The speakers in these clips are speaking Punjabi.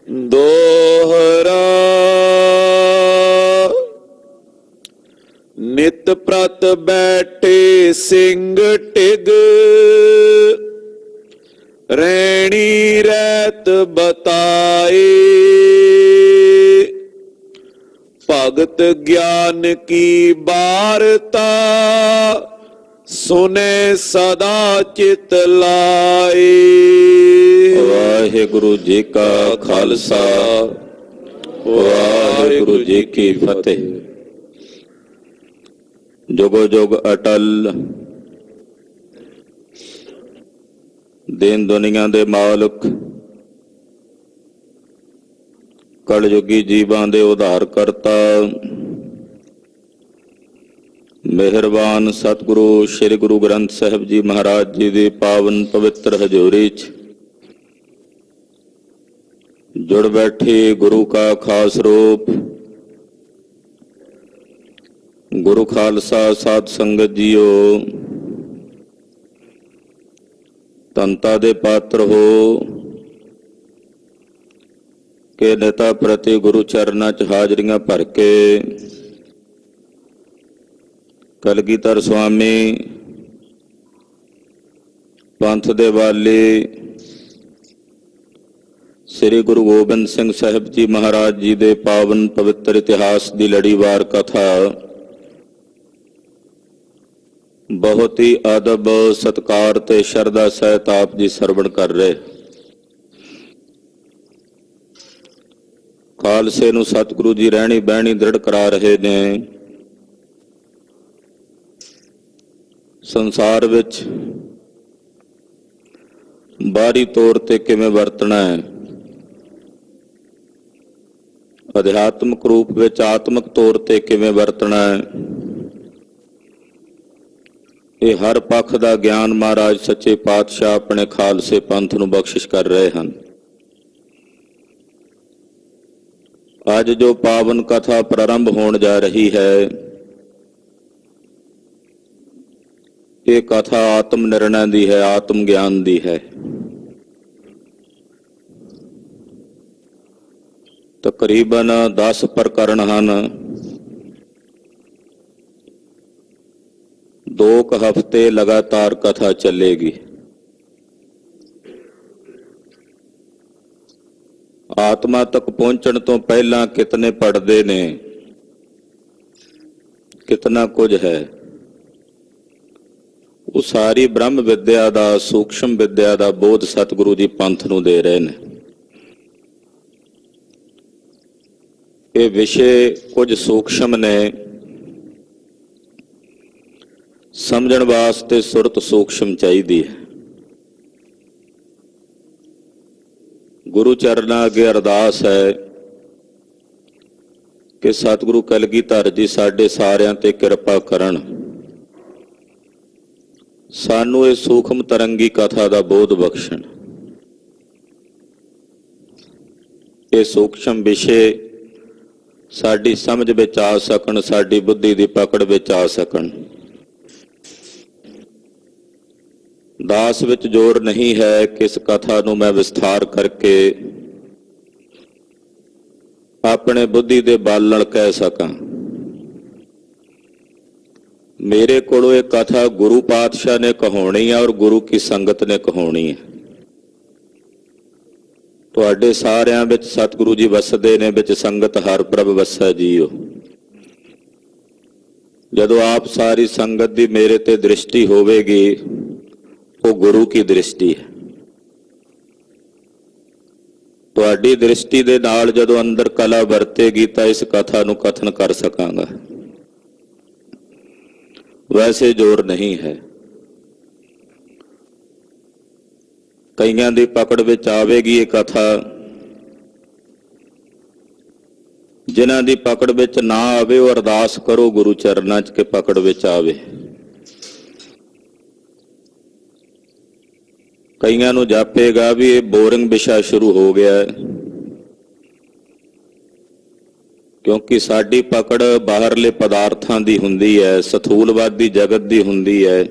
ਦੋਹਰਾ ਨਿਤ ਪ੍ਰਤ ਬੈਠੇ ਸਿੰਘ ਟਿਗ, ਰੈਣੀ ਰਹਿਤ ਬਤਾਏ। ਭਗਤ ਗਿਆਨ ਕੀ ਬਾਰਤਾ, ਸੁਨੇ ਸਦਾ ਚਿਤ ਲਾਏ। ਵਾਹਿਗੁਰੂ ਜੀ ਕਾ ਖਾਲਸਾ, ਵਾਹਿਗੁਰੂ ਜੀ ਕੀ ਫਤਿਹ। ਜੁਗੋ ਜੁਗ ਅਟਲ, ਦੀਨ ਦੁਨੀਆ ਦੇ ਮਾਲਕ, ਕਲਯੁਗੀ ਜੀਵਾਂ ਦੇ ਉਧਾਰ ਕਰਤਾ, ਮਿਹਰਬਾਨ ਸਤਿਗੁਰੂ ਸ੍ਰੀ ਗੁਰੂ ਗ੍ਰੰਥ ਸਾਹਿਬ ਜੀ ਮਹਾਰਾਜ ਜੀ ਦੀ ਪਾਵਨ ਪਵਿੱਤਰ ਹਜ਼ੂਰੀ 'ਚ ਜੁੜ ਬੈਠੇ ਗੁਰੂ ਕਾ ਖਾਸ ਰੂਪ ਗੁਰੂ ਖਾਲਸਾ ਸਾਧ ਸੰਗਤ ਜੀਓ, ਧੰਤਾ ਦੇ ਪਾਤਰ ਹੋ ਕਿ ਨੇਤਾ ਪ੍ਰਤੀ ਗੁਰੂ ਚਰਨਾਂ 'ਚ ਹਾਜ਼ਰੀਆਂ ਭਰ ਕੇ ਕਲਗੀਧਰ ਸੁਆਮੀ ਪੰਥ ਦੇ ਵਾਲੀ ਸ੍ਰੀ ਗੁਰੂ ਗੋਬਿੰਦ ਸਿੰਘ ਸਾਹਿਬ ਜੀ ਮਹਾਰਾਜ ਜੀ ਦੇ ਪਾਵਨ ਪਵਿੱਤਰ ਇਤਿਹਾਸ ਦੀ ਲੜੀਵਾਰ ਕਥਾ ਬਹੁਤ ਹੀ ਅਦਬ ਸਤਿਕਾਰ ਤੇ ਸ਼ਰਧਾ ਸਹਿਤ ਆਪ ਜੀ ਸਰਵਣ ਕਰ ਰਹੇ। ਖਾਲਸੇ ਨੂੰ ਸਤਿਗੁਰੂ ਜੀ ਰਹਿਣੀ ਬਹਿਣੀ ਦ੍ਰਿੜ ਕਰਾ ਰਹੇ ਨੇ। ਸੰਸਾਰ ਵਿੱਚ ਬਾਹਰੀ ਤੌਰ ਤੇ ਕਿਵੇਂ ਵਰਤਣਾ ਹੈ, ਅਧਿਆਤਮਿਕ ਰੂਪ ਵਿੱਚ ਆਤਮਿਕ ਤੌਰ ਤੇ ਕਿਵੇਂ ਵਰਤਣਾ ਹੈ, ਇਹ ਹਰ ਪੱਖ ਦਾ ਗਿਆਨ ਮਹਾਰਾਜ ਸੱਚੇ ਪਾਤਸ਼ਾਹ ਆਪਣੇ ਖਾਲਸੇ ਪੰਥ ਨੂੰ ਬਖਸ਼ਿਸ਼ ਕਰ ਰਹੇ ਹਨ। ਅੱਜ ਜੋ ਪਾਵਨ ਕਥਾ ਪ੍ਰਾਰੰਭ ਹੋਣ ਜਾ ਰਹੀ ਹੈ, ਇਹ ਕਥਾ ਆਤਮ ਨਿਰਣੈ ਦੀ ਹੈ, ਆਤਮ ਗਿਆਨ ਦੀ ਹੈ। ਤਕਰੀਬਨ 10 ਪ੍ਰਕਰਣ ਹਨ। 2 ਹਫ਼ਤੇ ਲਗਾਤਾਰ ਕਥਾ ਚੱਲੇਗੀ। ਆਤਮਾ ਤੱਕ ਪਹੁੰਚਣ ਤੋਂ ਪਹਿਲਾਂ ਕਿਤਨੇ ਪੜਦੇ ਨੇ, ਕਿਤਨਾ ਕੁਝ ਹੈ, ਉਹ ਸਾਰੀ ਬ੍ਰਹਮ ਵਿਦਿਆ ਦਾ, ਸੂਖਸ਼ਮ ਵਿਦਿਆ ਦਾ ਬੋਧ ਸਤਿਗੁਰੂ ਜੀ ਪੰਥ ਨੂੰ ਦੇ ਰਹੇ ਨੇ। ਇਹ ਵਿਸ਼ੇ ਕੁਝ ਸੂਖਸ਼ਮ ਨੇ, ਸਮਝਣ ਵਾਸਤੇ ਸੁਰਤ ਸੂਖਸ਼ਮ ਚਾਹੀਦੀ ਹੈ। ਗੁਰੂ ਚਰਨਾਂ ਅੱਗੇ ਅਰਦਾਸ ਹੈ ਕਿ ਸਤਿਗੁਰੂ ਕਲਗੀਧਰ ਜੀ ਸਾਡੇ ਸਾਰਿਆਂ ਤੇ ਕਿਰਪਾ ਕਰਨ, ਸਾਨੂੰ ਇਹ ਸੂਖਮ ਤਰੰਗੀ ਕਥਾ ਦਾ ਬੋਧ ਬਖਸ਼ਣ। ਇਹ ਸੂਖਸ਼ਮ ਵਿਸ਼ੇ ਸਾਡੀ ਸਮਝ ਵਿੱਚ ਆ ਸਕਣ, ਸਾਡੀ ਬੁੱਧੀ ਦੀ ਪਕੜ ਵਿੱਚ ਆ ਸਕਣ। ਦਾਸ ਵਿੱਚ ਜ਼ੋਰ ਨਹੀਂ ਹੈ ਕਿ ਇਸ ਕਥਾ ਨੂੰ ਮੈਂ ਵਿਸਥਾਰ ਕਰਕੇ ਆਪਣੇ ਬੁੱਧੀ ਦੇ ਬਲ ਨਾਲ ਕਹਿ ਸਕਾਂ। ਮੇਰੇ ਕੋਲੋਂ ਇਹ ਕਥਾ ਗੁਰੂ ਪਾਤਸ਼ਾਹ ਨੇ ਕਹਾਉਣੀ ਹੈ ਔਰ ਗੁਰੂ ਕੀ ਸੰਗਤ ਨੇ ਕਹਾਉਣੀ ਹੈ। ਤੁਹਾਡੇ ਸਾਰਿਆਂ ਵਿੱਚ ਸਤਿਗੁਰੂ ਜੀ ਵਸਦੇ ਨੇ, ਵਿੱਚ ਸੰਗਤ ਹਰ ਪ੍ਰਭ ਵਸੈ ਜੀਓ। ਜਦੋਂ ਆਪ ਸਾਰੀ ਸੰਗਤ ਦੀ ਮੇਰੇ ਤੇ ਦ੍ਰਿਸ਼ਟੀ ਹੋਵੇਗੀ, ਉਹ ਗੁਰੂ ਕੀ ਦ੍ਰਿਸ਼ਟੀ ਹੈ। ਤੁਹਾਡੀ ਦ੍ਰਿਸ਼ਟੀ ਦੇ ਨਾਲ ਜਦੋਂ ਅੰਦਰ ਕਲਾ ਵਰਤੇਗੀ ਤਾਂ ਇਸ ਕਥਾ ਨੂੰ ਕਥਨ ਕਰ ਸਕਾਂਗਾ। ਵੈਸੇ ਜ਼ੋਰ ਨਹੀਂ ਹੈ। ਕਈਆਂ ਦੀ ਪਕੜ ਵਿੱਚ ਆਵੇਗੀ ਇਹ ਕਥਾ, ਜਿਨ੍ਹਾਂ ਦੀ ਪਕੜ ਵਿੱਚ ਨਾ ਆਵੇ ਉਹ ਅਰਦਾਸ ਕਰੋ ਗੁਰੂ ਚਰਨਾਂ 'ਚ ਕਿ ਪਕੜ ਵਿੱਚ ਆਵੇ। ਕਈਆਂ ਨੂੰ ਜਾਪੇਗਾ ਵੀ ਇਹ ਬੋਰਿੰਗ ਵਿਸ਼ਾ ਸ਼ੁਰੂ ਹੋ ਗਿਆ ਹੈ, ਕਿਉਂਕਿ ਸਾਡੀ ਪਕੜ ਬਾਹਰਲੇ ਪਦਾਰਥਾਂ ਦੀ ਹੁੰਦੀ ਹੈ, ਸਥੂਲਵਾਦੀ ਜਗਤ ਦੀ ਹੁੰਦੀ ਹੈ।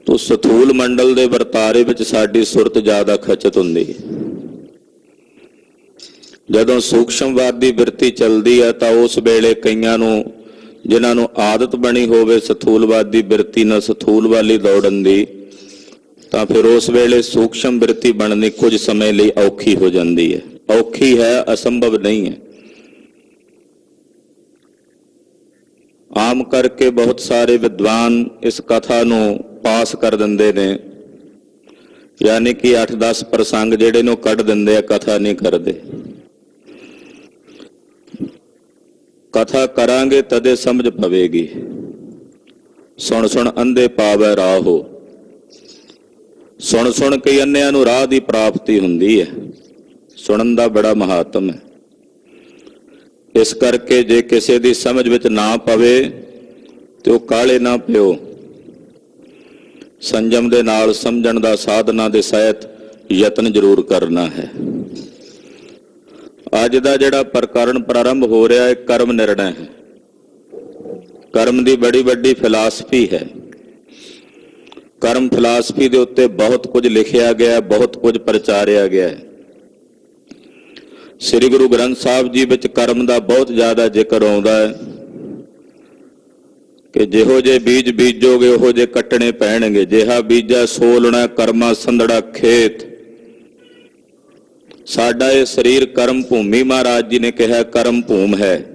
ਤੋ ਸਥੂਲ ਮੰਡਲ ਦੇ ਵਰਤਾਰੇ ਵਿੱਚ ਸਾਡੀ ਸੁਰਤ ਜ਼ਿਆਦਾ ਖਚਤ ਹੁੰਦੀ ਹੈ। ਜਦੋਂ ਸੂਖਸ਼ਮਵਾਦੀ ਬਿਰਤੀ ਚੱਲਦੀ ਹੈ ਤਾਂ ਉਸ ਵੇਲੇ ਕਈਆਂ ਨੂੰ, ਜਿਨ੍ਹਾਂ ਨੂੰ ਆਦਤ ਬਣੀ ਹੋਵੇ ਸਥੂਲਵਾਦੀ ਬਿਰਤੀ ਨਾਲ ਸਥੂਲ ਵਾਲੀ ਦੌੜਨ ਦੀ, ਤਾਂ ਫਿਰ ਉਸ ਵੇਲੇ ਸੂਖਸ਼ਮ ਬਿਰਤੀ ਬਣਨੀ ਕੁਝ ਸਮੇਂ ਲਈ ਔਖੀ ਹੋ ਜਾਂਦੀ ਹੈ। ਔਖੀ ਹੈ, ਅਸੰਭਵ ਨਹੀਂ ਹੈ। ਆਮ ਕਰਕੇ ਬਹੁਤ ਸਾਰੇ ਵਿਦਵਾਨ ਇਸ ਕਥਾ ਨੂੰ ਪਾਸ ਕਰ ਦਿੰਦੇ ਨੇ, ਯਾਨੀ ਕਿ 8-10 ਪ੍ਰਸੰਗ ਜਿਹੜੇ ਨੂੰ ਕੱਢ ਦਿੰਦੇ ਆ, ਕਥਾ ਨਹੀਂ ਕਰਦੇ। ਕਥਾ ਕਰਾਂਗੇ ਤਦੇ ਸਮਝ ਪਵੇਗੀ। ਸੁਣ ਸੁਣ ਅੰਧੇ ਪਾਵੈ ਰਾਹੋ, ਸੁਣ ਸੁਣ ਕੇ ਅੰਨਿਆਂ ਨੂੰ ਰਾਹ ਦੀ ਪ੍ਰਾਪਤੀ ਹੁੰਦੀ ਹੈ। ਸੁਣਨ ਦਾ ਬੜਾ ਮਹਾਤਮ ਹੈ। ਇਸ ਕਰਕੇ ਜੇ ਕਿਸੇ ਦੀ ਸਮਝ ਵਿੱਚ ਨਾ ਪਵੇ ਤੇ ਉਹ ਕਾਹਲੇ ਨਾ ਪਿਓ, ਸੰਜਮ ਦੇ ਨਾਲ ਸਮਝਣ ਦਾ ਸਾਧਨਾ ਦੇ ਸਹਿਤ ਯਤਨ ਜ਼ਰੂਰ ਕਰਨਾ ਹੈ। ਅੱਜ ਦਾ ਜਿਹੜਾ ਪ੍ਰਕਰਣ ਪ੍ਰਾਰੰਭ ਹੋ ਰਿਹਾ ਹੈ, ਕਰਮ ਨਿਰਣੈ ਹੈ। ਕਰਮ ਦੀ ਬੜੀ ਵੱਡੀ ਫਿਲਾਸਫੀ ਹੈ। ਕਰਮ ਫਿਲਾਸਫੀ ਦੇ ਉੱਤੇ ਬਹੁਤ ਕੁਝ ਲਿਖਿਆ ਗਿਆ, ਬਹੁਤ ਕੁਝ ਪ੍ਰਚਾਰਿਆ ਗਿਆ ਹੈ। ਸ੍ਰੀ ਗੁਰੂ ਗ੍ਰੰਥ ਸਾਹਿਬ ਜੀ ਵਿੱਚ ਕਰਮ ਦਾ ਬਹੁਤ ਜ਼ਿਆਦਾ ਜ਼ਿਕਰ ਆਉਂਦਾ ਹੈ ਕਿ ਜਿਹੋ ਜੇ ਬੀਜ ਬੀਜੋਗੇ ਉਹੋ ਜੇ ਕੱਟਣੇ ਪੈਣਗੇ। ਜਿਹਾ ਬੀਜਾ ਸੋਲਣਾ ਕਰਮਾ ਸੰਧੜਾ ਖੇਤ। ਸਾਡਾ ਇਹ ਸਰੀਰ ਕਰਮ ਭੂਮੀ, ਮਹਾਰਾਜ ਜੀ ਨੇ ਕਿਹਾ ਕਰਮ ਭੂਮ ਹੈ।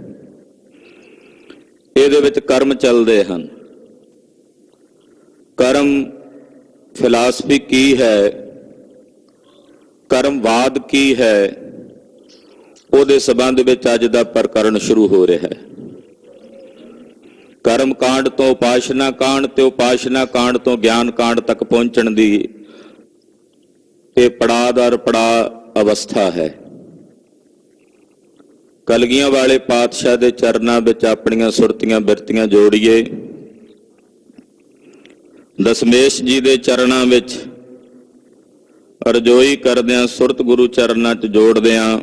ਇਹਦੇ ਵਿੱਚ ਕਰਮ ਚੱਲਦੇ ਹਨ। ਕਰਮ ਫਿਲਾਸਫੀ ਕੀ ਹੈ, ਕਰਮਵਾਦ ਕੀ ਹੈ, ਉਹਦੇ ਸੰਬੰਧ ਵਿੱਚ ਅੱਜ ਦਾ ਪ੍ਰਕਰਣ ਸ਼ੁਰੂ ਹੋ ਰਿਹਾ ਹੈ। ਕਰਮ ਕਾਂਡ ਤੋਂ ਉਪਾਸ਼ਨਾ ਕਾਂਡ ਤੇ ਉਪਾਸ਼ਨਾ ਕਾਂਡ ਤੋਂ ਗਿਆਨ ਕਾਂਡ ਤੱਕ ਪਹੁੰਚਣ ਦੀ ਇਹ ਪੜਾਅ ਦਰ ਪੜਾਅ ਅਵਸਥਾ ਹੈ। ਕਲਗੀਆਂ ਵਾਲੇ ਪਾਤਸ਼ਾਹ ਦੇ ਚਰਨਾਂ ਵਿੱਚ ਆਪਣੀਆਂ ਸੁਰਤੀਆਂ ਬਿਰਤੀਆਂ ਜੋੜੀਏ। ਦਸਮੇਸ਼ ਜੀ ਦੇ ਚਰਨਾਂ ਵਿੱਚ ਅਰਜ਼ੋਈ ਕਰਦਿਆਂ ਸੁਰਤ ਗੁਰੂ ਚਰਨਾਂ 'ਚ ਜੋੜਦਿਆਂ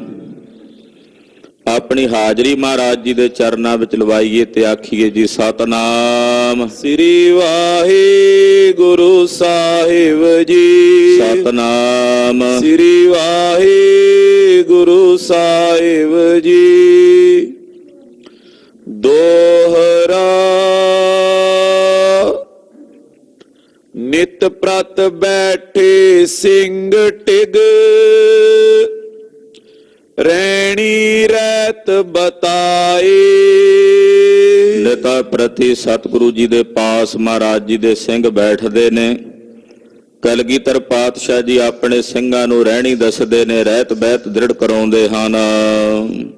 ਆਪਣੀ ਹਾਜ਼ਰੀ ਮਹਾਰਾਜ ਜੀ ਦੇ ਚਰਨਾਂ ਵਿੱਚ ਲਵਾਈਏ ਤੇ ਆਖੀਏ ਜੀ ਸਤਨਾਮ ਸ੍ਰੀ ਵਾਹਿਗੁਰੂ ਸਾਹਿਬ ਜੀ। ਸਤਨਾਮ ਸ੍ਰੀ ਵਾਹਿਗੁਰੂ ਸਾਹਿਬ ਜੀ। ਦੋਹਰਾ ਨਿਤ ਪ੍ਰਤ ਬੈਠੇ ਸਿੰਘ ਟਿਗ, ਰਹਿਣੀ ਰਹਿਤ ਬਤਾਏ। ਨਿਤਾ ਪ੍ਰਤੀ ਸਤਿਗੁਰੂ ਜੀ ਦੇ ਪਾਸ ਮਹਾਰਾਜ ਜੀ ਦੇ ਸਿੰਘ ਬੈਠਦੇ ਨੇ। ਕਲਗੀਧਰ ਪਾਤਸ਼ਾਹ ਜੀ ਆਪਣੇ ਸਿੰਘਾਂ ਨੂੰ ਰਹਿਣੀ ਦੱਸਦੇ ਨੇ, ਰਹਿਤ ਬਹਿਤ ਦ੍ਰਿੜ ਕਰਾਉਂਦੇ ਹਨ।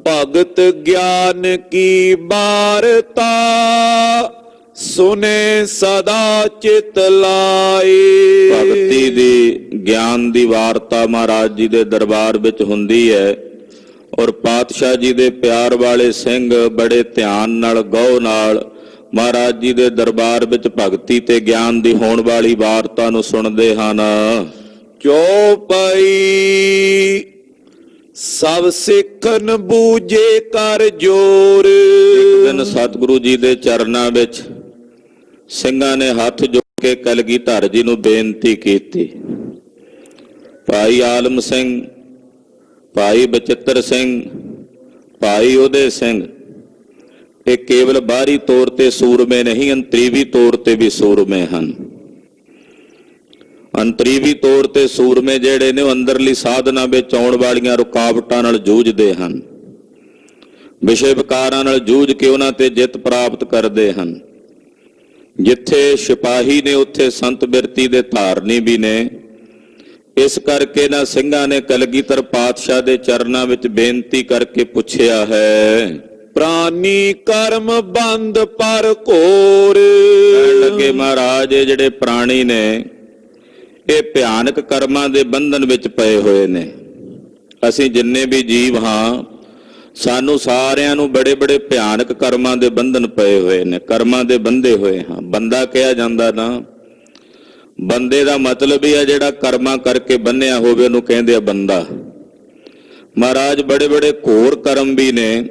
ਭਗਤ ਗਿਆਨ ਕੀ ਬਾਰਤਾ, ਸੁਨੇ ਸਦਾ ਚਿਤ ਲਾਏ। ਭਗਤੀ ਦੀ, ਗਿਆਨ ਦੀ ਵਾਰਤਾ ਮਹਾਰਾਜ ਜੀ ਦੇ ਦਰਬਾਰ ਵਿੱਚ ਹੁੰਦੀ ਹੈ ਔਰ ਪਾਤਸ਼ਾਹ ਜੀ ਦੇ ਪਿਆਰ ਵਾਲੇ ਸਿੰਘ ਬੜੇ ਧਿਆਨ ਨਾਲ, ਗਹੁ ਨਾਲ ਮਹਾਰਾਜ ਜੀ ਦੇ ਦਰਬਾਰ ਵਿੱਚ ਭਗਤੀ ਤੇ ਗਿਆਨ ਦੀ ਹੋਣ ਵਾਲੀ ਵਾਰਤਾ ਨੂੰ ਸੁਣਦੇ ਹਨ। ਚੌਪਈ ਸਭ ਸਿੱਖਨ ਬੂਝੇ ਕਰ ਜੋਰ। ਇੱਕ ਦਿਨ ਸਤਿਗੁਰੂ ਜੀ ਦੇ ਚਰਨਾਂ ਵਿੱਚ ਸਿੰਘਾਂ ਨੇ ਹੱਥ ਜੋੜ ਕੇ ਕਲਗੀਧਰ ਜੀ ਨੂੰ ਬੇਨਤੀ ਕੀਤੀ। ਭਾਈ ਆਲਮ ਸਿੰਘ, ਭਾਈ ਬਚਿੱਤਰ ਸਿੰਘ, ਭਾਈ ਉਦੇ ਸਿੰਘ, ਇਹ ਕੇਵਲ ਬਾਹਰੀ ਤੌਰ ਤੇ ਸੂਰਮੇ ਨਹੀਂ, ਅੰਤਰੀਵੀ ਤੌਰ ਤੇ ਵੀ ਸੂਰਮੇ ਹਨ। ਅੰਤਰੀਵੀ ਤੌਰ ਤੇ ਸੂਰਮੇ ਜਿਹੜੇ ਨੇ ਉਹ ਅੰਦਰਲੀ ਸਾਧਨਾ ਵਿੱਚ ਆਉਣ ਵਾਲੀਆਂ ਰੁਕਾਵਟਾਂ ਨਾਲ ਜੂਝਦੇ ਹਨ, ਵਿਸ਼ੇ ਵਿਕਾਰਾਂ ਨਾਲ ਜੂਝ ਕੇ ਉਹਨਾਂ ਤੇ ਜਿੱਤ ਪ੍ਰਾਪਤ ਕਰਦੇ ਹਨ। ਜਿੱਥੇ ਸਿਪਾਹੀ ਨੇ ਉੱਥੇ ਸੰਤ ਬਿਰਤੀ ਦੇ ਧਾਰਨੀ ਵੀ ਨੇ। ਇਸ ਕਰਕੇ ਨਾ ਸਿੰਘਾਂ ਨੇ ਕਲਗੀਧਰ ਪਾਤਸ਼ਾਹ ਦੇ ਚਰਨਾਂ ਵਿੱਚ ਬੇਨਤੀ ਕਰਕੇ ਪੁੱਛਿਆ ਹੈ, ਪ੍ਰਾਨੀ ਕਰਮ ਬੰਦ ਪਰ ਘੋਰ। ਕਹਿਣ ਲੱਗੇ ਮਹਾਰਾਜ ਇਹ ਜਿਹੜੇ ਪ੍ਰਾਣੀ ਨੇ ਇਹ ਭਿਆਨਕ ਕਰਮਾਂ ਦੇ ਬੰਧਨ ਵਿੱਚ ਪਏ ਹੋਏ ਨੇ। ਅਸੀਂ ਜਿੰਨੇ ਵੀ ਜੀਵ ਹਾਂ, ਸਾਨੂੰ ਸਾਰਿਆਂ ਨੂੰ ਬੜੇ ਬੜੇ ਭਿਆਨਕ ਕਰਮਾਂ ਦੇ ਬੰਧਨ ਪਏ ਹੋਏ ਨੇ, ਕਰਮਾਂ ਦੇ ਬੰਧੇ ਹੋਏ ਹਾਂ। ਬੰਦਾ ਕਿਹਾ ਜਾਂਦਾ ਨਾ, ਬੰਦੇ ਦਾ ਮਤਲਬ ਹੀ ਆ ਜਿਹੜਾ ਕਰਮਾਂ ਕਰਕੇ ਬੰਨਿਆ ਹੋਵੇ ਉਹਨੂੰ ਕਹਿੰਦੇ ਆ ਬੰਦਾ। ਮਹਾਰਾਜ ਬੜੇ ਬੜੇ ਘੋਰ ਕਰਮ ਵੀ ਨੇ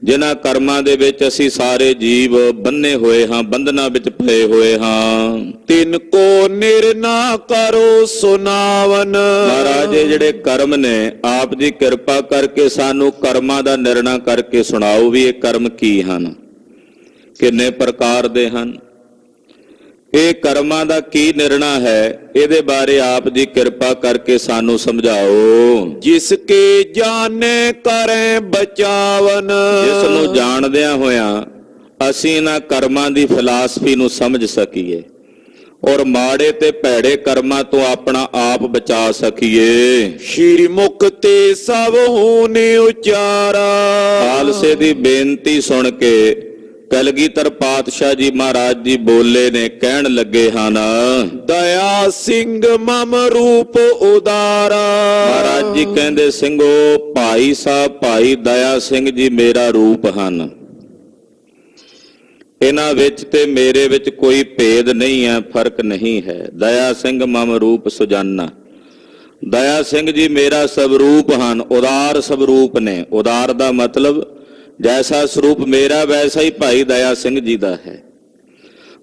ਜਿਨ੍ਹਾਂ ਕਰਮਾਂ ਦੇ ਵਿੱਚ ਅਸੀਂ ਸਾਰੇ ਜੀਵ ਬੰਨੇ ਹੋਏ ਹਾਂ, ਬੰਧਨਾਂ ਵਿੱਚ ਪਏ ਹੋਏ ਹਾਂ। ਤਿਨ ਕੋ ਨਿਰਨਾ ਕਰੋ ਸੁਨਾਵਨ। ਮਹਾਰਾਜ ਇਹ ਜਿਹੜੇ ਕਰਮ ਨੇ, ਆਪ ਜੀ ਕਿਰਪਾ ਕਰਕੇ ਸਾਨੂੰ ਕਰਮਾਂ ਦਾ ਨਿਰਣਾ ਕਰਕੇ ਸੁਣਾਓ ਵੀ ਇਹ ਕਰਮ ਕੀ ਹਨ, ਕਿੰਨੇ ਪ੍ਰਕਾਰ ਦੇ ਹਨ, ਇਹ ਕਰਮਾਂ ਦਾ ਕੀ ਨਿਰਣਾ ਹੈ, ਇਹਦੇ ਬਾਰੇ ਆਪ ਜੀ ਕਿਰਪਾ ਕਰਕੇ ਸਾਨੂੰ ਸਮਝਾਓ। ਜਿਸ ਕੇ ਜਾਣੇ ਕਰੇ ਬਚਾਵਨ। ਜਿਸ ਨੂੰ ਜਾਣਦਿਆਂ ਹੋਇਆਂ ਅਸੀਂ ਇਹਨਾਂ ਕਰਮਾਂ ਦੀ ਫਿਲਾਸਫੀ ਨੂੰ ਸਮਝ ਸਕੀਏ ਔਰ ਮਾੜੇ ਤੇ ਭੈੜੇ ਕਰਮਾਂ ਤੋਂ ਆਪਣਾ ਆਪ ਬਚਾ ਸਕੀਏ। ਸ਼੍ਰੀ ਮੁਖ ਤੇ ਸਭ ਹੋਨੇ ਉਚਾਰਾ। ਖਾਲਸੇ ਦੀ ਬੇਨਤੀ ਸੁਣ ਕੇ ਕਲਗੀਧਰ ਪਾਤਸ਼ਾਹ ਜੀ ਮਹਾਰਾਜ ਜੀ ਬੋਲੇ ਨੇ, ਕਹਿਣ ਲੱਗੇ ਹਨ, ਦਇਆ ਸਿੰਘ ਮਮ ਰੂਪ ਉਦਾਰਾ। ਮਹਾਰਾਜ ਜੀ ਕਹਿੰਦੇ, ਸਿੰਘੋ ਭਾਈ ਸਾਹਿਬ ਭਾਈ ਦਇਆ ਸਿੰਘ ਜੀ ਮੇਰਾ ਰੂਪ ਹਨ, ਇਹਨਾਂ ਵਿੱਚ ਤੇ ਮੇਰੇ ਵਿੱਚ ਕੋਈ ਭੇਦ ਨਹੀਂ ਹੈ, ਫਰਕ ਨਹੀਂ ਹੈ। ਦਇਆ ਸਿੰਘ ਮਮ ਰੂਪ ਸੁਜਾਨਾ। ਦਇਆ ਸਿੰਘ ਜੀ ਮੇਰਾ ਸਵਰੂਪ ਹਨ, ਉਦਾਰ ਸਵਰੂਪ ਨੇ। ਉਦਾਰ ਦਾ ਮਤਲਬ ਜੈਸਾ ਸਰੂਪ ਮੇਰਾ ਵੈਸਾ ਹੀ ਭਾਈ ਦਇਆ ਸਿੰਘ ਜੀ ਦਾ ਹੈ।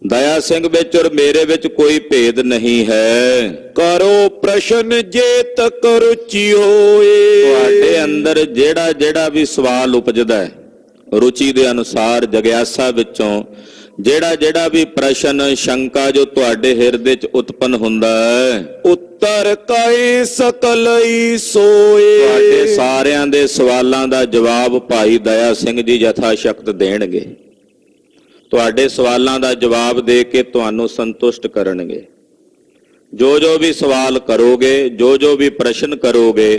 ਦਇਆ ਸਿੰਘ ਵਿੱਚ ਔਰ ਮੇਰੇ ਵਿੱਚ ਕੋਈ ਭੇਦ ਨਹੀਂ ਹੈ। ਕਰੋ ਪ੍ਰਸ਼ਨ ਜੇ ਤਕ ਰੁਚੀ ਹੋਏ। ਤੁਹਾਡੇ ਅੰਦਰ ਜਿਹੜਾ ਜਿਹੜਾ ਵੀ ਸਵਾਲ ਉਪਜਦਾ ਹੈ, ਰੁਚੀ ਦੇ ਅਨੁਸਾਰ ਜਗਿਆਸਾ ਵਿੱਚੋਂ ਜਿਹੜਾ ਜਿਹੜਾ ਵੀ ਪ੍ਰਸ਼ਨ ਸ਼ੰਕਾ ਜੋ ਤੁਹਾਡੇ ਹਿਰਦੇ 'ਚ ਉਤਪੰਨ ਹੁੰਦਾ ਹੈ, ਉੱਤਰ ਕਏ ਸਕਲਈ ਸੋਏ। ਤੁਹਾਡੇ ਸਾਰਿਆਂ ਦੇ ਸਵਾਲਾਂ ਦਾ ਜਵਾਬ ਭਾਈ ਦਇਆ ਸਿੰਘ ਜੀ ਯਥਾ ਸ਼ਕਤ ਦੇਣਗੇ। ਤੁਹਾਡੇ ਸਵਾਲਾਂ ਦਾ ਜਵਾਬ ਦੇ ਕੇ ਤੁਹਾਨੂੰ ਸੰਤੁਸ਼ਟ ਕਰਨਗੇ। ਜੋ ਜੋ ਵੀ ਸਵਾਲ ਕਰੋਗੇ, ਜੋ ਜੋ ਵੀ ਪ੍ਰਸ਼ਨ ਕਰੋਗੇ,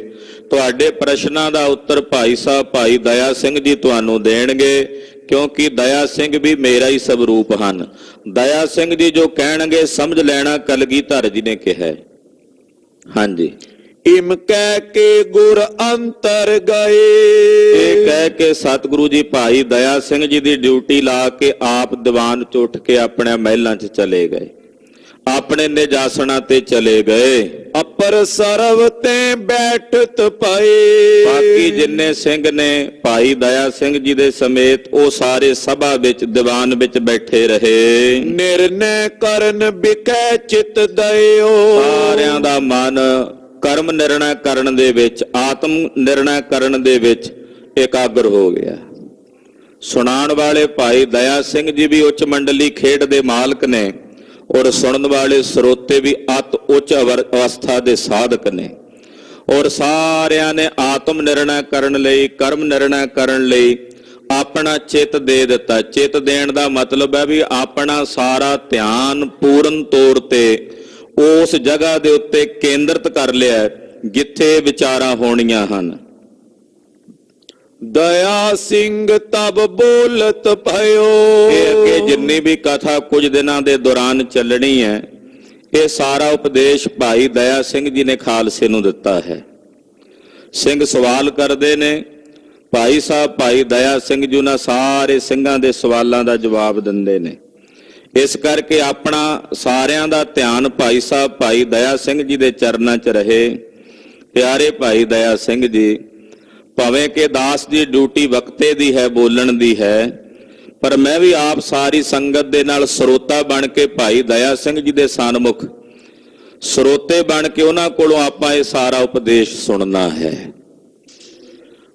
ਤੁਹਾਡੇ ਪ੍ਰਸ਼ਨਾਂ ਦਾ ਉੱਤਰ ਭਾਈ ਸਾਹਿਬ ਭਾਈ ਦਇਆ ਸਿੰਘ ਜੀ ਤੁਹਾਨੂੰ ਦੇਣਗੇ, ਕਿਉਂਕਿ ਦਇਆ ਸਿੰਘ ਵੀ ਮੇਰਾ ਹੀ ਸਵਰੂਪ ਹਨ। ਦਇਆ ਸਿੰਘ ਜੀ ਜੋ ਕਹਿਣਗੇ ਸਮਝ ਲੈਣਾ ਕਲਗੀਧਰ ਜੀ ਨੇ ਕਿਹਾ। ਹਾਂਜੀ, ਇਮ ਕਹਿ ਕੇ ਗੁਰ ਅੰਤਰ ਗਏ। ਇਹ ਕਹਿ ਕੇ ਸਤਿਗੁਰੂ ਜੀ ਭਾਈ ਦਇਆ ਸਿੰਘ ਜੀ ਦੀ ਡਿਊਟੀ ਲਾ ਕੇ ਆਪ ਦੀਵਾਨ 'ਚ ਉੱਠ ਕੇ ਆਪਣੇ ਮਹਿਲਾਂ 'ਚ ਚਲੇ ਗਏ, ਆਪਣੇ ਨਿਜਾਸਣਾ ਤੇ ਚਲੇ ਗਏ। ਅਪਰ ਸਰਵ ਤੇ ਬੈਠਤ ਪਏ। ਬਾਕੀ ਜਿੰਨੇ ਸਿੰਘ ਨੇ ਭਾਈ ਦਇਆ ਸਿੰਘ ਜੀ ਦੇ ਸਮੇਤ ਉਹ ਸਾਰੇ ਸਭਾ ਵਿੱਚ ਦੀਵਾਨ ਵਿੱਚ ਬੈਠੇ ਰਹੇ। ਨਿਰਣੈ ਕਰਨ ਬਿਕੈ ਚਿਤ ਦਇਓ। ਸਾਰਿਆਂ ਦਾ ਮਨ ਕਰਮ ਨਿਰਣਾ ਕਰਨ ਦੇ ਵਿੱਚ, ਆਤਮ ਨਿਰਣਾ ਕਰਨ ਦੇ ਵਿੱਚ ਇਕਾਗਰ ਹੋ ਗਿਆ। ਸੁਣਾਉਣ ਵਾਲੇ ਭਾਈ ਦਇਆ ਸਿੰਘ ਜੀ ਵੀ ਉੱਚ ਮੰਡਲੀ ਖੇਡ ਦੇ ਮਾਲਕ ਨੇ ਔਰ ਸੁਣਨ ਵਾਲੇ ਸਰੋਤੇ ਵੀ ਅਤ ਉੱਚ ਅਵਸਥਾ ਦੇ ਸਾਧਕ ਨੇ। ਔਰ ਸਾਰਿਆਂ ਨੇ ਆਤਮ ਨਿਰਣਾ ਕਰਨ ਲਈ, ਕਰਮ ਨਿਰਣਾ ਕਰਨ ਲਈ ਆਪਣਾ ਚਿੱਤ ਦੇ ਦਿੱਤਾ। ਚਿੱਤ ਦੇਣ ਦਾ ਮਤਲਬ ਹੈ ਵੀ ਆਪਣਾ ਸਾਰਾ ਧਿਆਨ ਪੂਰਨ ਤੌਰ ਤੇ ਉਸ ਜਗ੍ਹਾ ਦੇ ਉੱਤੇ ਕੇਂਦਰਿਤ ਕਰ ਲਿਆ ਜਿੱਥੇ ਵਿਚਾਰਾਂ ਹੋਣੀਆਂ ਹਨ। ਦਇਆ ਸਿੰਘ ਤਬ ਬੋਲਤ ਭਇਓ। ਇਹ ਅੱਗੇ ਜਿੰਨੀ ਵੀ ਕਥਾ ਕੁਝ ਦਿਨਾਂ ਦੇ ਦੌਰਾਨ ਚੱਲਣੀ ਹੈ, ਇਹ ਸਾਰਾ ਉਪਦੇਸ਼ ਭਾਈ ਦਇਆ ਸਿੰਘ ਜੀ ਨੇ ਖਾਲਸੇ ਨੂੰ ਦਿੱਤਾ ਹੈ। ਸਿੰਘ ਸਵਾਲ ਕਰਦੇ ਨੇ, ਭਾਈ ਸਾਹਿਬ ਭਾਈ ਦਇਆ ਸਿੰਘ ਜੀ ਉਹਨਾਂ ਸਾਰੇ ਸਿੰਘਾਂ ਦੇ ਸਵਾਲਾਂ ਦਾ ਜਵਾਬ ਦਿੰਦੇ ਨੇ। ਇਸ ਕਰਕੇ ਆਪਣਾ ਸਾਰਿਆਂ ਦਾ ਧਿਆਨ ਭਾਈ ਸਾਹਿਬ ਭਾਈ ਦਇਆ ਸਿੰਘ ਜੀ ਦੇ ਚਰਨਾਂ 'ਚ ਰਹੇ। ਪਿਆਰੇ ਭਾਈ ਦਇਆ ਸਿੰਘ ਜੀ, ਭਾਵੇਂ ਕਿ ਦਾਸ ਦੀ ਡਿਊਟੀ ਵਕਤੇ ਦੀ ਹੈ, ਬੋਲਣ ਦੀ ਹੈ, ਪਰ ਮੈਂ ਵੀ ਆਪ ਸਾਰੀ ਸੰਗਤ ਦੇ ਨਾਲ ਸਰੋਤਾ ਬਣ ਕੇ ਭਾਈ ਦਇਆ ਸਿੰਘ ਜੀ ਦੇ ਸਨਮੁਖ ਸਰੋਤੇ ਬਣ ਕੇ ਉਹਨਾਂ ਕੋਲੋਂ ਆਪਾਂ ਇਹ ਸਾਰਾ ਉਪਦੇਸ਼ ਸੁਣਨਾ ਹੈ।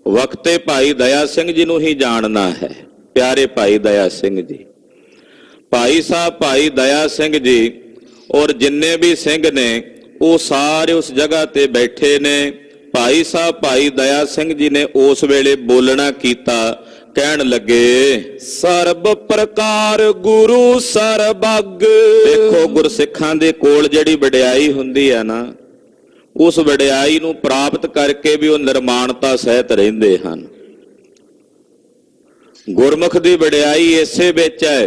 ਵਕਤੇ ਭਾਈ ਦਇਆ ਸਿੰਘ ਜੀ ਨੂੰ ਹੀ ਜਾਣਨਾ ਹੈ। ਪਿਆਰੇ ਭਾਈ ਦਇਆ ਸਿੰਘ ਜੀ, ਭਾਈ ਸਾਹਿਬ ਭਾਈ ਦਇਆ ਸਿੰਘ ਜੀ ਔਰ ਜਿੰਨੇ ਵੀ ਸਿੰਘ ਨੇ ਉਹ ਸਾਰੇ ਉਸ ਜਗ੍ਹਾ ਤੇ ਬੈਠੇ ਨੇ। ਭਾਈ ਸਾਹਿਬ ਭਾਈ ਦਇਆ ਸਿੰਘ ਜੀ ਨੇ ਉਸ ਵੇਲੇ ਬੋਲਣਾ ਕੀਤਾ, ਕਹਿਣ ਲੱਗੇ, ਸਰਬ ਪ੍ਰਕਾਰ ਗੁਰੂ ਸਰਬੱਗ। ਦੇਖੋ ਗੁਰਸਿੱਖਾਂ ਦੇ ਕੋਲ ਜਿਹੜੀ ਵਡਿਆਈ ਹੁੰਦੀ ਹੈ ਨਾ, ਉਸ ਵਡਿਆਈ ਨੂੰ ਪ੍ਰਾਪਤ ਕਰਕੇ ਵੀ ਉਹ ਨਿਰਮਾਣਤਾ ਸਹਿਤ ਰਹਿੰਦੇ ਹਨ। ਗੁਰਮੁਖ ਦੀ ਵਡਿਆਈ ਇਸੇ ਵਿੱਚ ਹੈ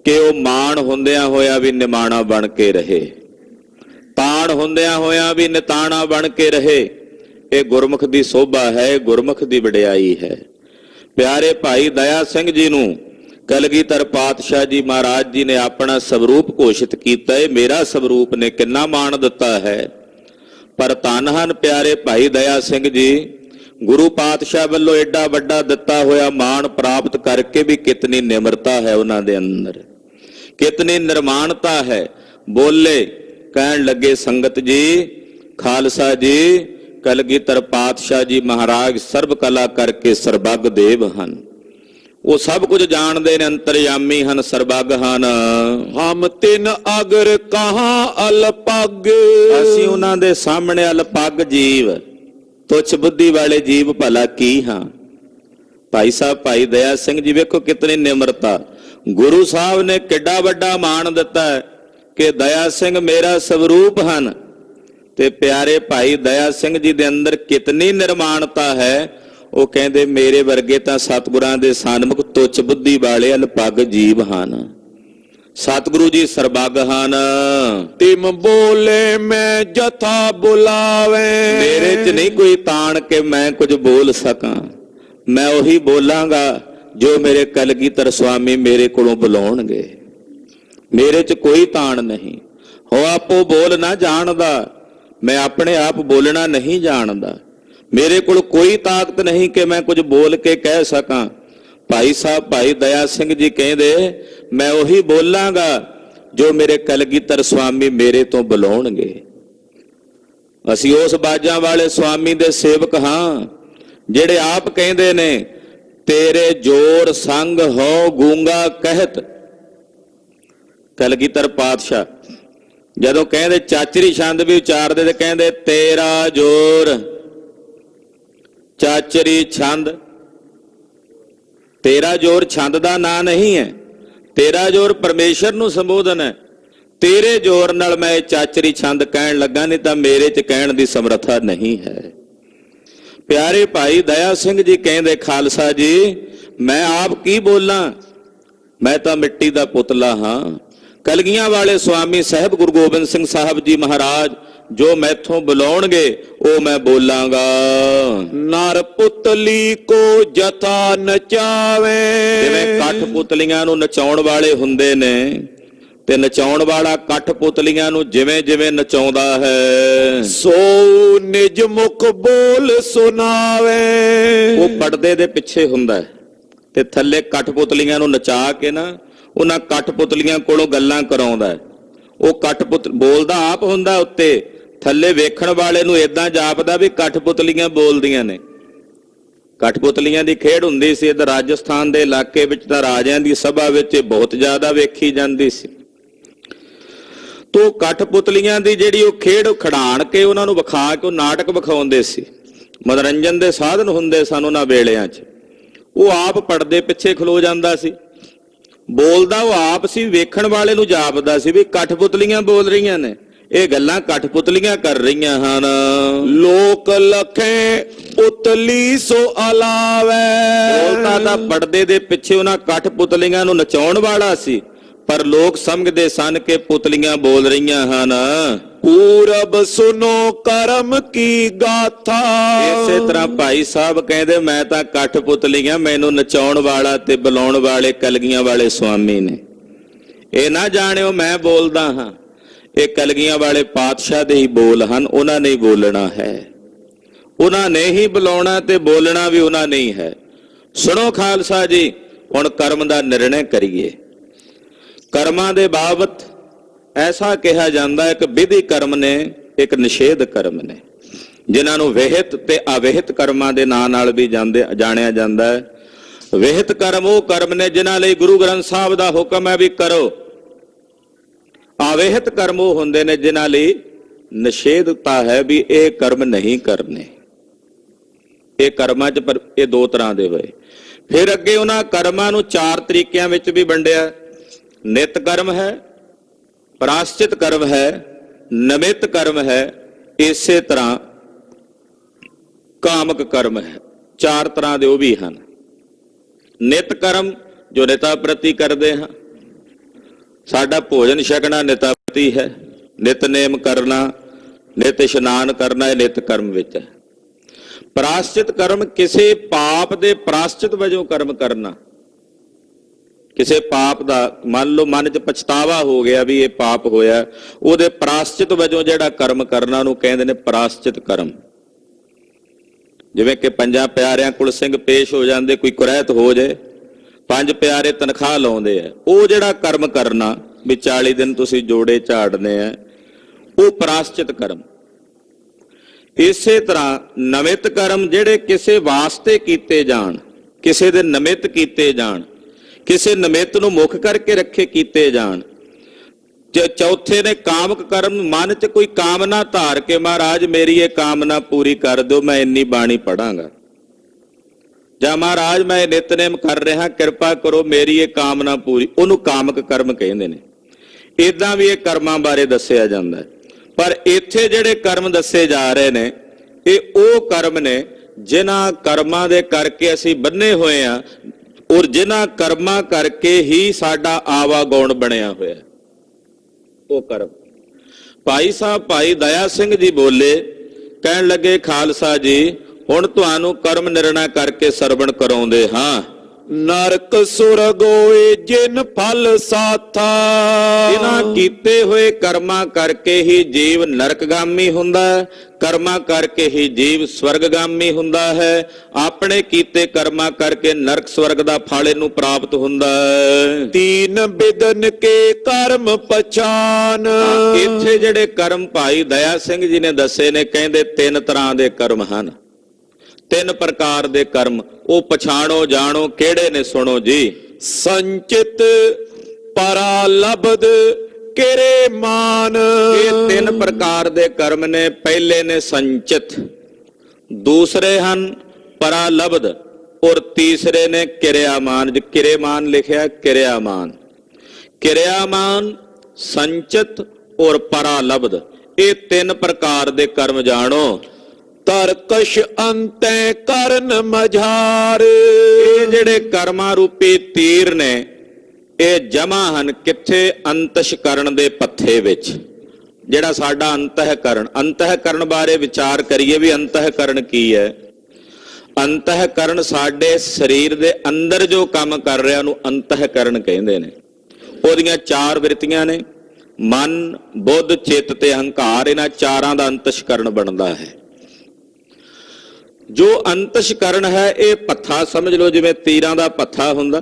ਕਿ ਉਹ ਮਾਣ ਹੁੰਦਿਆਂ ਹੋਇਆ ਵੀ ਨਿਮਾਣਾ ਬਣ ਕੇ ਰਹੇ, ਤਾਣ ਹੁੰਦਿਆਂ ਹੋਇਆ ਵੀ ਨਿਤਾਣਾ ਬਣ ਕੇ ਰਹੇ। ਇਹ ਗੁਰਮੁਖ ਦੀ ਸੋਭਾ ਹੈ, ਗੁਰਮੁਖ ਦੀ ਵਡਿਆਈ ਹੈ। ਪਿਆਰੇ ਭਾਈ ਦਇਆ ਸਿੰਘ ਜੀ ਨੂੰ ਕਲਗੀਧਰ ਪਾਤਸ਼ਾਹ ਜੀ ਮਹਾਰਾਜ ਜੀ ਨੇ ਆਪਣਾ ਸਵਰੂਪ ਘੋਸ਼ਿਤ ਕੀਤਾ। ਇਹ ਮੇਰਾ ਸਵਰੂਪ ਨੇ, ਕਿੰਨਾ ਮਾਣ ਦਿੱਤਾ ਹੈ। ਪਰ ਧੰਨ ਹਨ ਪਿਆਰੇ ਭਾਈ ਦਇਆ ਸਿੰਘ ਜੀ, ਗੁਰੂ ਪਾਤਸ਼ਾਹ ਵੱਲੋਂ ਐਡਾ ਵੱਡਾ ਦਿੱਤਾ ਹੋਇਆ ਮਾਣ ਪ੍ਰਾਪਤ ਕਰਕੇ ਵੀ ਕਿਤਨੀ ਨਿਮਰਤਾ ਹੈ ਉਹਨਾਂ ਦੇ ਅੰਦਰ, ਕਿਤਨੀ ਨਿਰਮਾਣਤਾ ਹੈ। ਬੋਲੇ, ਕਹਿਣ ਲੱਗੇ ਸੰਗਤ ਜੀ, ਖਾਲਸਾ ਜੀ, ਕਲਗੀਧਰ ਪਾਤਸ਼ਾਹ ਜੀ ਮਹਾਰਾਜ ਸਰਬ ਕਲਾ ਕਰਕੇ ਸਰਬੱਗ ਦੇਵ ਹਨ। ਉਹ ਸਭ ਕੁਝ ਜਾਣਦੇ ਨੇ, ਅੰਤਰਯਾਮੀ ਹਨ, ਸਰਬੱਗ ਹਨ। ਹਮ ਤਿਨ ਅਗਰ ਕਹਾਂ ਅਲਪਗ, ਅਸੀਂ ਉਹਨਾਂ ਦੇ ਸਾਹਮਣੇ ਅਲਪੱਗ ਜੀਵ, ਤੁੱਛ ਬੁੱਧੀ ਵਾਲੇ ਜੀਵ ਭਲਾ ਕੀ ਹਾਂ। ਭਾਈ ਸਾਹਿਬ ਭਾਈ ਦਇਆ ਸਿੰਘ ਜੀ ਵੇਖੋ ਕਿਤਨੀ ਨਿਮਰਤਾ। ਗੁਰੂ ਸਾਹਿਬ ਨੇ ਕਿੱਡਾ ਵੱਡਾ ਮਾਣ ਦਿੱਤਾ ਹੈ ਕਿ ਦਇਆ ਸਿੰਘ ਮੇਰਾ ਸਵਰੂਪ ਹਨ, ਤੇ ਪਿਆਰੇ ਭਾਈ ਦਇਆ ਸਿੰਘ ਜੀ ਦੇ ਅੰਦਰ ਕਿਤਨੀ ਨਿਰਮਾਣਤਾ ਹੈ। ਉਹ ਕਹਿੰਦੇ ਮੇਰੇ ਵਰਗੇ ਤਾਂ ਸਤਿਗੁਰਾਂ ਦੇ ਸਨਮੁਖ ਤੁੱਛ ਬੁੱਧੀ ਵਾਲੇ ਅਲਪੱਗ ਜੀਵ ਹਨ, ਸਤਿਗੁਰੂ ਜੀ ਸਰਬੱਗ ਹਨ। ਤਿਮ ਬੋਲੇ ਮੈਂ ਜਥਾ ਬੁਲਾਵੇ, ਮੇਰੇ 'ਚ ਨਹੀਂ ਕੋਈ ਤਾਣ ਕਿ ਮੈਂ ਕੁਝ ਬੋਲ ਸਕਾਂ, ਮੈਂ ਉਹੀ ਬੋਲਾਂਗਾ ਜੋ ਮੇਰੇ ਕਲਗੀਧਰ ਸੁਆਮੀ ਮੇਰੇ ਕੋਲੋਂ ਬੁਲਾਉਣਗੇ। ਮੇਰੇ 'ਚ ਕੋਈ ਤਾਣ ਨਹੀਂ। ਹੋ ਆਪੋ ਬੋਲ ਨਾ ਜਾਣਦਾ, ਮੈਂ ਆਪਣੇ ਆਪ ਬੋਲਣਾ ਨਹੀਂ ਜਾਣਦਾ। ਮੇਰੇ ਕੋਲ ਕੋਈ ਤਾਕਤ ਨਹੀਂ ਕਿ ਮੈਂ ਕੁਝ ਬੋਲ ਕੇ ਕਹਿ ਸਕਾਂ। ਭਾਈ ਸਾਹਿਬ ਭਾਈ ਦਇਆ ਸਿੰਘ ਜੀ ਕਹਿੰਦੇ ਮੈਂ ਉਹੀ ਬੋਲਾਂਗਾ ਜੋ ਮੇਰੇ ਕਲਗੀਧਰ ਸੁਆਮੀ ਮੇਰੇ ਤੋਂ ਬੁਲਾਉਣਗੇ। ਅਸੀਂ ਉਸ ਬਾਜਾਂ ਵਾਲੇ ਸੁਆਮੀ ਦੇ ਸੇਵਕ ਹਾਂ ਜਿਹੜੇ ਆਪ ਕਹਿੰਦੇ ਨੇ ਤੇਰੇ ਜੋਰ ਸੰਗ ਹੋ ਗੂੰਗਾ ਕਹਿਤ। ਕਲਗੀਧਰ ਪਾਤਸ਼ਾਹ ਜਦੋਂ ਕਹਿੰਦੇ ਚਾਚਰੀ ਛੰਦ ਵੀ ਉਚਾਰਦੇ ਤੇ ਕਹਿੰਦੇ ਤੇਰਾ ਜੋਰ, ਚਾਚਰੀ ਛੰਦ। ਤੇਰਾ ਜੋਰ ਛੰਦ ਦਾ ਨਾਂ ਨਹੀਂ ਹੈ, ਤੇਰਾ ਜੋਰ ਪਰਮੇਸ਼ਰ ਨੂੰ ਸੰਬੋਧਨ ਹੈ। ਤੇਰੇ ਜੋਰ ਨਾਲ ਮੈਂ ਇਹ ਚਾਚਰੀ ਛੰਦ ਕਹਿਣ ਲੱਗਾ, ਨਹੀਂ ਤਾਂ ਮੇਰੇ 'ਚ ਕਹਿਣ ਦੀ ਸਮਰੱਥਾ ਨਹੀਂ ਹੈ। ਪਿਆਰੇ ਭਾਈ ਦਇਆ ਸਿੰਘ ਜੀ ਕਹਿੰਦੇ ਖਾਲਸਾ ਜੀ ਮੈਂ ਆਪ ਕੀ ਬੋਲਾਂ, ਮੈਂ ਤਾਂ ਮਿੱਟੀ ਦਾ ਪੁਤਲਾ ਹਾਂ। ਕਲਗੀਆਂ ਵਾਲੇ ਸੁਆਮੀ ਸਾਹਿਬ ਗੁਰੂ ਗੋਬਿੰਦ ਸਿੰਘ ਸਾਹਿਬ ਜੀ ਮਹਾਰਾਜ ਜੋ ਮੈਥੋਂ ਬੁਲਾਉਣਗੇ ਉਹ ਮੈਂ ਬੋਲਾਂਗਾ। ਨਰ ਪੁਤਲੀ ਕੋ ਜਥਾ ਨਚਾਵੇ, ਜਿਵੇਂ ਕੱਠ ਪੁਤਲੀਆਂ ਨੂੰ ਨਚਾਉਣ ਵਾਲੇ ਹੁੰਦੇ ਨੇ ਤੇ ਨਚਾਉਣ ਵਾਲਾ ਕੱਠ ਪੁਤਲੀਆਂ ਨੂੰ ਜਿਵੇਂ ਜਿਵੇਂ ਨਚਾਉਂਦਾ ਹੈ ਸੋ ਨਿਜ ਮੁਖ ਬੋਲ ਸੁਣਾਵੇ। ਉਹ ਪਰਦੇ ਦੇ ਪਿੱਛੇ ਹੁੰਦਾ ਹੈ ਤੇ ਥੱਲੇ ਕੱਠ ਪੁਤਲੀਆਂ ਨੂੰ ਨਚਾ ਕੇ ਨਾ ਉਹਨਾਂ ਕੱਠ ਪੁਤਲੀਆਂ ਕੋਲੋਂ ਗੱਲਾਂ ਕਰਾਉਂਦਾ। ਉਹ ਕੱਠ ਬੋਲਦਾ ਆਪ ਹੁੰਦਾ, ਉੱਤੇ ਥੱਲੇ ਵੇਖਣ ਵਾਲੇ ਨੂੰ ਏਦਾਂ ਜਾਪਦਾ ਵੀ ਕੱਠ ਪੁਤਲੀਆਂ ਬੋਲਦੀਆਂ ਨੇ। ਕੱਠ ਪੁਤਲੀਆਂ ਦੀ ਖੇਡ ਹੁੰਦੀ ਸੀ ਇੱਧਰ ਰਾਜਸਥਾਨ ਦੇ ਇਲਾਕੇ ਵਿੱਚ, ਤਾਂ ਰਾਜਿਆਂ ਦੀ ਸਭਾ ਵਿੱਚ ਬਹੁਤ ਜ਼ਿਆਦਾ ਵੇਖੀ ਜਾਂਦੀ ਸੀ। ਤੋ ਕੱਠ ਪੁਤਲੀਆਂ ਦੀ ਜਿਹੜੀ ਉਹ ਖੇਡ ਖਿਡਾਣ ਕੇ ਉਹਨਾਂ ਨੂੰ ਵਿਖਾ ਕੇ ਉਹ ਨਾਟਕ ਵਿਖਾਉਂਦੇ ਸੀ। ਮਨੋਰੰਜਨ ਦੇ ਸਾਧਨ ਹੁੰਦੇ ਸਨ ਉਹਨਾਂ ਵੇਲਿਆਂ 'ਚ। ਉਹ ਆਪ ਪਰਦੇ ਪਿੱਛੇ ਖਲੋ ਜਾਂਦਾ ਸੀ, ਬੋਲਦਾ ਉਹ ਆਪ ਸੀ, ਵੇਖਣ ਵਾਲੇ ਨੂੰ ਜਾਪਦਾ ਸੀ ਵੀ ਕੱਠ ਪੁਤਲੀਆਂ ਬੋਲ ਰਹੀਆਂ ਨੇ, ਇਹ ਗੱਲਾਂ ਕੱਠ ਪੁਤਲੀਆਂ ਕਰ ਰਹੀਆਂ ਹਨ। ਲੋਕ ਲਖੇ ਪੁਤਲੀ ਸੋ ਅਲਾਵੇ, ਬੋਲਦਾ ਤਾਂ ਪਰਦੇ ਦੇ ਪਿੱਛੇ ਉਹਨਾਂ ਕੱਠ ਪੁਤਲੀਆਂ ਨੂੰ ਨਚਾਉਣ ਵਾਲਾ ਸੀ, ਪਰ ਲੋਕ ਸਮਝਦੇ ਸਨ ਕਿ ਪੁਤਲੀਆਂ ਬੋਲ ਰਹੀਆਂ ਹਨ। ਪੂਰਬ ਸੁਨੋ ਕਰਮ ਕੀ ਗਾਥਾ, ਇਸੇ ਤਰ੍ਹਾਂ ਭਾਈ ਸਾਹਿਬ ਕਹਿੰਦੇ ਮੈਂ ਤਾਂ ਕੱਠ ਪੁਤਲੀਆਂ, ਮੈਨੂੰ ਨਚਾਉਣ ਵਾਲਾ ਤੇ ਬੁਲਾਉਣ ਵਾਲੇ ਕਲਗੀਆਂ ਵਾਲੇ ਸੁਆਮੀ ਨੇ। ਇਹ ਨਾ ਜਾਣਿਓ ਮੈਂ ਬੋਲਦਾ ਹਾਂ, ਇਹ ਕਲਗੀਆਂ ਵਾਲੇ ਪਾਤਸ਼ਾਹ ਦੇ ਹੀ ਬੋਲ ਹਨ, ਉਹਨਾਂ ਨੇ ਹੀ ਬੋਲਣਾ ਹੈ, ਉਹਨਾਂ ਨੇ ਹੀ ਬੁਲਾਉਣਾ ਤੇ ਬੋਲਣਾ ਵੀ ਉਹਨਾਂ ਨੇ ਹੀ ਹੈ। ਸੁਣੋ ਖਾਲਸਾ ਜੀ, ਹੁਣ ਕਰਮ ਦਾ ਨਿਰਣੈ ਕਰੀਏ। ਕਰਮਾਂ ਦੇ ਬਾਬਤ ਐਸਾ ਕਿਹਾ ਜਾਂਦਾ ਹੈ ਕਿ ਵਿਧੀ ਕਰਮ ਨੇ, ਇੱਕ ਨਿਸ਼ੇਧ ਕਰਮ ਨੇ, ਜਿਨ੍ਹਾਂ ਨੂੰ ਵਿਹਿਤ ਤੇ ਅਵਿਹਿਤ ਕਰਮਾਂ ਦੇ ਨਾਂ ਨਾਲ ਵੀ ਜਾਣਿਆ ਜਾਂਦਾ ਹੈ। ਵਿਹਿਤ ਕਰਮ ਉਹ ਕਰਮ ਨੇ ਜਿਨ੍ਹਾਂ ਲਈ ਗੁਰੂ ਗ੍ਰੰਥ ਸਾਹਿਬ ਦਾ ਹੁਕਮ ਹੈ ਵੀ ਕਰੋ। ਅਵਿਹਿਤ ਕਰਮ ਉਹ ਹੁੰਦੇ ਨੇ ਜਿਨ੍ਹਾਂ ਲਈ ਨਿਸ਼ੇਧਤਾ ਹੈ ਵੀ ਇਹ ਕਰਮ ਨਹੀਂ ਕਰਨੇ। ਇਹ ਕਰਮਾਂ 'ਚ ਇਹ ਦੋ ਤਰ੍ਹਾਂ ਦੇ ਹੋਏ। ਫਿਰ ਅੱਗੇ ਉਹਨਾਂ ਕਰਮਾਂ ਨੂੰ ਚਾਰ ਤਰੀਕਿਆਂ ਵਿੱਚ ਵੀ ਵੰਡਿਆ। ਨਿਤ ਕਰਮ ਹੈ, ਪ੍ਰਾਸ਼ਚਿਤ ਕਰਮ ਹੈ, ਨਮਿਤ ਕਰਮ ਹੈ, ਇਸੇ ਤਰ੍ਹਾਂ ਕਾਮਕ ਕਰਮ ਹੈ। ਚਾਰ ਤਰ੍ਹਾਂ ਦੇ ਉਹ ਵੀ ਹਨ। ਨਿਤ ਕਰਮ ਜੋ ਨਿਤਾ ਪ੍ਰਤੀ ਕਰਦੇ ਹਾਂ, ਸਾਡਾ ਭੋਜਨ ਛਕਣਾ ਨਿਤਾ ਪ੍ਰਤੀ ਹੈ, ਨਿਤਨੇਮ ਕਰਨਾ, ਨਿਤ ਇਸ਼ਨਾਨ ਕਰਨਾ, ਇਹ ਨਿਤ ਕਰਮ ਵਿੱਚ ਹੈ। ਪ੍ਰਾਸ਼ਚਿਤ ਕਰਮ ਕਿਸੇ ਪਾਪ ਦੇ ਪ੍ਰਾਸ਼ਚਿਤ ਵਜੋਂ ਕਰਮ ਕਰਨਾ। ਕਿਸੇ ਪਾਪ ਦਾ ਮੰਨ ਲਓ ਮਨ 'ਚ ਪਛਤਾਵਾ ਹੋ ਗਿਆ ਵੀ ਇਹ ਪਾਪ ਹੋਇਆ, ਉਹਦੇ ਪ੍ਰਾਸ਼ਚਿਤ ਵਜੋਂ ਜਿਹੜਾ ਕਰਮ ਕਰਨਾ ਨੂੰ ਕਹਿੰਦੇ ਨੇ ਪ੍ਰਾਸ਼ਚਿਤ ਕਰਮ। ਜਿਵੇਂ ਕਿ ਪੰਜਾਂ ਪਿਆਰਿਆਂ ਕੋਲ ਸਿੰਘ ਪੇਸ਼ ਹੋ ਜਾਂਦੇ, ਕੋਈ ਕੁਰੈਤ ਹੋ ਜਾਏ, ਪੰਜ ਪਿਆਰੇ ਤਨਖਾਹ ਲਾਉਂਦੇ ਆ, ਉਹ ਜਿਹੜਾ ਕਰਮ ਕਰਨਾ ਵੀ 40 ਦਿਨ ਤੁਸੀਂ ਜੋੜੇ ਝਾੜਨੇ ਆ, ਉਹ ਪ੍ਰਾਸ਼ਚਿਤ ਕਰਮ। ਇਸੇ ਤਰ੍ਹਾਂ ਨਮਿਤ ਕਰਮ ਜਿਹੜੇ ਕਿਸੇ ਵਾਸਤੇ ਕੀਤੇ ਜਾਣ, ਕਿਸੇ ਦੇ ਨਿਮਿਤ ਕੀਤੇ ਜਾਣ, ਕਿਸੇ ਨਿਮਿਤ ਨੂੰ ਮੁੱਖ ਕਰਕੇ ਰੱਖੇ ਕੀਤੇ ਜਾਣ। ਚੌਥੇ ਨੇ ਕਾਮਕ ਕਰਮ, ਮਨ 'ਚ ਕੋਈ ਕਾਮਨਾ ਧਾਰ ਕੇ ਮਹਾਰਾਜ ਮੇਰੀ ਇਹ ਕਾਮਨਾ ਪੂਰੀ ਕਰ ਦਿਓ, ਮੈਂ ਇੰਨੀ ਬਾਣੀ ਪੜਾਂਗਾ, ਜਾਂ ਮਹਾਰਾਜ ਮੈਂ ਨਿਤਨੇਮ ਕਰ ਰਿਹਾ, ਕਿਰਪਾ ਕਰੋ ਮੇਰੀ ਇਹ ਕਾਮਨਾ ਪੂਰੀ, ਉਹਨੂੰ ਕਾਮਕ ਕਰਮ ਕਹਿੰਦੇ ਨੇ। ਇਦਾਂ ਵੀ ਇਹ ਕਰਮਾਂ ਬਾਰੇ ਦੱਸਿਆ ਜਾਂਦਾ ਹੈ। ਪਰ ਇੱਥੇ ਜਿਹੜੇ ਕਰਮ ਦੱਸੇ ਜਾ ਰਹੇ ਨੇ, ਇਹ ਉਹ ਕਰਮ ਨੇ ਜਿਨ੍ਹਾਂ ਕਰਮਾਂ ਦੇ ਕਰਕੇ ਅਸੀਂ ਬੰਨੇ ਹੋਏ ਆ, ਔਰ ਜਿਨ੍ਹਾਂ ਕਰਮਾਂ ਕਰਕੇ ਹੀ ਸਾਡਾ ਆਵਾਗੁਣ ਬਣਿਆ ਹੋਇਆ, ਉਹ ਕਰਮ। ਭਾਈ ਸਾਹਿਬ ਭਾਈ ਦਇਆ ਸਿੰਘ ਜੀ ਬੋਲੇ, ਕਹਿਣ ਲੱਗੇ ਖਾਲਸਾ ਜੀ ਹੁਣ ਤੁਹਾਨੂੰ ਕਰਮ ਨਿਰਣਾ ਕਰਕੇ ਸਰਵਣ ਕਰਾਉਂਦੇ ਹਾਂ। ਨਰਕ ਸੁਰਗ ਹੋਏ ਜਿਨ ਫਲ ਸਾਥਾ। ਇਹਨਾਂ ਕੀਤੇ ਹੋਏ ਕਰਮਾਂ ਕਰਕੇ ਹੀ ਜੀਵ ਨਰਕਗਾਮੀ ਹੁੰਦਾ ਹੈ, ਕਰਮਾਂ ਕਰਕੇ ਹੀ ਜੀਵ ਸਵਰਗਗਾਮੀ ਹੁੰਦਾ ਹੈ। ਆਪਣੇ ਕੀਤੇ ਕਰਮਾਂ ਕਰਕੇ ਨਰਕ ਸਵਰਗ ਦਾ ਫਲ ਇਹਨੂੰ ਪ੍ਰਾਪਤ ਹੁੰਦਾ ਹੈ। ਤੀਨ ਬਿਦਨ ਕੇ ਕਰਮ ਪਛਾਨ। ਇੱਥੇ ਜਿਹੜੇ ਕਰਮ ਭਾਈ ਦਇਆ ਸਿੰਘ ਜੀ ਨੇ ਦੱਸੇ ਨੇ, ਕਹਿੰਦੇ 3 ਤਰ੍ਹਾਂ ਦੇ ਕਰਮ ਹਨ, 3 ਪ੍ਰਕਾਰ ਦੇ ਕਰਮ, ਉਹ ਪਛਾਣੋ ਜਾਣੋ ਕਿਹੜੇ ਨੇ, ਸੁਣੋ ਜੀ। ਸੰਚਿਤ ਪਰਾਲਬਧ ਕਿਰੇ ਮਾਨ। ਇਹ 3 ਪ੍ਰਕਾਰ ਦੇ ਕਰਮ ਨੇ। ਪਹਿਲੇ ਨੇ ਸੰਚਿਤ, ਦੂਸਰੇ ਹਨ ਪਰਾਲਬਧ, ਔਰ ਤੀਸਰੇ ਨੇ ਕਿਰਿਆਮਾਨ। ਜੋ ਕਿਰਿਆਮਾਨ ਲਿਖਿਆ, ਕਿਰਿਆਮਾਨ, ਕਿਰਿਆਮਾਨ, ਸੰਚਿਤ ਔਰ ਪਰਾਲਬਧ, ਇਹ 3 ਪ੍ਰਕਾਰ ਦੇ ਕਰਮ ਜਾਣੋ। ਤਰਕਸ਼ ਅੰਤੈ ਕਰਨ ਮਝਾਰ। ਇਹ ਜਿਹੜੇ ਕਰਮਾਂ ਰੂਪੀ ਤੀਰ ਨੇ, ਇਹ ਜਮਾ ਹਨ ਕਿੱਥੇ? ਅੰਤਸ਼ਕਰਨ ਦੇ ਪੱਥੇ ਵਿੱਚ। ਜਿਹੜਾ ਸਾਡਾ ਅੰਤःਕਰਨ, ਅੰਤःਕਰਨ ਬਾਰੇ ਵਿਚਾਰ ਕਰੀਏ ਵੀ ਅੰਤःਕਰਨ ਕੀ ਹੈ। ਅੰਤःਕਰਨ ਸਾਡੇ ਸਰੀਰ ਦੇ ਅੰਦਰ ਜੋ ਕੰਮ ਕਰ ਰਿਹਾ ਉਹਨੂੰ ਅੰਤःਕਰਨ ਕਹਿੰਦੇ ਨੇ। ਉਹਦੀਆਂ 4 ਬਿਰਤੀਆਂ ਨੇ, ਮਨ, ਬੁੱਧ, ਚਿੱਤ ਤੇ ਅਹੰਕਾਰ। ਇਹਨਾਂ 4ਾਂ ਦਾ ਅੰਤਸ਼ਕਰਨ ਬਣਦਾ ਹੈ। ਜੋ ਅੰਤਸ਼ਕਰਨ ਹੈ ਇਹ ਪੱਥਾ ਸਮਝ ਲਓ, ਜਿਵੇਂ ਤੀਰਾਂ ਦਾ ਪੱਥਾ ਹੁੰਦਾ।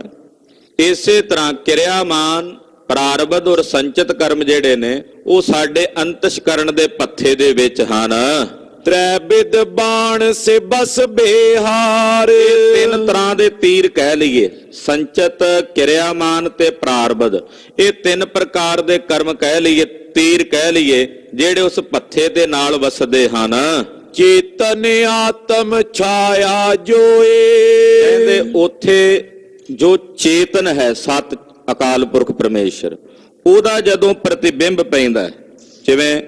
ਇਸੇ ਤਰ੍ਹਾਂ ਕਿਰਿਆਮਾਨ, ਪ੍ਰਾਰਬਧ ਔਰ ਸੰਚਿਤ ਕਰਮ ਜਿਹੜੇ ਨੇ, ਉਹ ਸਾਡੇ ਅੰਤਸ਼ਕਰਨ ਦੇ ਪੱਥੇ ਦੇ ਵਿੱਚ ਹਨ। ਤ੍ਰੈ ਬਿਦ ਬਾਣ ਸੇ ਬਸ ਬਿਹਾਰ। 3 ਤਰ੍ਹਾਂ ਦੇ ਤੀਰ ਕਹਿ ਲਈਏ, ਸੰਚਿਤ, ਕਿਰਿਆਮਾਨ ਤੇ ਪ੍ਰਾਰਬਧ। ਇਹ 3 ਪ੍ਰਕਾਰ ਦੇ ਕਰਮ ਕਹਿ ਲਈਏ, ਤੀਰ ਕਹਿ ਲਈਏ, ਜਿਹੜੇ ਉਸ ਪੱਥੇ ਦੇ ਨਾਲ ਵਸਦੇ ਹਨ। ਚੇਤਨ ਆਤਮ ਛਾਇਆ ਜੋਏ। ਕਹਿੰਦੇ ਉੱਥੇ ਜੋ ਚੇਤਨ ਹੈ, ਸਤ ਅਕਾਲ ਪੁਰਖ ਪਰਮੇਸ਼ਰ, ਉਹਦਾ ਜਦੋਂ ਪ੍ਰਤੀਬਿੰਬ ਪੈਂਦਾ, ਜਿਵੇਂ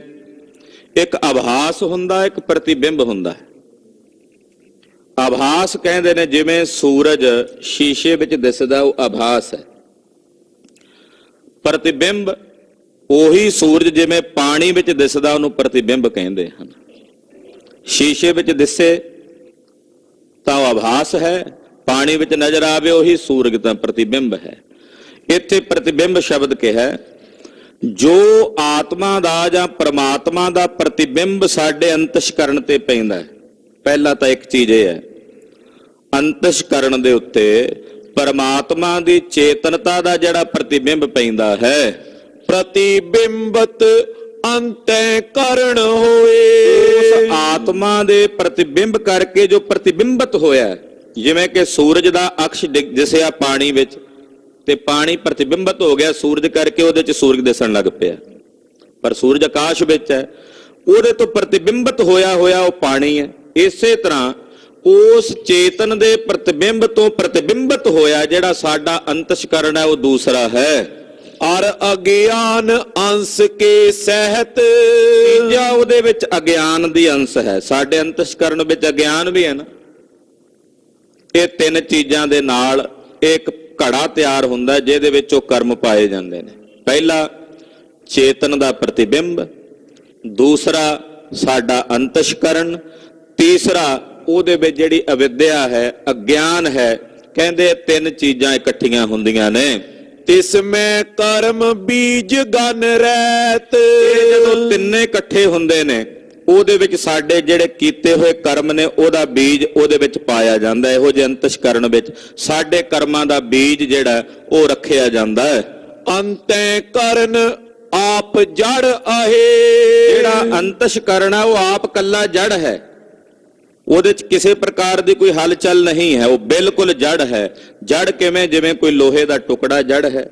ਇੱਕ ਆਭਾਸ ਹੁੰਦਾ, ਇੱਕ ਪ੍ਰਤੀਬਿੰਬ ਹੁੰਦਾ। ਆਭਾਸ ਕਹਿੰਦੇ ਨੇ ਜਿਵੇਂ ਸੂਰਜ ਸ਼ੀਸ਼ੇ ਵਿੱਚ ਦਿਸਦਾ, ਉਹ ਆਭਾਸ ਹੈ। ਪ੍ਰਤੀਬਿੰਬ ਉਹੀ ਸੂਰਜ ਜਿਵੇਂ ਪਾਣੀ ਵਿੱਚ ਦਿਸਦਾ, ਉਹਨੂੰ ਪ੍ਰਤੀਬਿੰਬ ਕਹਿੰਦੇ ਹਨ। ਸ਼ੀਸ਼ੇ ਵਿੱਚ ਦਿਸੇ ਤਾਂ ਉਹ ਆਭਾਸ ਹੈ, ਪਾਣੀ ਵਿੱਚ ਨਜ਼ਰ ਆਵੇ ਉਹੀ ਸੂਰਜ ਤਾਂ ਪ੍ਰਤੀਬਿੰਬ ਹੈ। ਇੱਥੇ ਪ੍ਰਤੀਬਿੰਬ ਸ਼ਬਦ ਕਿਹਾ, ਜੋ ਆਤਮਾ ਦਾ ਜਾਂ ਪਰਮਾਤਮਾ ਦਾ ਪ੍ਰਤੀਬਿੰਬ ਸਾਡੇ ਅੰਤਸ਼ਕਰਨ ਤੇ ਪੈਂਦਾ ਹੈ। ਪਹਿਲਾ ਤਾਂ ਇੱਕ ਚੀਜ਼ ਇਹ ਹੈ, ਅੰਤਸ਼ਕਰਨ ਦੇ ਉੱਤੇ ਪਰਮਾਤਮਾ ਦੀ ਚੇਤਨਤਾ ਦਾ ਜਿਹੜਾ ਪ੍ਰਤੀਬਿੰਬ ਪੈਂਦਾ ਹੈ। ਪ੍ਰਤੀਬਿੰਬਤ ਅੰਤੈ ਕਰਨ ਹੋਏ। ਉਸ ਆਤਮਾ ਦੇ ਪ੍ਰਤੀਬਿੰਬ ਕਰਕੇ ਜੋ ਪ੍ਰਤੀਬਿੰਬਤ ਹੋਇਆ, ਜਿਵੇਂ ਕਿ ਸੂਰਜ ਦਾ ਅਕਸ਼ ਦਿਸਿਆ ਪਾਣੀ ਵਿੱਚ, ਤੇ ਪਾਣੀ ਪ੍ਰਤੀਬਿੰਬਤ ਹੋ ਗਿਆ ਸੂਰਜ ਕਰਕੇ, ਉਹਦੇ 'ਚ ਸੂਰਜ ਦਿਸਣ ਲੱਗ ਪਿਆ। ਪਰ ਸੂਰਜ ਆਕਾਸ਼ ਵਿੱਚ ਹੈ, ਉਹਦੇ ਤੋਂ ਪ੍ਰਤੀਬਿੰਬਤ ਹੋਇਆ ਉਹ ਪਾਣੀ ਹੈ। ਇਸੇ ਤਰ੍ਹਾਂ ਉਸ ਚੇਤਨ ਦੇ ਪ੍ਰਤੀਬਿੰਬ ਤੋਂ ਪ੍ਰਤੀਬਿੰਬਤ ਹੋਇਆ ਜਿਹੜਾ ਸਾਡਾ ਅੰਤਸ਼ਕਰਨ ਹੈ, ਉਹ ਦੂਸਰਾ ਹੈ। ਅਰ ਅਗਿਆਨ ਅੰਸ਼ ਕੇ ਸਹਿਤ। ਤੀਜਾ ਉਹਦੇ ਵਿੱਚ ਅਗਿਆਨ ਦੀ ਅੰਸ਼ ਹੈ। ਸਾਡੇ ਅੰਤਸ਼ਕਰਨ ਵਿੱਚ ਅਗਿਆਨ ਵੀ ਹੈ ਨਾ। ਇਹ 3 ਚੀਜ਼ਾਂ ਦੇ ਨਾਲ ਇੱਕ ਘੜਾ ਤਿਆਰ ਹੁੰਦਾ, ਜਿਹਦੇ ਵਿੱਚ ਉਹ ਕਰਮ ਪਾਏ ਜਾਂਦੇ ਨੇ। ਪਹਿਲਾ ਚੇਤਨ ਦਾ ਪ੍ਰਤੀਬਿੰਬ, ਦੂਸਰਾ ਸਾਡਾ ਅੰਤਸ਼ਕਰਨ, ਤੀਸਰਾ ਉਹਦੇ ਵਿੱਚ ਜਿਹੜੀ ਅਵਿਦਿਆ ਹੈ, ਅਗਿਆਨ ਹੈ। ਕਹਿੰਦੇ 3 ਚੀਜ਼ਾਂ ਇਕੱਠੀਆਂ ਹੁੰਦੀਆਂ ਨੇ। ਤਿਸ ਮੈਂ ਕਰਮ ਬੀਜ ਗਨ ਰਹਿਤ। ਜਦੋਂ ਤਿੰਨੇ ਇਕੱਠੇ ਹੁੰਦੇ ਨੇ, ਉਹਦੇ ਵਿੱਚ ਸਾਡੇ ਜਿਹੜੇ ਕੀਤੇ ਹੋਏ ਕਰਮ ਨੇ ਉਹਦਾ ਬੀਜ ਉਹਦੇ ਵਿੱਚ ਪਾਇਆ ਜਾਂਦਾ। ਇਹੋ ਜਿਹੇ ਅੰਤਸ਼ਕਰਨ ਵਿੱਚ ਸਾਡੇ ਕਰਮਾਂ ਦਾ ਬੀਜ ਜਿਹੜਾ ਉਹ ਰੱਖਿਆ ਜਾਂਦਾ ਹੈ। ਅੰਤੈ ਕਰਨ ਆਪ ਜੜ ਆਹੇ। ਜਿਹੜਾ ਅੰਤਸ਼ਕਰਨ ਹੈ ਉਹ ਆਪ ਕੱਲਾ ਜੜ ਹੈ, ਉਹਦੇ ਚ ਕਿਸੇ ਪ੍ਰਕਾਰ ਦੀ ਕੋਈ ਹਲਚਲ ਨਹੀਂ ਹੈ, ਉਹ ਬਿਲਕੁਲ ਜੜ ਹੈ। ਜੜ ਕਿਵੇਂ? ਜਿਵੇਂ ਕੋਈ ਲੋਹੇ ਦਾ ਟੁਕੜਾ ਜੜ ਹੈ,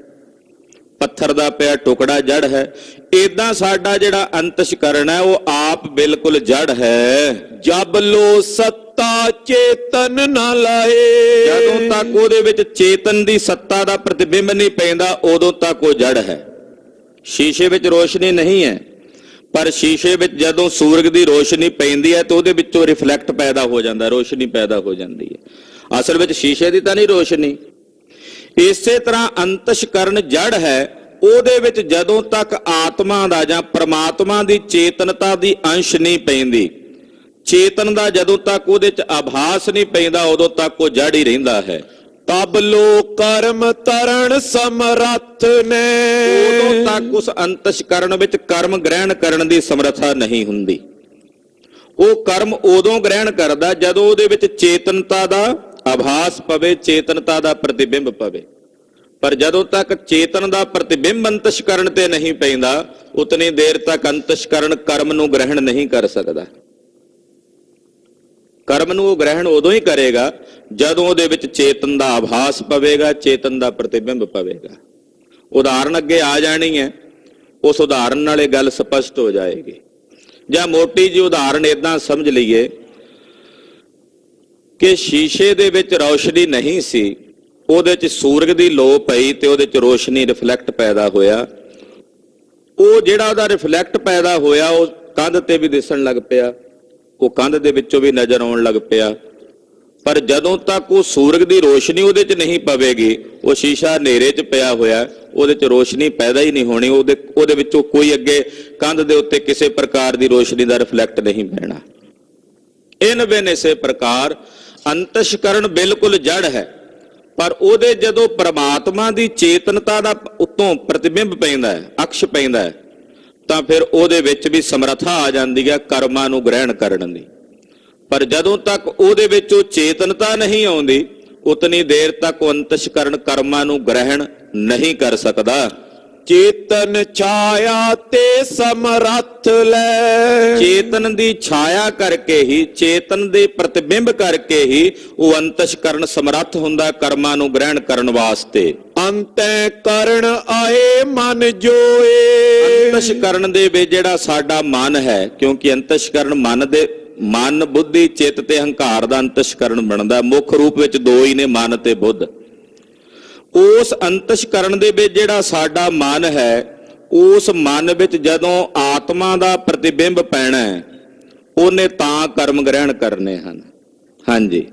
ਪੱਥਰ ਦਾ ਪਿਆ ਟੁਕੜਾ ਜੜ ਹੈ, ਏਦਾਂ ਸਾਡਾ ਜਿਹੜਾ ਅੰਤਸ਼ਕਰਨ ਹੈ ਉਹ ਆਪ ਬਿਲਕੁਲ ਜੜ ਹੈ। ਜਬ ਲੋ ਸੱਤਾ ਚੇਤਨ ਨਾ ਲਾਏ। ਜਦੋਂ ਤੱਕ ਉਹਦੇ ਵਿੱਚ ਚੇਤਨ ਦੀ ਸੱਤਾ ਦਾ ਪ੍ਰਤੀਬਿੰਬ ਨਹੀਂ ਪੈਂਦਾ ਉਦੋਂ ਤੱਕ ਉਹ ਜੜ ਹੈ। ਸ਼ੀਸ਼ੇ ਵਿੱਚ ਰੋਸ਼ਨੀ ਨਹੀਂ ਹੈ, ਪਰ ਸ਼ੀਸ਼ੇ ਵਿੱਚ ਜਦੋਂ ਸੂਰਜ ਦੀ ਰੋਸ਼ਨੀ ਪੈਂਦੀ ਹੈ ਤਾਂ ਉਹਦੇ ਵਿੱਚੋਂ ਰਿਫਲੈਕਟ ਪੈਦਾ ਹੋ ਜਾਂਦਾ, ਰੋਸ਼ਨੀ ਪੈਦਾ ਹੋ ਜਾਂਦੀ ਹੈ। ਅਸਲ ਵਿੱਚ ਸ਼ੀਸ਼ੇ ਦੀ ਤਾਂ ਨਹੀਂ ਰੋਸ਼ਨੀ। ਇਸੇ ਤਰ੍ਹਾਂ ਅੰਤਸ਼ਕਰਨ ਜੜ ਹੈ, ਉਹਦੇ ਵਿੱਚ ਜਦੋਂ ਤੱਕ ਆਤਮਾ ਦਾ ਜਾਂ ਪ੍ਰਮਾਤਮਾ ਦੀ ਚੇਤਨਤਾ ਦੀ ਅੰਸ਼ ਨਹੀਂ ਪੈਂਦੀ, ਚੇਤਨ ਦਾ ਜਦੋਂ ਤੱਕ ਉਹਦੇ ਚ ਆਭਾਸ ਨਹੀਂ ਪੈਂਦਾ ਉਦੋਂ ਤੱਕ ਉਹ ਜੜ ਹੀ ਰਹਿੰਦਾ ਹੈ। ਤਬ ਲੋ ਕਰਮ ਤਰਨ ਸਮਰੱਥ ਨੇ। ਉਦੋਂ ਤੱਕ ਉਸ ਅੰਤਸ਼ਕਰਨ ਵਿੱਚ ਕਰਮ ਗ੍ਰਹਿਣ ਕਰਨ ਦੀ ਸਮਰੱਥਾ ਨਹੀਂ ਹੁੰਦੀ। ਉਹ ਕਰਮ ਉਦੋਂ ਗ੍ਰਹਿਣ ਕਰਦਾ ਜਦੋਂ ਉਹਦੇ ਵਿੱਚ ਚੇਤਨਤਾ ਦਾ ਆਭਾਸ ਪਵੇ, ਚੇਤਨਤਾ ਦਾ ਪ੍ਰਤੀਬਿੰਬ ਪਵੇ। ਪਰ ਜਦੋਂ ਤੱਕ ਚੇਤਨ ਦਾ ਪ੍ਰਤੀਬਿੰਬ ਅੰਤਸ਼ਕਰਨ ਤੇ ਨਹੀਂ ਪੈਂਦਾ ਉਤਨੀ ਦੇਰ ਤੱਕ ਅੰਤਸ਼ਕਰਨ ਕਰਮ ਨੂੰ ਗ੍ਰਹਿਣ ਨਹੀਂ ਕਰ ਸਕਦਾ। ਕਰਮ ਨੂੰ ਉਹ ਗ੍ਰਹਿਣ ਉਦੋਂ ਹੀ ਕਰੇਗਾ ਜਦੋਂ ਉਹਦੇ ਵਿੱਚ ਚੇਤਨ ਦਾ ਆਭਾਸ ਪਵੇਗਾ, ਚੇਤਨ ਦਾ ਪ੍ਰਤੀਬਿੰਬ ਪਵੇਗਾ। ਉਦਾਹਰਣ ਅੱਗੇ ਆ ਜਾਣੀ ਹੈ, ਉਸ ਉਦਾਹਰਣ ਨਾਲ ਇਹ ਗੱਲ ਸਪਸ਼ਟ ਹੋ ਜਾਏਗੀ। ਜਾਂ ਮੋਟੀ ਜਿਹੀ ਉਦਾਹਰਣ ਇਦਾਂ ਸਮਝ ਲਈਏ ਕਿ ਸ਼ੀਸ਼ੇ ਦੇ ਵਿੱਚ ਰੌਸ਼ਨੀ ਨਹੀਂ ਸੀ, ਉਹਦੇ 'ਚ ਸੂਰਜ ਦੀ ਲੋ ਪਈ ਤੇ ਉਹਦੇ 'ਚ ਰੋਸ਼ਨੀ ਰਿਫਲੈਕਟ ਪੈਦਾ ਹੋਇਆ। ਉਹ ਜਿਹੜਾ ਉਹਦਾ ਰਿਫਲੈਕਟ ਪੈਦਾ ਹੋਇਆ ਉਹ ਕੰਧ ਤੇ ਵੀ ਦਿਸਣ ਲੱਗ ਪਿਆ, ਉਹ ਕੰਧ ਦੇ ਵਿੱਚੋਂ ਵੀ ਨਜ਼ਰ ਆਉਣ ਲੱਗ ਪਿਆ। ਪਰ ਜਦੋਂ ਤੱਕ ਉਹ ਸੂਰਜ ਦੀ ਰੋਸ਼ਨੀ ਉਹਦੇ 'ਚ ਨਹੀਂ ਪਵੇਗੀ, ਉਹ ਸ਼ੀਸ਼ਾ ਹਨੇਰੇ 'ਚ ਪਿਆ ਹੋਇਆ, ਉਹਦੇ 'ਚ ਰੋਸ਼ਨੀ ਪੈਦਾ ਹੀ ਨਹੀਂ ਹੋਣੀ। ਉਹਦੇ ਵਿੱਚੋਂ ਕੋਈ ਅੱਗੇ ਕੰਧ ਦੇ ਉੱਤੇ ਕਿਸੇ ਪ੍ਰਕਾਰ ਦੀ ਰੋਸ਼ਨੀ ਦਾ ਰਿਫਲੈਕਟ ਨਹੀਂ ਪੈਣਾ। ਇਨ ਬਿਨ ਇਸੇ ਪ੍ਰਕਾਰ ਅੰਤਸ਼ਕਰਨ ਬਿਲਕੁਲ ਜੜ ਹੈ, ਪਰ ਉਹਦੇ ਜਦੋਂ ਪ੍ਰਮਾਤਮਾ ਦੀ ਚੇਤਨਤਾ ਦਾ ਉੱਤੋਂ ਪ੍ਰਤੀਬਿੰਬ ਪੈਂਦਾ ਹੈ, ਅਕਸ਼ ਪੈਂਦਾ ਹੈ, ਤਾਂ ਫਿਰ ਉਹਦੇ ਵਿੱਚ ਵੀ ਸਮਰੱਥਾ ਆ ਜਾਂਦੀ ਹੈ ਕਰਮਾਂ ਨੂੰ ਗ੍ਰਹਿਣ ਕਰਨ ਦੀ। ਪਰ ਜਦੋਂ ਤੱਕ ਉਹਦੇ ਵਿੱਚ ਉਹ ਚੇਤਨਤਾ ਨਹੀਂ ਆਉਂਦੀ ਉਤਨੀ ਦੇਰ ਤੱਕ ਉਹ ਅੰਤਸ਼ਕਰਨ ਕਰਮਾਂ ਨੂੰ ਗ੍ਰਹਿਣ ਨਹੀਂ ਕਰ ਸਕਦਾ। ਚੇਤਨ ਛਾਇਆ ਤੇ ਸਮਰੱਥ ਲੈ। ਚੇਤਨ ਦੀ ਛਾਇਆ ਕਰਕੇ ਹੀ, ਚੇਤਨ ਦੇ ਪ੍ਰਤੀਬਿੰਬ ਕਰਕੇ ਹੀ ਉਹ ਅੰਤਸ਼ਕਰਨ ਸਮਰੱਥ ਹੁੰਦਾ ਕਰਮਾਂ ਨੂੰ ਗ੍ਰਹਿਣ ਕਰਨ ਵਾਸਤੇ। ਅੰਤੈ ਕਰਨ ਆਏ ਮਨ ਜੋਏ। ਅੰਤਸ਼ਕਰਨ ਦੇ ਵਿੱਚ ਜਿਹੜਾ ਸਾਡਾ ਮਨ ਹੈ, ਕਿਉਂਕਿ ਅੰਤਸ਼ਕਰਨ ਮਨ ਬੁੱਧੀ ਚਿੱਤ ਤੇ ਹੰਕਾਰ ਦਾ ਅੰਤਸ਼ਕਰਨ ਬਣਦਾ। ਮੁੱਖ ਰੂਪ ਵਿੱਚ ਦੋ ਹੀ ਨੇ, ਮਨ ਤੇ ਬੁੱਧ। ਉਸ ਅੰਤਸ਼ਕਰਨ ਦੇ ਵਿੱਚ ਜਿਹੜਾ ਸਾਡਾ ਮਨ ਹੈ, ਉਸ ਮਨ ਵਿੱਚ ਜਦੋਂ ਆਤਮਾ ਦਾ ਪ੍ਰਤੀਬਿੰਬ ਪੈਣਾ ਹੈ ਉਹਨੇ ਤਾਂ ਕਰਮ ਗ੍ਰਹਿਣ ਕਰਨੇ ਹਨ। ਹਾਂਜੀ,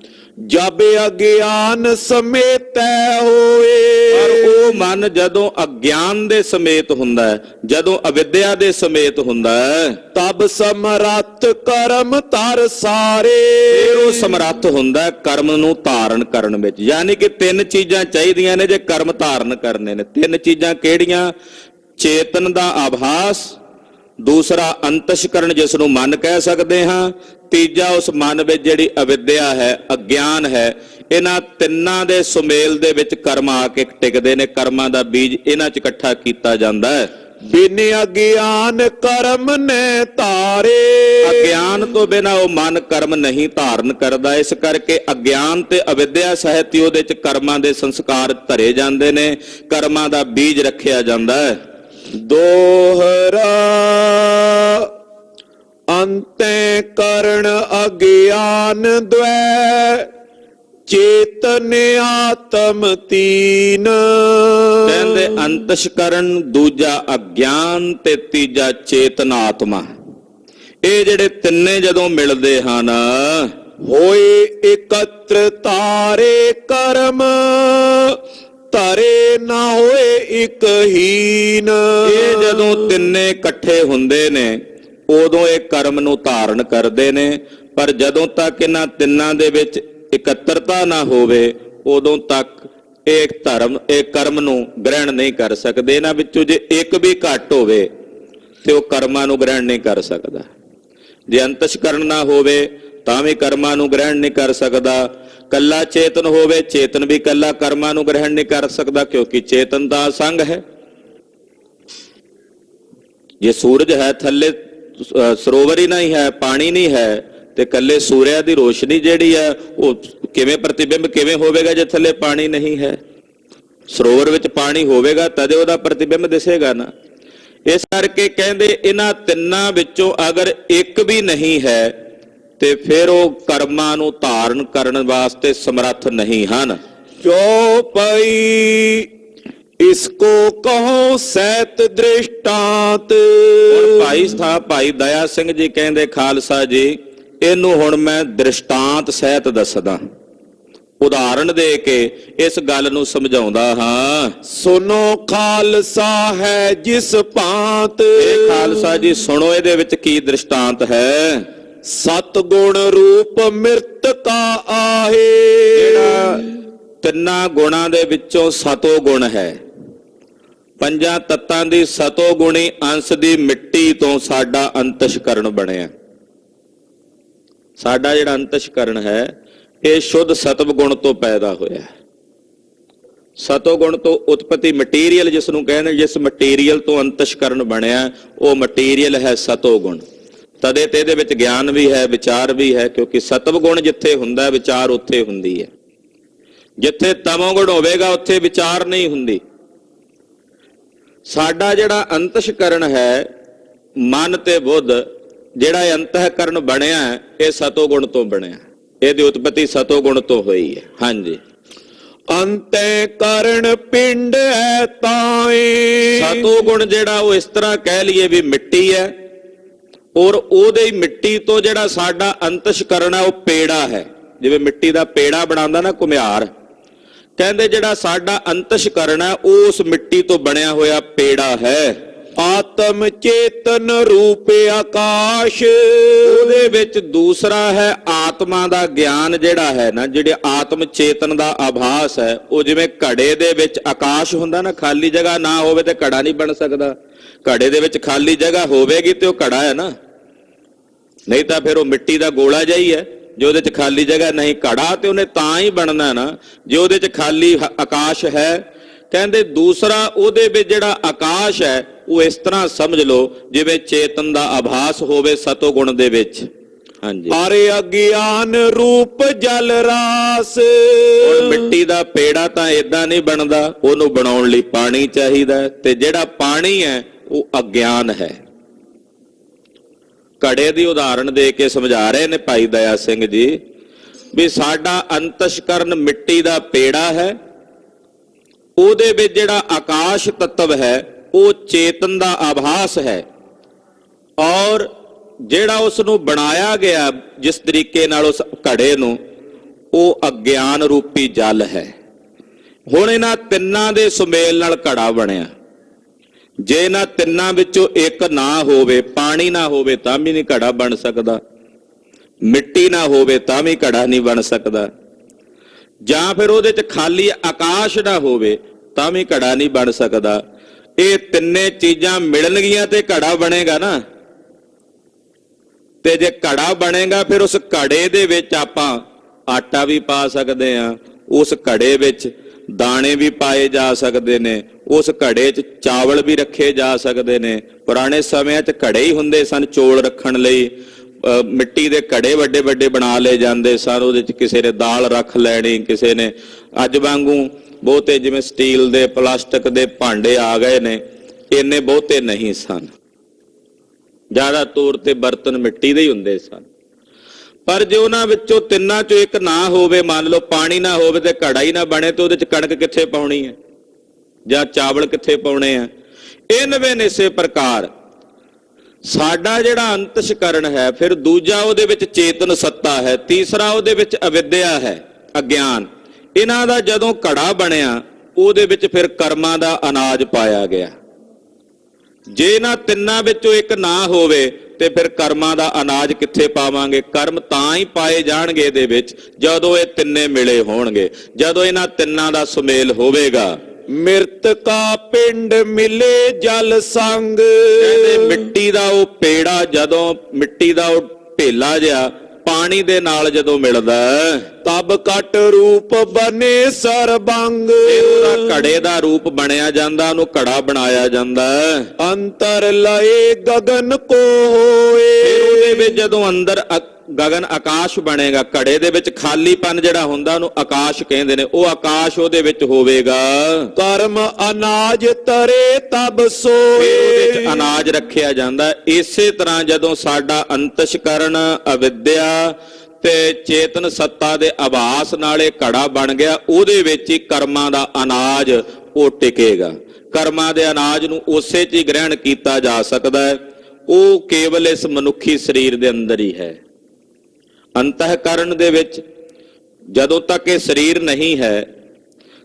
ਜਬ ਅਗਿਆਨ ਸਮੇਤੈ ਹੋਏ। ਪਰ ਉਹ ਮਨ ਜਦੋਂ ਅਗਿਆਨ ਦੇ ਸਮੇਤ ਹੁੰਦਾ ਹੈ, ਜਦੋਂ ਅਵਿਦਿਆ ਦੇ ਸਮੇਤ ਹੁੰਦਾ ਹੈ, ਤਬ ਸਮਰੱਥ ਕਰਮ ਧਰ ਸਾਰੇ। ਫਿਰ ਉਹ ਸਮਰੱਥ ਹੁੰਦਾ ਕਰਮ ਨੂੰ ਧਾਰਨ ਕਰਨ ਵਿੱਚ। ਯਾਨੀ ਕਿ ਤਿੰਨ ਚੀਜ਼ਾਂ ਚਾਹੀਦੀਆਂ ਨੇ ਜੇ ਕਰਮ ਧਾਰਨ ਕਰਨੇ ਨੇ। ਤਿੰਨ ਚੀਜ਼ਾਂ ਕਿਹੜੀਆਂ? ਚੇਤਨ ਦਾ ਆਭਾਸ, ਦੂਸਰਾ ਅੰਤਸ਼ਕਰਨ ਜਿਸ ਨੂੰ ਮਨ ਕਹਿ ਸਕਦੇ ਹਾਂ, ਤੀਜਾ ਉਸ ਮਨ ਵਿੱਚ ਜਿਹੜੀ ਅਵਿਦਿਆ ਹੈ, ਅਗਿਆਨ ਹੈ। ਇਹਨਾਂ ਤਿੰਨਾਂ ਦੇ ਸੁਮੇਲ ਦੇ ਵਿੱਚ ਕਰਮ ਆ ਕੇ ਟਿਕਦੇ ਨੇ। ਕਰਮਾਂ ਦਾ ਬੀਜ ਇਹਨਾਂ 'ਚ ਇਕੱਠਾ ਕੀਤਾ ਜਾਂਦਾ ਹੈ। ਬਿਨ ਅਗਿਆਨ ਕਰਮ ਨੇ ਧਾਰੇ। ਅਗਿਆਨ ਤੋਂ ਬਿਨਾ ਉਹ ਮਨ ਕਰਮ ਨਹੀਂ ਧਾਰਨ ਕਰਦਾ। ਇਸ ਕਰਕੇ ਅਗਿਆਨ ਤੇ ਅਵਿਦਿਆ ਸਹਿਤ ਹੀ ਉਹਦੇ 'ਚ ਕਰਮਾਂ ਦੇ ਸੰਸਕਾਰ ਧਰੇ ਜਾਂਦੇ ਨੇ, ਕਰਮਾਂ ਦਾ ਬੀਜ ਰੱਖਿਆ ਜਾਂਦਾ ਹੈ। ਦੋਹਰਾ ਅੰਤੈ ਕਰਨ ਅਗਿਆਨ ਦ્વੈ ਚੇਤਨ ਆਤਮ ਤੀਨ। ਕਹਿੰਦੇ ਅੰਤਸ਼ਕਰਨ, ਦੂਜਾ ਅਗਿਆਨ ਤੇ ਤੀਜਾ ਚੇਤਨ ਆਤਮਾ। ਇਹ ਜਿਹੜੇ ਤਿੰਨੇ ਜਦੋਂ ਮਿਲਦੇ ਹਨ, ਹੋਏ ਇਕੱਤਰ ਤਾਰੇ ਕਰਮ ਧਰੇ ਨਾ ਹੋਏ ਇਕ ਹੀਨ। ਇਹ ਜਦੋਂ ਤਿੰਨੇ ਇਕੱਠੇ ਹੁੰਦੇ ਨੇ ਉਦੋਂ ਇਹ ਕਰਮ ਨੂੰ ਧਾਰਨ ਕਰਦੇ ਨੇ। ਪਰ ਜਦੋਂ ਤੱਕ ਇਹਨਾਂ ਤਿੰਨਾਂ ਦੇ ਵਿੱਚ ਇਕੱਤਰਤਾ ਨਾ ਹੋਵੇ ਉਦੋਂ ਤੱਕ ਇਹ ਕਰਮ ਨੂੰ ਗ੍ਰਹਿਣ ਨਹੀਂ ਕਰ ਸਕਦੇ। ਇਹਨਾਂ ਵਿੱਚੋਂ ਜੇ ਇੱਕ ਵੀ ਘੱਟ ਹੋਵੇ ਤੇ ਉਹ ਕਰਮਾਂ ਨੂੰ ਗ੍ਰਹਿਣ ਨਹੀਂ ਕਰ ਸਕਦਾ। ਜੇ ਅੰਤਸ਼ਕਰਨ ਨਾ ਹੋਵੇ ਤਾਂ ਵੀ ਕਰਮਾਂ ਨੂੰ ਗ੍ਰਹਿਣ ਨਹੀਂ ਕਰ ਸਕਦਾ। ਕੱਲਾ ਚੇਤਨ ਹੋਵੇ, ਚੇਤਨ ਵੀ ਕੱਲਾ ਕਰਮਾਂ ਨੂੰ ਗ੍ਰਹਿਣ ਨਹੀਂ ਕਰ ਸਕਦਾ, ਕਿਉਂਕਿ ਚੇਤਨ ਦਾ ਅਸੰਗ ਹੈ। ਜੇ ਸੂਰਜ ਹੈ ਥੱਲੇ, ਸਰੋਵਰ ਹੀ ਨਹੀਂ ਹੈ, ਪਾਣੀ ਨਹੀਂ ਹੈ, ਤੇ ਕੱਲੇ ਸੂਰਿਆ ਦੀ ਰੋਸ਼ਨੀ ਜਿਹੜੀ ਹੈ ਉਹ ਕਿਵੇਂ ਪ੍ਰਤੀਬਿੰਬ ਕਿਵੇਂ ਹੋਵੇਗਾ ਜੇ ਥੱਲੇ ਪਾਣੀ ਨਹੀਂ ਹੈ? ਸਰੋਵਰ ਵਿੱਚ ਪਾਣੀ ਹੋਵੇਗਾ ਤਦੇ ਉਹਦਾ ਪ੍ਰਤੀਬਿੰਬ ਦਿਸੇਗਾ ਨਾ। ਇਸ ਕਰਕੇ ਕਹਿੰਦੇ ਇਹਨਾਂ ਤਿੰਨਾਂ ਵਿੱਚੋਂ ਅਗਰ ਇੱਕ ਵੀ ਨਹੀਂ ਹੈ ਤੇ ਫਿਰ ਉਹ ਕਰਮਾਂ ਨੂੰ ਧਾਰਨ ਕਰਨ ਵਾਸਤੇ ਸਮਰੱਥ ਨਹੀਂ ਹਨ। ਜੋ ਪਈ ਇਸਕੋ ਕਹੋ ਸਹਿਤ ਦ੍ਰਿਸ਼ਟਾਂਤ। ਭਾਈ ਦਇਆ ਸਿੰਘ ਜੀ ਕਹਿੰਦੇ ਖਾਲਸਾ ਜੀ ਇਹਨੂੰ ਹੁਣ ਮੈਂ ਦ੍ਰਿਸ਼ਟਾਂਤ ਸਹਿਤ ਦੱਸਦਾ, ਉਦਾਹਰਣ ਦੇ ਕੇ ਇਸ ਗੱਲ ਨੂੰ ਸਮਝਾਉਂਦਾ ਹਾਂ। ਸੁਨੋ ਖਾਲਸਾ ਹੈ ਜਿਸ ਭਾਂਤ। ਇਹ ਖਾਲਸਾ ਜੀ ਸੁਣੋ, ਇਹਦੇ ਵਿੱਚ ਕੀ ਦ੍ਰਿਸ਼ਟਾਂਤ ਹੈ। ਸਤ ਗੁਣ ਰੂਪ ਮਿਰਤ ਕਾ ਆਹੇ। ਜਿਹੜਾ ਤਿੰਨਾਂ ਗੁਣਾਂ ਦੇ ਵਿੱਚੋਂ ਸਤੋ ਗੁਣ ਹੈ, ਪੰਜਾਂ ਤੱਤਾਂ ਦੀ ਸਤੋ ਗੁਣੀ ਅੰਸ਼ ਦੀ ਮਿੱਟੀ ਤੋਂ ਸਾਡਾ ਅੰਤਸ਼ਕਰਨ ਬਣਿਆ। ਸਾਡਾ ਜਿਹੜਾ ਅੰਤਸ਼ਕਰਨ ਹੈ ਇਹ ਸ਼ੁੱਧ ਸਤਵ ਗੁਣ ਤੋਂ ਪੈਦਾ ਹੋਇਆ। ਸਤੋ ਗੁਣ ਤੋਂ ਉਤਪਤੀ ਮਟੀਰੀਅਲ ਜਿਸ ਨੂੰ ਕਹਿੰਦੇ, ਜਿਸ ਮਟੀਰੀਅਲ ਤੋਂ ਅੰਤਸ਼ਕਰਨ ਬਣਿਆ ਉਹ ਮਟੀਰੀਅਲ ਹੈ ਸਤੋ ਗੁਣ। ਤਦੇ ਤੇ ਇਹਦੇ ਵਿੱਚ ਗਿਆਨ ਵੀ ਹੈ, ਵਿਚਾਰ ਵੀ ਹੈ, ਕਿਉਂਕਿ ਸਤਵ ਗੁਣ ਜਿੱਥੇ ਹੁੰਦਾ ਵਿਚਾਰ ਉੱਥੇ ਹੁੰਦੀ ਹੈ। ਜਿੱਥੇ ਤਮੋ ਗੁਣ ਹੋਵੇਗਾ ਉੱਥੇ ਵਿਚਾਰ ਨਹੀਂ ਹੁੰਦੀ। ਸਾਡਾ ਜਿਹੜਾ ਅੰਤਸ਼ਕਰਨ ਹੈ, ਮਨ ਤੇ ਬੁੱਧ, ਜਿਹੜਾ ਇਹ ਅੰਤःਕਰਨ ਬਣਿਆ ਇਹ ਸਤੋ ਗੁਣ ਤੋਂ ਬਣਿਆ, ਇਹਦੀ ਉਤਪਤੀ ਸਤੋ ਗੁਣ ਤੋਂ ਹੋਈ ਹੈ। ਹਾਂਜੀ, ਅੰਤੈ ਕਰਨ ਪਿੰਡ ਹੈ ਤਾਏ। ਸਤੋ ਗੁਣ ਜਿਹੜਾ ਉਹ ਇਸ ਤਰ੍ਹਾਂ ਕਹਿ ਲਈਏ ਵੀ ਮਿੱਟੀ ਹੈ, ਔਰ ਉਹਦੇ ਮਿੱਟੀ ਤੋਂ ਜਿਹੜਾ ਸਾਡਾ ਅੰਤਸ਼ਕਰਨ ਹੈ ਉਹ ਪੇੜਾ ਹੈ। ਜਿਵੇਂ ਮਿੱਟੀ ਦਾ ਪੇੜਾ ਬਣਾਉਂਦਾ ਨਾ ਘੁਮਿਆਰ, ਕਹਿੰਦੇ ਜਿਹੜਾ ਸਾਡਾ ਅੰਤਸ਼ਕਰਨ ਹੈ ਉਸ ਮਿੱਟੀ ਤੋਂ ਬਣਿਆ ਹੋਇਆ ਪੇੜਾ ਹੈ। ਆਤਮ ਚੇਤਨ ਰੂਪ ਆਕਾਸ਼। ਉਹਦੇ ਵਿੱਚ ਦੂਸਰਾ ਹੈ ਆਤਮਾ ਦਾ ਗਿਆਨ ਜਿਹੜਾ ਹੈ ਨਾ, ਜਿਹੜੇ ਆਤਮ ਚੇਤਨ ਦਾ ਆਭਾਸ ਹੈ। ਉਹ ਜਿਵੇਂ ਘੜੇ ਦੇ ਵਿੱਚ ਆਕਾਸ਼ ਹੁੰਦਾ ਨਾ, ਖਾਲੀ ਜਗ੍ਹਾ ਨਾ ਹੋਵੇ ਤੇ ਘੜਾ ਨਹੀਂ ਬਣ ਸਕਦਾ। ਘੜੇ ਦੇ ਵਿੱਚ ਖਾਲੀ ਜਗ੍ਹਾ ਹੋਵੇਗੀ ਤੇ ਉਹ ਘੜਾ ਹੈ ਨਾ, ਨਹੀਂ ਤਾਂ ਫਿਰ ਉਹ ਮਿੱਟੀ ਦਾ ਗੋਲਾ ਜਿਹਾ ਹੀ ਹੈ। ਜੇ ਉਹਦੇ 'ਚ ਖਾਲੀ ਜਗ੍ਹਾ ਨਹੀਂ, ਘੜਾ ਤੇ ਉਹਨੇ ਤਾਂ ਹੀ ਬਣਨਾ ਨਾ ਜੇ ਉਹਦੇ 'ਚ ਖਾਲੀ ਆਕਾਸ਼ ਹੈ। ਕਹਿੰਦੇ ਦੂਸਰਾ ਉਹਦੇ ਵਿੱਚ ਜਿਹੜਾ ਆਕਾਸ਼ ਹੈ ਉਹ ਇਸ ਤਰ੍ਹਾਂ ਸਮਝ ਲਓ ਜਿਵੇਂ ਚੇਤਨ ਦਾ ਆਭਾਸ ਹੋਵੇ ਸਤੋ ਗੁਣ ਦੇ ਵਿੱਚ। ਹਾਂਜੀ, ਅਰੇ ਅਗਿਆਨ ਰੂਪ ਜਲ ਰਾਸ। ਹੁਣ ਮਿੱਟੀ ਦਾ ਪੇੜਾ ਤਾਂ ਏਦਾਂ ਨਹੀਂ ਬਣਦਾ, ਉਹਨੂੰ ਬਣਾਉਣ ਲਈ ਪਾਣੀ ਚਾਹੀਦਾ, ਤੇ ਜਿਹੜਾ ਪਾਣੀ ਹੈ ਉਹ ਅਗਿਆਨ ਹੈ। ਘੜੇ ਦੀ ਉਦਾਹਰਣ ਦੇ ਕੇ ਸਮਝਾ ਰਹੇ ਨੇ ਭਾਈ ਦਇਆ ਸਿੰਘ ਜੀ ਵੀ ਸਾਡਾ ਅੰਤਸ਼ਕਰਨ ਮਿੱਟੀ ਦਾ ਪੇੜਾ ਹੈ, ਉਹਦੇ ਵਿੱਚ ਜਿਹੜਾ ਆਕਾਸ਼ ਤੱਤਵ ਹੈ ਉਹ ਚੇਤਨ ਦਾ ਆਭਾਸ ਹੈ, ਔਰ ਜਿਹੜਾ ਉਸ ਨੂੰ ਬਣਾਇਆ ਗਿਆ ਜਿਸ ਤਰੀਕੇ ਨਾਲ ਉਸ ਘੜੇ ਨੂੰ, ਉਹ ਅਗਿਆਨ ਰੂਪੀ ਜਲ ਹੈ। ਹੁਣ ਇਹਨਾਂ ਤਿੰਨਾਂ ਦੇ ਸੁਮੇਲ ਨਾਲ ਘੜਾ ਬਣਿਆ। ਜੇ ਇਹਨਾਂ ਤਿੰਨਾਂ ਵਿੱਚੋਂ ਇੱਕ ਨਾ ਹੋਵੇ, ਪਾਣੀ ਨਾ ਹੋਵੇ ਤਾਂ ਵੀ ਨਹੀਂ ਘੜਾ ਬਣ ਸਕਦਾ, ਮਿੱਟੀ ਨਾ ਹੋਵੇ ਤਾਂ ਵੀ ਘੜਾ ਨਹੀਂ ਬਣ ਸਕਦਾ, ਜਾਂ ਫਿਰ ਉਹਦੇ 'ਚ ਖਾਲੀ ਆਕਾਸ਼ ਨਾ ਹੋਵੇ ਤਾਂ ਵੀ ਘੜਾ ਨਹੀਂ ਬਣ ਸਕਦਾ। ਇਹ ਤਿੰਨੇ ਚੀਜ਼ਾਂ ਮਿਲਣਗੀਆਂ ਤੇ ਘੜਾ ਬਣੇਗਾ ਨਾ। ਤੇ ਜੇ ਘੜਾ ਬਣੇਗਾ ਫਿਰ ਉਸ ਘੜੇ ਦੇ ਵਿੱਚ ਆਪਾਂ ਆਟਾ ਵੀ ਪਾ ਸਕਦੇ ਹਾਂ, ਉਸ ਘੜੇ ਵਿੱਚ ਦਾਣੇ ਵੀ ਪਾਏ ਜਾ ਸਕਦੇ ਨੇ, ਉਸ ਘੜੇ 'ਚ ਚਾਵਲ ਵੀ ਰੱਖੇ ਜਾ ਸਕਦੇ ਨੇ। ਪੁਰਾਣੇ ਸਮਿਆਂ 'ਚ ਘੜੇ ਹੀ ਹੁੰਦੇ ਸਨ ਚੌਲ ਰੱਖਣ ਲਈ, ਮਿੱਟੀ ਦੇ ਘੜੇ ਵੱਡੇ ਵੱਡੇ ਬਣਾ ਲਏ ਜਾਂਦੇ ਸਨ। ਉਹਦੇ 'ਚ ਕਿਸੇ ਨੇ ਦਾਲ ਰੱਖ ਲੈਣੀ, ਕਿਸੇ ਨੇ ਅੱਜ ਵਾਂਗੂ ਬਹੁਤੇ ਜਿਵੇਂ ਸਟੀਲ ਦੇ ਪਲਾਸਟਿਕ ਦੇ ਭਾਂਡੇ ਆ ਗਏ ਨੇ, ਇੰਨੇ ਬਹੁਤੇ ਨਹੀਂ ਸਨ। ਜ਼ਿਆਦਾ ਤੌਰ ਤੇ ਬਰਤਨ ਮਿੱਟੀ ਦੇ ਹੀ ਹੁੰਦੇ ਸਨ। ਪਰ ਜੇ ਉਹਨਾਂ ਵਿੱਚੋਂ ਤਿੰਨਾਂ ਚੋਂ ਇੱਕ ਨਾ ਹੋਵੇ, ਮੰਨ ਲਓ ਪਾਣੀ ਨਾ ਹੋਵੇ ਤੇ ਘੜਾ ਹੀ ਨਾ ਬਣੇ, ਤੇ ਉਹਦੇ 'ਚ ਕਣਕ ਕਿੱਥੇ ਪਾਉਣੀ ਹੈ ਜਾਂ ਚਾਵਲ ਕਿੱਥੇ ਪਾਉਣੇ ਆ। ਇਨਵੇਂ ਇਸੇ ਪ੍ਰਕਾਰ ਸਾਡਾ ਜਿਹੜਾ ਅੰਤਸ਼ਕਰਨ ਹੈ, ਫਿਰ ਦੂਜਾ ਉਹਦੇ ਵਿੱਚ ਚੇਤਨ ਸੱਤਾ ਹੈ, ਤੀਸਰਾ ਉਹਦੇ ਵਿੱਚ ਅਵਿਦਿਆ ਹੈ, ਅਗਿਆਨ। ਇਹਨਾਂ ਦਾ ਜਦੋਂ ਘੜਾ ਬਣਿਆ ਉਹਦੇ ਵਿੱਚ ਫਿਰ ਕਰਮਾਂ ਦਾ ਅਨਾਜ ਪਾਇਆ ਗਿਆ। ਜੇ ਇਹਨਾਂ ਤਿੰਨਾਂ ਵਿੱਚੋਂ ਇੱਕ ਨਾ ਹੋਵੇ ਤੇ ਫਿਰ ਕਰਮਾਂ ਦਾ ਅਨਾਜ ਕਿੱਥੇ ਪਾਵਾਂਗੇ? ਕਰਮ ਤਾਂ ਹੀ ਪਾਏ ਜਾਣਗੇ ਇਹਦੇ ਵਿੱਚ ਜਦੋਂ ਇਹ ਤਿੰਨੇ ਮਿਲੇ ਹੋਣਗੇ, ਜਦੋਂ ਇਹਨਾਂ ਤਿੰਨਾਂ ਦਾ ਸੁਮੇਲ ਹੋਵੇਗਾ। ਮਿਰਤ ਕਾ ਪਿੰਡ ਮਿਲੇ ਜਲ ਸੰਗ। ਕਹਿੰਦੇ ਮਿੱਟੀ ਦਾ ਉਹ ਪੇੜਾ, ਜਦੋਂ ਮਿੱਟੀ ਦਾ ਉਹ ਭੇਲਾ ਜਿਹਾ ਪਾਣੀ ਦੇ ਨਾਲ ਜਦੋਂ ਮਿਲਦਾ ਹੈ, ਤਬ ਘਟ ਰੂਪ ਬਨੇ ਸਰਬੰਗ। ਫਿਰ ਉਹਦਾ ਘੜੇ ਦਾ ਰੂਪ ਬਣਿਆ ਜਾਂਦਾ, ਉਹਨੂੰ ਘੜਾ ਬਣਾਇਆ ਜਾਂਦਾ ਹੈ। ਅੰਤਰ ਲਏ ਗਗਨ ਕੋ ਫਿਰ ਹੋਏ। ਉਹਦੇ ਵਿੱਚ ਜਦੋਂ ਅੰਦਰ ਗਗਨ ਆਕਾਸ਼ ਬਣੇਗਾ, ਘੜੇ ਦੇ ਵਿੱਚ ਖਾਲੀਪਨ ਜਿਹੜਾ ਹੁੰਦਾ ਉਹਨੂੰ ਆਕਾਸ਼ ਕਹਿੰਦੇ ਨੇ, ਉਹ ਆਕਾਸ਼ ਉਹਦੇ ਵਿੱਚ ਹੋਵੇਗਾ। ਕਰਮ ਅਨਾਜ ਤਰੇ ਤਬ ਫਿਰ ਉਹਦੇ ਸੋਏ। ਚ ਅਨਾਜ ਰੱਖਿਆ ਜਾਂਦਾ। ਇਸੇ ਤਰ੍ਹਾਂ ਜਦੋਂ ਸਾਡਾ ਅੰਤਸ਼ਕਰਨ ਅਵਿਦਿਆ ਤੇ ਚੇਤਨ ਸੱਤਾ ਦੇ ਆਭਾਸ ਨਾਲ ਇਹ ਘੜਾ ਬਣ ਗਿਆ, ਉਹਦੇ ਵਿੱਚ ਹੀ ਕਰਮਾਂ ਦਾ ਅਨਾਜ ਉਹ ਟਿਕੇਗਾ। ਕਰਮਾਂ ਦੇ ਅਨਾਜ ਨੂੰ ਉਸੇ 'ਚ ਹੀ ਗ੍ਰਹਿਣ ਕੀਤਾ ਜਾ ਸਕਦਾ ਹੈ, ਉਹ ਕੇਵਲ ਇਸ ਮਨੁੱਖੀ ਸਰੀਰ ਦੇ ਅੰਦਰ ਹੀ ਹੈ। ਅੰਤःਕਰਨ ਦੇ ਵਿੱਚ ਜਦੋਂ ਤੱਕ ਇਹ ਸਰੀਰ ਨਹੀਂ ਹੈ,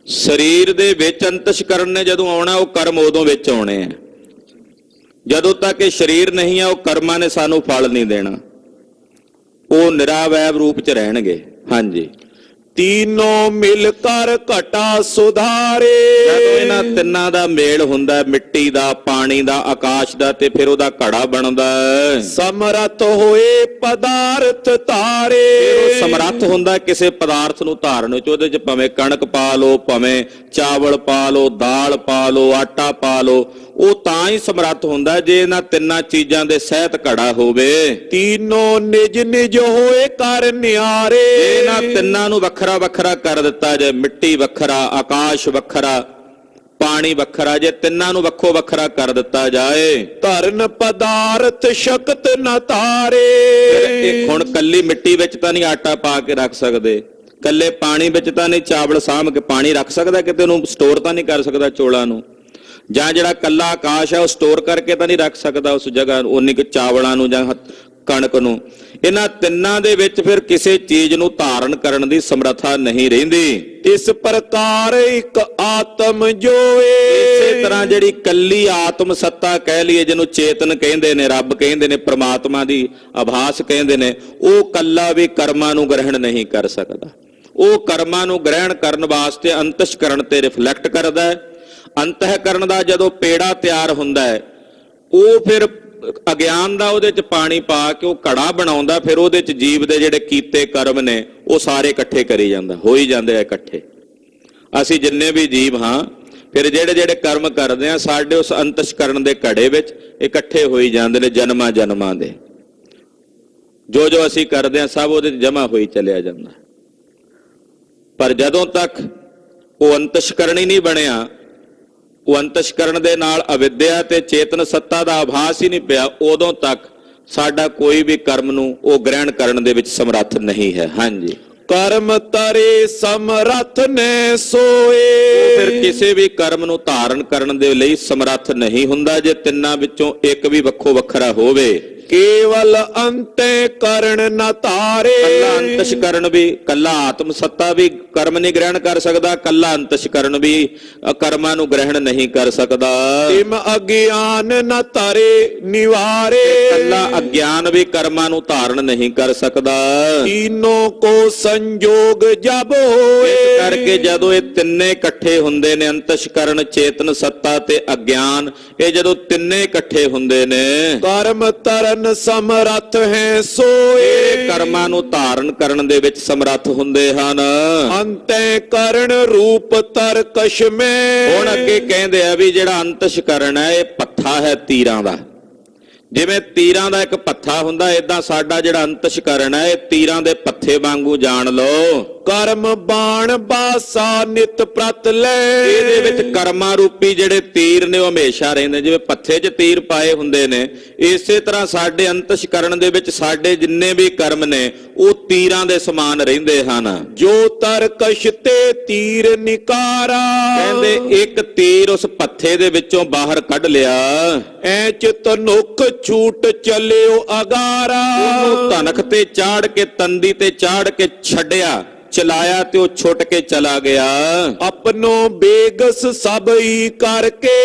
ਸਰੀਰ ਦੇ ਵਿੱਚ ਅੰਤਸ਼ਕਰਨ ਨੇ ਜਦੋਂ ਆਉਣਾ, ਉਹ ਕਰਮ ਉਦੋਂ ਵਿੱਚ ਆਉਣੇ ਆ। ਜਦੋਂ ਤੱਕ ਇਹ ਸਰੀਰ ਨਹੀਂ ਆ, ਉਹ ਕਰਮਾਂ ਨੇ ਸਾਨੂੰ ਫਲ ਨਹੀਂ ਦੇਣਾ, ਉਹ ਨਿਰਾਵੈਵ ਰੂਪ ਚ ਰਹਿਣਗੇ। ਹਾਂਜੀ, ਤੀਨੋਂ ਮਿਲ ਕਰ ਘਟਾ ਸੁਧਾਰੇ। ਜਦੋਂ ਇਹਨਾਂ ਤਿੰਨਾਂ ਦਾ ਮੇਲ ਹੁੰਦਾ, ਮਿੱਟੀ ਦਾ, ਪਾਣੀ ਦਾ, ਆਕਾਸ਼ ਦਾ, ਤੇ ਫਿਰ ਉਹਦਾ ਘੜਾ ਬਣਦਾ ਹੈ। ਸਮਰਥ ਹੋਏ ਪਦਾਰਥ ਤਾਰੇ। ਫਿਰ ਉਹ ਸਮਰੱਥ ਹੁੰਦਾ ਕਿਸੇ ਪਦਾਰਥ ਨੂੰ ਧਾਰਨ ਵਿੱਚ। ਉਹਦੇ ਚ ਭਾਵੇਂ ਕਣਕ ਪਾ ਲਓ, ਭਾਵੇਂ ਚਾਵਲ ਪਾ ਲਓ, ਦਾਲ ਪਾ ਲਓ, ਆਟਾ ਪਾ ਲਓ, ਉਹ ਤਾਂ ਹੀ ਸਮਰੱਥ ਹੁੰਦਾ ਜੇ ਇਹਨਾਂ ਤਿੰਨਾਂ ਚੀਜ਼ਾਂ ਦੇ ਸਹਿਤ ਘੜਾ ਹੋਵੇ। ਤੀਨੋਂ ਨਿਜ ਨਿਜ ਹੋਏ ਕਰ ਨਿਆਰੇ। ਇਹਨਾਂ ਤਿੰਨਾਂ ਨੂੰ ਵੱਖਰਾ ਵੱਖਰਾ ਕਰ ਦਿੱਤਾ ਜਾਏ, ਮਿੱਟੀ ਵੱਖਰਾ, ਆਕਾਸ਼ ਵੱਖਰਾ, ਪਾਣੀ ਵੱਖਰਾ, ਜੇ ਤਿੰਨਾਂ ਨੂੰ ਵੱਖੋ ਵੱਖਰਾ ਕਰ ਦਿੱਤਾ ਜਾਏ, ਧਰਨ ਪਦਾਰਥ ਸ਼ਕਤ ਨ ਤਾਰੇ। ਇੱਕ ਹੁਣ ਕੱਲੀ ਮਿੱਟੀ ਵਿੱਚ ਤਾਂ ਨਹੀਂ ਆਟਾ ਪਾ ਕੇ ਰੱਖ ਸਕਦੇ, ਕੱਲੇ ਪਾਣੀ ਵਿੱਚ ਤਾਂ ਨਹੀਂ ਚਾਵਲ ਸਾਂਭ ਕੇ ਪਾਣੀ ਰੱਖ ਸਕਦਾ, ਕਿਤੇ ਉਹਨੂੰ ਸਟੋਰ ਤਾਂ ਨਹੀਂ ਕਰ ਸਕਦਾ ਚੋਲਾਂ ਨੂੰ, ਜਾਂ ਜਿਹੜਾ ਕੱਲਾ ਆਕਾਸ਼ ਹੈ ਉਹ ਸਟੋਰ ਕਰਕੇ ਤਾਂ ਨਹੀਂ ਰੱਖ ਸਕਦਾ ਉਸ ਜਗ੍ਹਾ ਉਨੀ ਕੁ ਚਾਵਲਾਂ ਨੂੰ ਜਾਂ ਕਣਕ ਨੂੰ। ਇਹਨਾਂ ਤਿੰਨਾਂ ਦੇ ਵਿੱਚ ਫਿਰ ਕਿਸੇ ਚੀਜ਼ ਨੂੰ ਧਾਰਨ ਕਰਨ ਦੀ ਸਮਰੱਥਾ ਨਹੀਂ ਰਹਿੰਦੀ। ਇਸ ਪ੍ਰਕਾਰ ਇੱਕ ਆਤਮ ਜੋਏ। ਇਸੇ ਤਰ੍ਹਾਂ ਜਿਹੜੀ ਕੱਲੀ ਆਤਮ ਸੱਤਾ ਕਹਿ ਲਈਏ, ਜਿਹਨੂੰ ਚੇਤਨ ਕਹਿੰਦੇ ਨੇ, ਰੱਬ ਕਹਿੰਦੇ ਨੇ, ਪ੍ਰਮਾਤਮਾ ਦੀ ਆਭਾਸ ਕਹਿੰਦੇ ਨੇ, ਉਹ ਕੱਲਾ ਵੀ ਕਰਮਾਂ ਨੂੰ ਗ੍ਰਹਿਣ ਨਹੀਂ ਕਰ ਸਕਦਾ। ਉਹ ਕਰਮਾਂ ਨੂੰ ਗ੍ਰਹਿਣ ਕਰਨ ਵਾਸਤੇ ਅੰਤਸ਼ਕਰਨ ਤੇ ਰਿਫਲੈਕਟ ਕਰਦਾ ਹੈ। ਅੰਤःਕਰਨ ਦਾ ਜਦੋਂ ਪੇੜਾ ਤਿਆਰ ਹੁੰਦਾ ਹੈ, ਉਹ ਫਿਰ ਅਗਿਆਨ ਦਾ ਉਹਦੇ ਚ ਪਾਣੀ ਪਾ ਕੇ ਉਹ ਘੜਾ ਬਣਾਉਂਦਾ, ਫਿਰ ਉਹਦੇ ਚ ਜੀਵ ਦੇ ਜਿਹੜੇ ਕੀਤੇ ਕਰਮ ਨੇ ਉਹ ਸਾਰੇ ਇਕੱਠੇ ਕਰੀ ਜਾਂਦਾ, ਹੋ ਹੀ ਜਾਂਦੇ ਆ ਇਕੱਠੇ। ਅਸੀਂ ਜਿੰਨੇ ਵੀ ਜੀਵ ਹਾਂ, ਫਿਰ ਜਿਹੜੇ ਜਿਹੜੇ ਕਰਮ ਕਰਦੇ ਆ, ਸਾਡੇ ਉਸ ਅੰਤਸ਼ਕਰਨ ਦੇ ਘੜੇ ਵਿੱਚ ਇਕੱਠੇ ਹੋਈ ਜਾਂਦੇ ਨੇ ਜਨਮਾਂ ਜਨਮਾਂ ਦੇ। ਜੋ ਜੋ ਅਸੀਂ ਕਰਦੇ ਆ ਸਭ ਉਹਦੇ ਚ ਜਮਾ ਹੋਈ ਚਲਿਆ ਜਾਂਦਾ। ਪਰ ਜਦੋਂ ਤੱਕ ਉਹ ਅੰਤਸ਼ਕਰਨ ਹੀ ਨਹੀਂ ਬਣਿਆ, ਉਹ ਅੰਤਸ਼ਕਰਨ ਦੇ ਨਾਲ ਅਵਿਦਿਆ ਤੇ ਚੇਤਨ ਸੱਤਾ ਦਾ ਆਭਾਸ ਹੀ ਨਹੀਂ ਪਿਆ, ਉਦੋਂ ਤੱਕ ਸਾਡਾ ਕੋਈ ਵੀ ਕਰਮ ਨੂੰ ਉਹ ਗ੍ਰਹਿਣ ਕਰਨ ਦੇ ਵਿੱਚ ਸਮਰੱਥ ਨਹੀਂ ਹੈ। ਹਾਂਜੀ, ਕਰਮ ਤਰੇ ਸਮਰੱਥ ਨੇ ਸੋਏ। ਫਿਰ ਕਿਸੇ ਵੀ ਕਰਮ ਨੂੰ ਧਾਰਨ ਕਰਨ ਦੇ ਲਈ ਸਮਰੱਥ ਨਹੀਂ ਹੁੰਦਾ ਜੇ ਤਿੰਨਾਂ ਵਿੱਚੋਂ ਇੱਕ ਵੀ ਵੱਖੋ ਵੱਖਰਾ ਹੋਵੇ। ਕੇਵਲ ਅੰਤੇ ਕਰਨ ਨ ਤਾਰੇ। ਕੱਲਾ ਅੰਤਸ਼ਕਰਨ ਵੀ, ਕੱਲਾ ਆਤਮ ਸੱਤਾ ਵੀ ਕਰਮ ਨਹੀਂ ਗ੍ਰਹਿਣ ਕਰ ਸਕਦਾ, ਕੱਲਾ ਅੰਤਸ਼ਕਰਨ ਵੀ ਕਰਮਾਂ ਨੂੰ ਗ੍ਰਹਿਣ ਨਹੀਂ ਕਰ ਸਕਦਾ। ਤਿਮ ਅਗਿਆਨ ਨ ਤਾਰੇ ਨਿਵਾਰੇ। ਕੱਲਾ ਅਗਿਆਨ ਵੀ ਕਰਮਾਂ ਨੂੰ ਧਾਰਨ ਨਹੀਂ ਕਰ ਸਕਦਾ। ਤੀਨੋਂ ਕੋ ਸੰਜੋਗ ਜਬ ਹੋਏ। ਇਸ ਕਰਕੇ ਜਦੋਂ ਇਹ ਤਿੰਨੇ ਇਕੱਠੇ ਹੁੰਦੇ ਨੇ, ਅੰਤਸ਼ਕਰਨ, ਚੇਤਨ ਸੱਤਾ ਤੇ ਅਗਿਆਨ, ਇਹ ਜਦੋਂ ਤਿੰਨੇ ਇਕੱਠੇ ਹੁੰਦੇ ਨੇ, ਕਰਮ ਤਰਨ ਸਮਰੱਥ ਹੈ ਸੋਏ। ਕਰਮਾਂ ਨੂੰ ਧਾਰਨ ਕਰਨ ਦੇ ਵਿੱਚ ਸਮਰੱਥ ਹੁੰਦੇ ਹਨ। ਅੰਤੈ ਕਰਨ ਰੂਪ ਤਰਕਸ਼ ਮੈਂ। ਹੁਣ ਅੱਗੇ ਕਹਿੰਦੇ ਆ ਵੀ ਜਿਹੜਾ ਅੰਤਸ਼ਕਰਨ ਹੈ ਇਹ ਪੱਥਾ ਹੈ ਤੀਰਾਂ ਦਾ। ਜਿਵੇਂ ਤੀਰਾਂ ਦਾ ਇੱਕ ਪੱਥਾ ਹੁੰਦਾ, ਏਦਾਂ ਸਾਡਾ ਜਿਹੜਾ ਅੰਤਸ਼ਕਰਨ ਹੈ ਇਹ ਤੀਰਾਂ ਦੇ ਪੱਥੇ ਵਾਂਗੂ ਜਾਣ ਲਓ। ਕਰਮ ਬਾਣ ਬਾਸਾ ਨਿਤ ਪ੍ਰਤ ਲੈ। ਇਹਦੇ ਵਿੱਚ ਕਰਮਾਂ ਰੂਪੀ ਜਿਹੜੇ ਤੀਰ ਨੇ ਉਹ ਹਮੇਸ਼ਾ ਰਹਿੰਦੇ, ਜਿਵੇਂ ਪੱਥੇ 'ਚ ਤੀਰ ਪਾਏ ਹੁੰਦੇ ਨੇ, ਇਸੇ ਤਰ੍ਹਾਂ ਸਾਡੇ ਅੰਤਸ਼ਕਰਨ ਦੇ ਵਿੱਚ ਸਾਡੇ ਜਿੰਨੇ ਵੀ ਕਰਮ ਨੇ ਉਹ ਤੀਰਾਂ ਦੇ ਸਮਾਨ ਰਹਿੰਦੇ ਹਨ। ਜੋ ਤਰਕਸ਼ ਤੇ ਤੀਰ ਨਿਕਾਰਾ। ਕਹਿੰਦੇ ਇੱਕ ਤੀਰ ਉਸ ਪੱਥੇ ਦੇ ਵਿੱਚੋਂ ਬਾਹਰ ਕੱਢ ਲਿਆ, ਐ ਚਿਤ ਨੁਖ ਛੂਟ ਚੱਲਿਓ ਅਗਾਰਾ। ਉਹਨੂੰ ਧਨਖ ਤੇ ਚਾੜ ਕੇ, ਤੰਦੀ ਤੇ ਚਾੜ ਕੇ ਛੱਡਿਆ, ਚਲਾਇਆ ਤੇ ਉਹ ਛੁੱਟ ਕੇ ਚਲਾ ਗਿਆ। ਆਪਣੋ ਬੇਗਸ ਸਭ ਹੀ ਕਰਕੇ।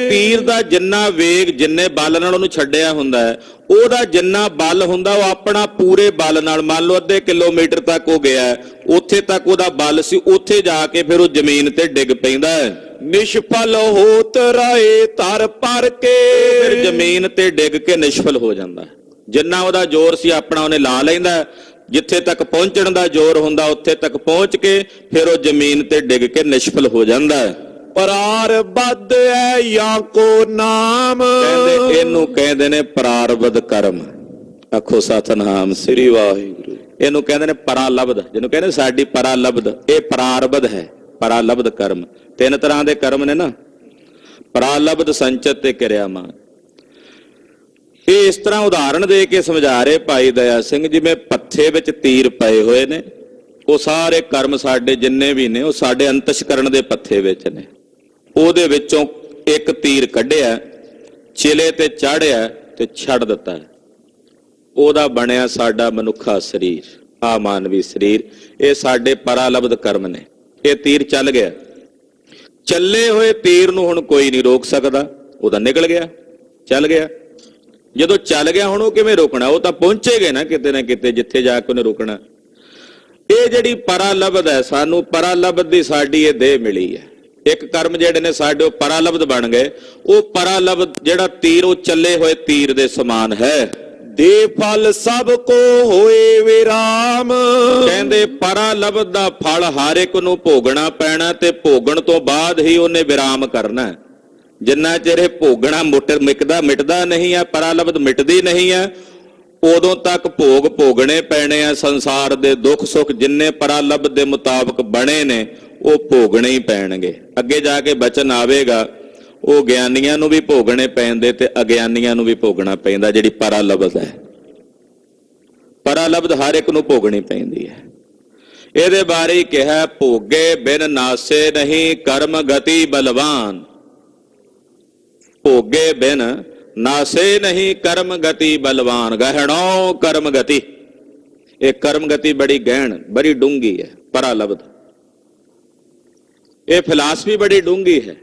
ਤੀਰ ਦਾ ਜਿੰਨਾ ਵੇਗ, ਜਿੰਨੇ ਬਲ ਨਾਲ ਉਹਨੂੰ ਛੱਡਿਆ ਹੁੰਦਾ ਹੈ, ਉਹਦਾ ਜਿੰਨਾ ਬਲ ਹੁੰਦਾ ਉਹ ਆਪਣਾ ਪੂਰੇ ਬਲ ਨਾਲ, ਮੰਨ ਲਓ ਅੱਧੇ ਕਿਲੋਮੀਟਰ ਤੱਕ ਉਹ ਗਿਆ, ਉੱਥੇ ਤੱਕ ਉਹਦਾ ਬਲ ਸੀ, ਉੱਥੇ ਜਾ ਕੇ ਫਿਰ ਉਹ ਜ਼ਮੀਨ ਤੇ ਡਿੱਗ ਪੈਂਦਾ ਹੈ। ਨਿਸ਼ਫਲ ਹੋਤ ਰਹੇ ਧਰ ਪਰ ਕੇ। ਫਿਰ ਜ਼ਮੀਨ ਤੇ ਡਿੱਗ ਕੇ ਨਿਸ਼ਫਲ ਹੋ ਜਾਂਦਾ ਹੈ। ਜਿੰਨਾ ਉਹਦਾ ਜ਼ੋਰ ਸੀ ਆਪਣਾ ਉਹਨੇ ਲਾ ਲੈਂਦਾ, ਜਿੱਥੇ ਤੱਕ ਪਹੁੰਚਣ ਦਾ ਜ਼ੋਰ ਹੁੰਦਾ ਉੱਥੇ ਤੱਕ ਪਹੁੰਚ ਕੇ ਫਿਰ ਉਹ ਜ਼ਮੀਨ ਤੇ ਡਿੱਗ ਕੇ ਨਿਸ਼ਫਲ ਹੋ ਜਾਂਦਾ ਹੈ। ਪ੍ਰਾਰਬਧ ਹੈ ਜਾਂ ਕੋ ਨਾਮ, ਕਹਿੰਦੇ ਇਹਨੂੰ ਕਹਿੰਦੇ ਨੇ ਪ੍ਰਾਰਬਧ ਕਰਮ। ਆਖੋ ਸਤਿਨਾਮ ਸ੍ਰੀ ਵਾਹਿਗੁਰੂ। ਇਹਨੂੰ ਕਹਿੰਦੇ ਨੇ ਪਰਾਲਬਧ, ਜਿਹਨੂੰ ਕਹਿੰਦੇ ਸਾਡੀ ਪਰਾਲਬਧ, ਇਹ ਪ੍ਰਾਰਬਧ ਹੈ। ਪਰਾਲਬਧ ਕਰਮ ਤਿੰਨ ਤਰ੍ਹਾਂ ਦੇ ਕਰਮ ਨੇ ਨਾ, ਪਰਾਲਬਧ, ਸੰਚਿਤ ਤੇ ਕਿਰਿਆਮਾਨ। ਇਹ ਇਸ ਤਰ੍ਹਾਂ ਉਦਾਹਰਣ ਦੇ ਕੇ ਸਮਝਾ ਰਹੇ ਭਾਈ ਦਇਆ ਸਿੰਘ, ਜਿਵੇਂ ਪੱਥੇ ਵਿੱਚ ਤੀਰ ਪਏ ਹੋਏ ਨੇ, ਉਹ ਸਾਰੇ ਕਰਮ ਸਾਡੇ ਜਿੰਨੇ ਵੀ ਨੇ ਉਹ ਸਾਡੇ ਅੰਤਸ਼ਕਰਨ ਦੇ ਪੱਥੇ ਵਿੱਚ ਨੇ। ਉਹਦੇ ਵਿੱਚੋਂ ਇੱਕ ਤੀਰ ਕੱਢਿਆ, ਚਿਲੇ ਤੇ ਚਾੜਿਆ ਤੇ ਛੱਡ ਦਿੱਤਾ, ਉਹਦਾ ਬਣਿਆ ਸਾਡਾ ਮਨੁੱਖਾ ਸਰੀਰ, ਆ ਮਾਨਵੀ ਸਰੀਰ। ਇਹ ਸਾਡੇ ਪਰਾਲਬਧ ਕਰਮ ਨੇ। ਇਹ ਤੀਰ ਚੱਲ ਗਿਆ, ਚੱਲੇ ਹੋਏ ਤੀਰ ਨੂੰ ਹੁਣ ਕੋਈ ਨਹੀਂ ਰੋਕ ਸਕਦਾ, ਉਹਦਾ ਨਿਕਲ ਗਿਆ, ਚੱਲ ਗਿਆ। ਜਦੋਂ ਚੱਲ ਗਿਆ ਹੁਣ ਉਹ ਕਿਵੇਂ ਰੋਕਣਾ? ਉਹ ਤਾਂ ਪਹੁੰਚੇਗੇ ਨਾ ਕਿਤੇ ਨਾ ਕਿਤੇ, ਜਿੱਥੇ ਜਾ ਕੇ ਉਹਨੇ ਰੁਕਣਾ। ਇਹ ਜਿਹੜੀ ਪਰਾਲਬਧ ਹੈ, ਸਾਨੂੰ ਪਰਾਲਬਧ ਦੀ ਸਾਡੀ ਇਹ ਦੇਹ ਮਿਲੀ ਹੈ। ਇੱਕ ਕਰਮ ਜਿਹੜੇ ਨੇ ਸਾਡੇ ਉਹ ਪਰਾਲਬਧ ਬਣ ਗਏ। ਉਹ ਪਰਾਲਬਧ ਜਿਹੜਾ ਤੀਰ, ਉਹ ਚੱਲੇ ਹੋਏ ਤੀਰ ਦੇ ਸਮਾਨ ਹੈ। ਦੇ ਫਲ ਸਭ ਕੋ ਹੋਏ ਵਿਰਾਮ, ਕਹਿੰਦੇ ਪਰਾਲਬਧ ਦਾ ਫਲ ਹਰ ਇੱਕ ਨੂੰ ਭੋਗਣਾ ਪੈਣਾ, ਤੇ ਭੋਗਣ ਤੋਂ ਬਾਅਦ ਹੀ ਉਹਨੇ ਵਿਰਾਮ ਕਰਨਾ। ਜਿੰਨਾ ਚਿਰ ਇਹ ਭੋਗਣਾ ਮਿਟਦਾ ਨਹੀਂ ਹੈ, ਪਰਾਲਬਧ ਮਿਟਦੀ ਨਹੀਂ ਹੈ, ਉਦੋਂ ਤੱਕ ਭੋਗ ਭੋਗਣੇ ਪੈਣੇ ਆ। ਸੰਸਾਰ ਦੇ ਦੁੱਖ ਸੁੱਖ ਜਿੰਨੇ ਪਰਾਲਬਧ ਦੇ ਮੁਤਾਬਕ ਬਣੇ ਨੇ ਉਹ ਭੋਗਣੇ ਹੀ ਪੈਣਗੇ। ਅੱਗੇ ਜਾ ਕੇ ਬਚਨ ਆਵੇਗਾ, ਉਹ ਗਿਆਨੀਆਂ ਨੂੰ ਵੀ ਭੋਗਣੇ ਪੈਂਦੇ ਤੇ ਅਗਿਆਨੀਆਂ ਨੂੰ ਵੀ ਭੋਗਣਾ ਪੈਂਦਾ। ਜਿਹੜੀ ਪਰਾਲਬਧ ਹੈ, ਪਰਾਲਬਧ ਹਰ ਇੱਕ ਨੂੰ ਭੋਗਣੀ ਪੈਂਦੀ ਹੈ। ਇਹਦੇ ਬਾਰੇ ਹੀ ਕਿਹਾ, ਭੋਗੇ ਬਿਨ ਨਾਸੇ ਨਹੀਂ ਕਰਮ ਗਤੀ ਬਲਵਾਨ। ਭੋਗੇ ਬਿਨ ਨਾਸੇ ਨਹੀਂ ਕਰਮ ਗਤੀ ਬਲਵਾਨ। ਗਹਿਣੋ ਕਰਮ ਗਤੀ, ਇਹ ਕਰਮ ਗਤੀ ਬੜੀ ਗਹਿਣ, ਬੜੀ ਡੂੰਗੀ ਹੈ ਪਰਾਲਬਧ। ਇਹ ਫਿਲਾਸਫੀ ਬੜੀ ਡੂੰਗੀ ਹੈ।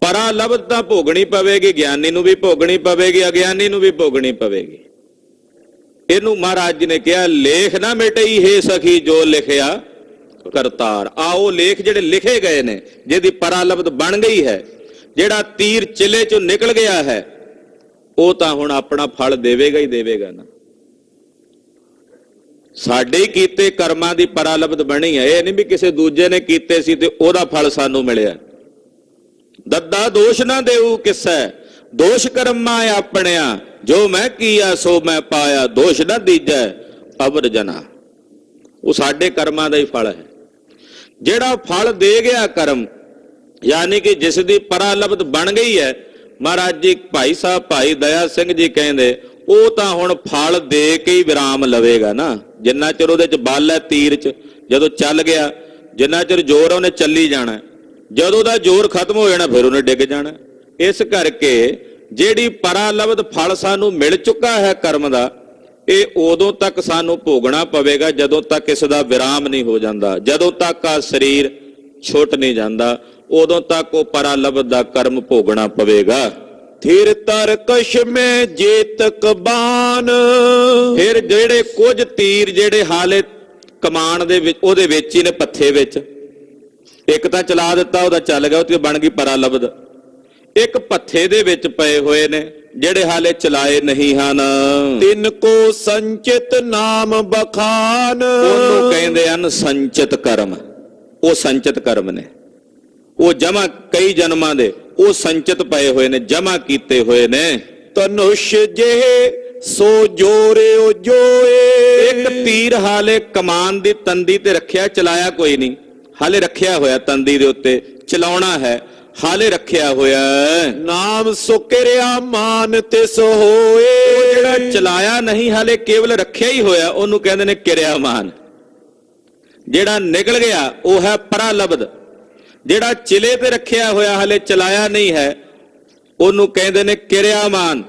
ਪਰਾਲਬਧ ਤਾਂ ਭੋਗਣੀ ਪਵੇਗੀ, ਗਿਆਨੀ ਨੂੰ ਵੀ ਭੋਗਣੀ ਪਵੇਗੀ, ਅਗਿਆਨੀ ਨੂੰ ਵੀ ਭੋਗਣੀ ਪਵੇਗੀ। ਇਹਨੂੰ ਮਹਾਰਾਜ ਜੀ ਨੇ ਕਿਹਾ, ਲੇਖ ਨਾ ਮਿਟਈ ਹੈ ਸਖੀ ਜੋ ਲਿਖਿਆ ਕਰਤਾਰ। ਆਓ ਲੇਖ ਜਿਹੜੇ ਲਿਖੇ ਗਏ ਨੇ, ਜਿਹਦੀ ਪਰਾਲਬਧ ਬਣ ਗਈ ਹੈ, ਜਿਹੜਾ ਤੀਰ ਚਿਲੇ ਚੋਂ ਨਿਕਲ ਗਿਆ ਹੈ, ਉਹ ਤਾਂ ਹੁਣ ਆਪਣਾ ਫਲ ਦੇਵੇਗਾ ਹੀ ਦੇਵੇਗਾ ਨਾ। ਸਾਡੇ ਹੀ ਕੀਤੇ ਕਰਮਾਂ ਦੀ ਪਰਾਲਬਧ ਬਣੀ ਹੈ। ਇਹ ਨਹੀਂ ਵੀ ਕਿਸੇ ਦੂਜੇ ਨੇ ਕੀਤੇ ਸੀ ਤੇ ਉਹਦਾ ਫਲ ਸਾਨੂੰ ਮਿਲਿਆ। ਦੱਦਾ ਦੋਸ਼ ਨਾ ਦੇਊ ਕਿਸੈ, ਦੋਸ਼ ਕਰਮਾਂ ਆਪਣਿਆ, ਜੋ ਮੈਂ ਕੀਆ ਸੋ ਮੈਂ ਪਾਇਆ, ਦੋਸ਼ ਨਾ ਦੀਜੈ ਅਵਰ ਜਨਾ। ਉਹ ਸਾਡੇ ਕਰਮਾਂ ਦਾ ਹੀ ਫਲ ਹੈ। ਜਿਹੜਾ ਫਲ ਦੇ ਗਿਆ ਕਰਮ, ਯਾਨੀ ਕਿ ਜਿਸ ਦੀ ਪਰਾਲਬਧ ਬਣ ਗਈ ਹੈ, ਮਹਾਰਾਜ ਜੀ ਭਾਈ ਸਾਹਿਬ ਭਾਈ ਦਇਆ ਸਿੰਘ ਜੀ ਕਹਿੰਦੇ, ਉਹ ਤਾਂ ਹੁਣ ਫਲ ਦੇ ਕੇ ਹੀ ਵਿਰਾਮ ਲਵੇਗਾ ਨਾ। ਜਿੰਨਾ ਚਿਰ ਉਹਦੇ ਚ ਬਲ ਹੈ ਤੀਰ ਚ, ਜਦੋਂ ਚੱਲ ਗਿਆ, ਜਿੰਨਾ ਚਿਰ ਜ਼ੋਰ ਉਹਨੇ ਚੱਲੀ ਜਾਣਾ, ਜਦੋਂ ਦਾ ਜ਼ੋਰ ਖਤਮ ਹੋ ਜਾਣਾ ਫਿਰ ਉਹਨੇ ਡਿੱਗ ਜਾਣਾ। ਇਸ ਕਰਕੇ ਜਿਹੜੀ ਪਰਾਲਬਧ ਫਲ ਸਾਨੂੰ ਮਿਲ ਚੁੱਕਾ ਹੈ ਕਰਮ ਦਾ, ਇਹ ਉਦੋਂ ਤੱਕ ਸਾਨੂੰ ਭੋਗਣਾ ਪਵੇਗਾ ਜਦੋਂ ਤੱਕ ਇਸ ਦਾ ਵਿਰਾਮ ਨਹੀਂ ਹੋ ਜਾਂਦਾ, ਜਦੋਂ ਤੱਕ ਆ ਸਰੀਰ ਛੁੱਟ ਨਹੀਂ ਜਾਂਦਾ, ਉਦੋਂ ਤੱਕ ਉਹ ਪਰਾਲਬਧ ਦਾ ਕਰਮ ਭੋਗਣਾ ਪਵੇਗਾ। ਥਿਰ ਤਰਕਸ਼ ਮੈਂ ਜੇਤਕ ਬਾਨ, ਫਿਰ ਜਿਹੜੇ ਕੁਝ ਤੀਰ ਜਿਹੜੇ ਹਾਲੇ ਕਮਾਨ ਦੇ ਵਿੱਚ, ਉਹਦੇ ਵਿੱਚ ਹੀ ਨੇ, ਪੱਥੇ ਵਿੱਚ। ਇੱਕ ਤਾਂ ਚਲਾ ਦਿੱਤਾ, ਉਹਦਾ ਚੱਲ ਗਿਆ, ਉਹ ਤੇ ਬਣ ਗਈ ਪਰਾਲਬਧ। ਇੱਕ ਪੱਥੇ ਦੇ ਵਿੱਚ ਪਏ ਹੋਏ ਨੇ ਜਿਹੜੇ ਹਾਲੇ ਚਲਾਏ ਨਹੀਂ ਹਨ। ਤਿੰਨ ਕੋ ਸੰਚਿਤ ਨਾਮ ਬਖਾਨ, ਉਹਨੂੰ ਕਹਿੰਦੇ ਹਨ ਸੰਚਿਤ ਕਰਮ। ਉਹ ਸੰਚਿਤ ਕਰਮ ਨੇ, ਉਹ ਜਮਾ ਕਈ ਜਨਮਾਂ ਦੇ, ਉਹ ਸੰਚਿਤ ਪਏ ਹੋਏ ਨੇ, ਜਮਾ ਕੀਤੇ ਹੋਏ ਨੇ। ਧਨੁਸ਼ ਜਿਹੇ ਸੋ ਜੋਰਿਓ ਜੋਏ, ਇੱਕ ਤੀਰ ਹਾਲੇ ਕਮਾਨ ਦੀ ਤੰਦੀ ਤੇ ਰੱਖਿਆ, ਚਲਾਇਆ ਕੋਈ ਨਹੀਂ, ਹਾਲੇ ਰੱਖਿਆ ਹੋਇਆ ਤੰਦੀ ਦੇ ਉੱਤੇ, ਚਲਾਉਣਾ ਹੈ, ਹਾਲੇ ਰੱਖਿਆ ਹੋਇਆ। ਨਾਮ ਸੁਕਿਰਿਆ ਮਾਨ ਤਿਸ ਹੋਏ, ਉਹ ਜਿਹੜਾ ਚਲਾਇਆ ਨਹੀਂ, ਹਾਲੇ ਕੇਵਲ ਰੱਖਿਆ ਹੀ ਹੋਇਆ, ਉਹਨੂੰ ਕਹਿੰਦੇ ਨੇ ਕਿਰਿਆਮਾਨ। ਜਿਹੜਾ ਨਿਕਲ ਗਿਆ ਉਹ ਹੈ ਪਰਾਲਬਧ। ਜਿਹੜਾ ਚਿਲੇ ਤੇ ਰੱਖਿਆ ਹੋਇਆ ਹਾਲੇ ਚਲਾਇਆ ਨਹੀਂ ਹੈ, ਉਹਨੂੰ ਕਹਿੰਦੇ ਨੇ ਕਿਰਿਆਮਾਨ।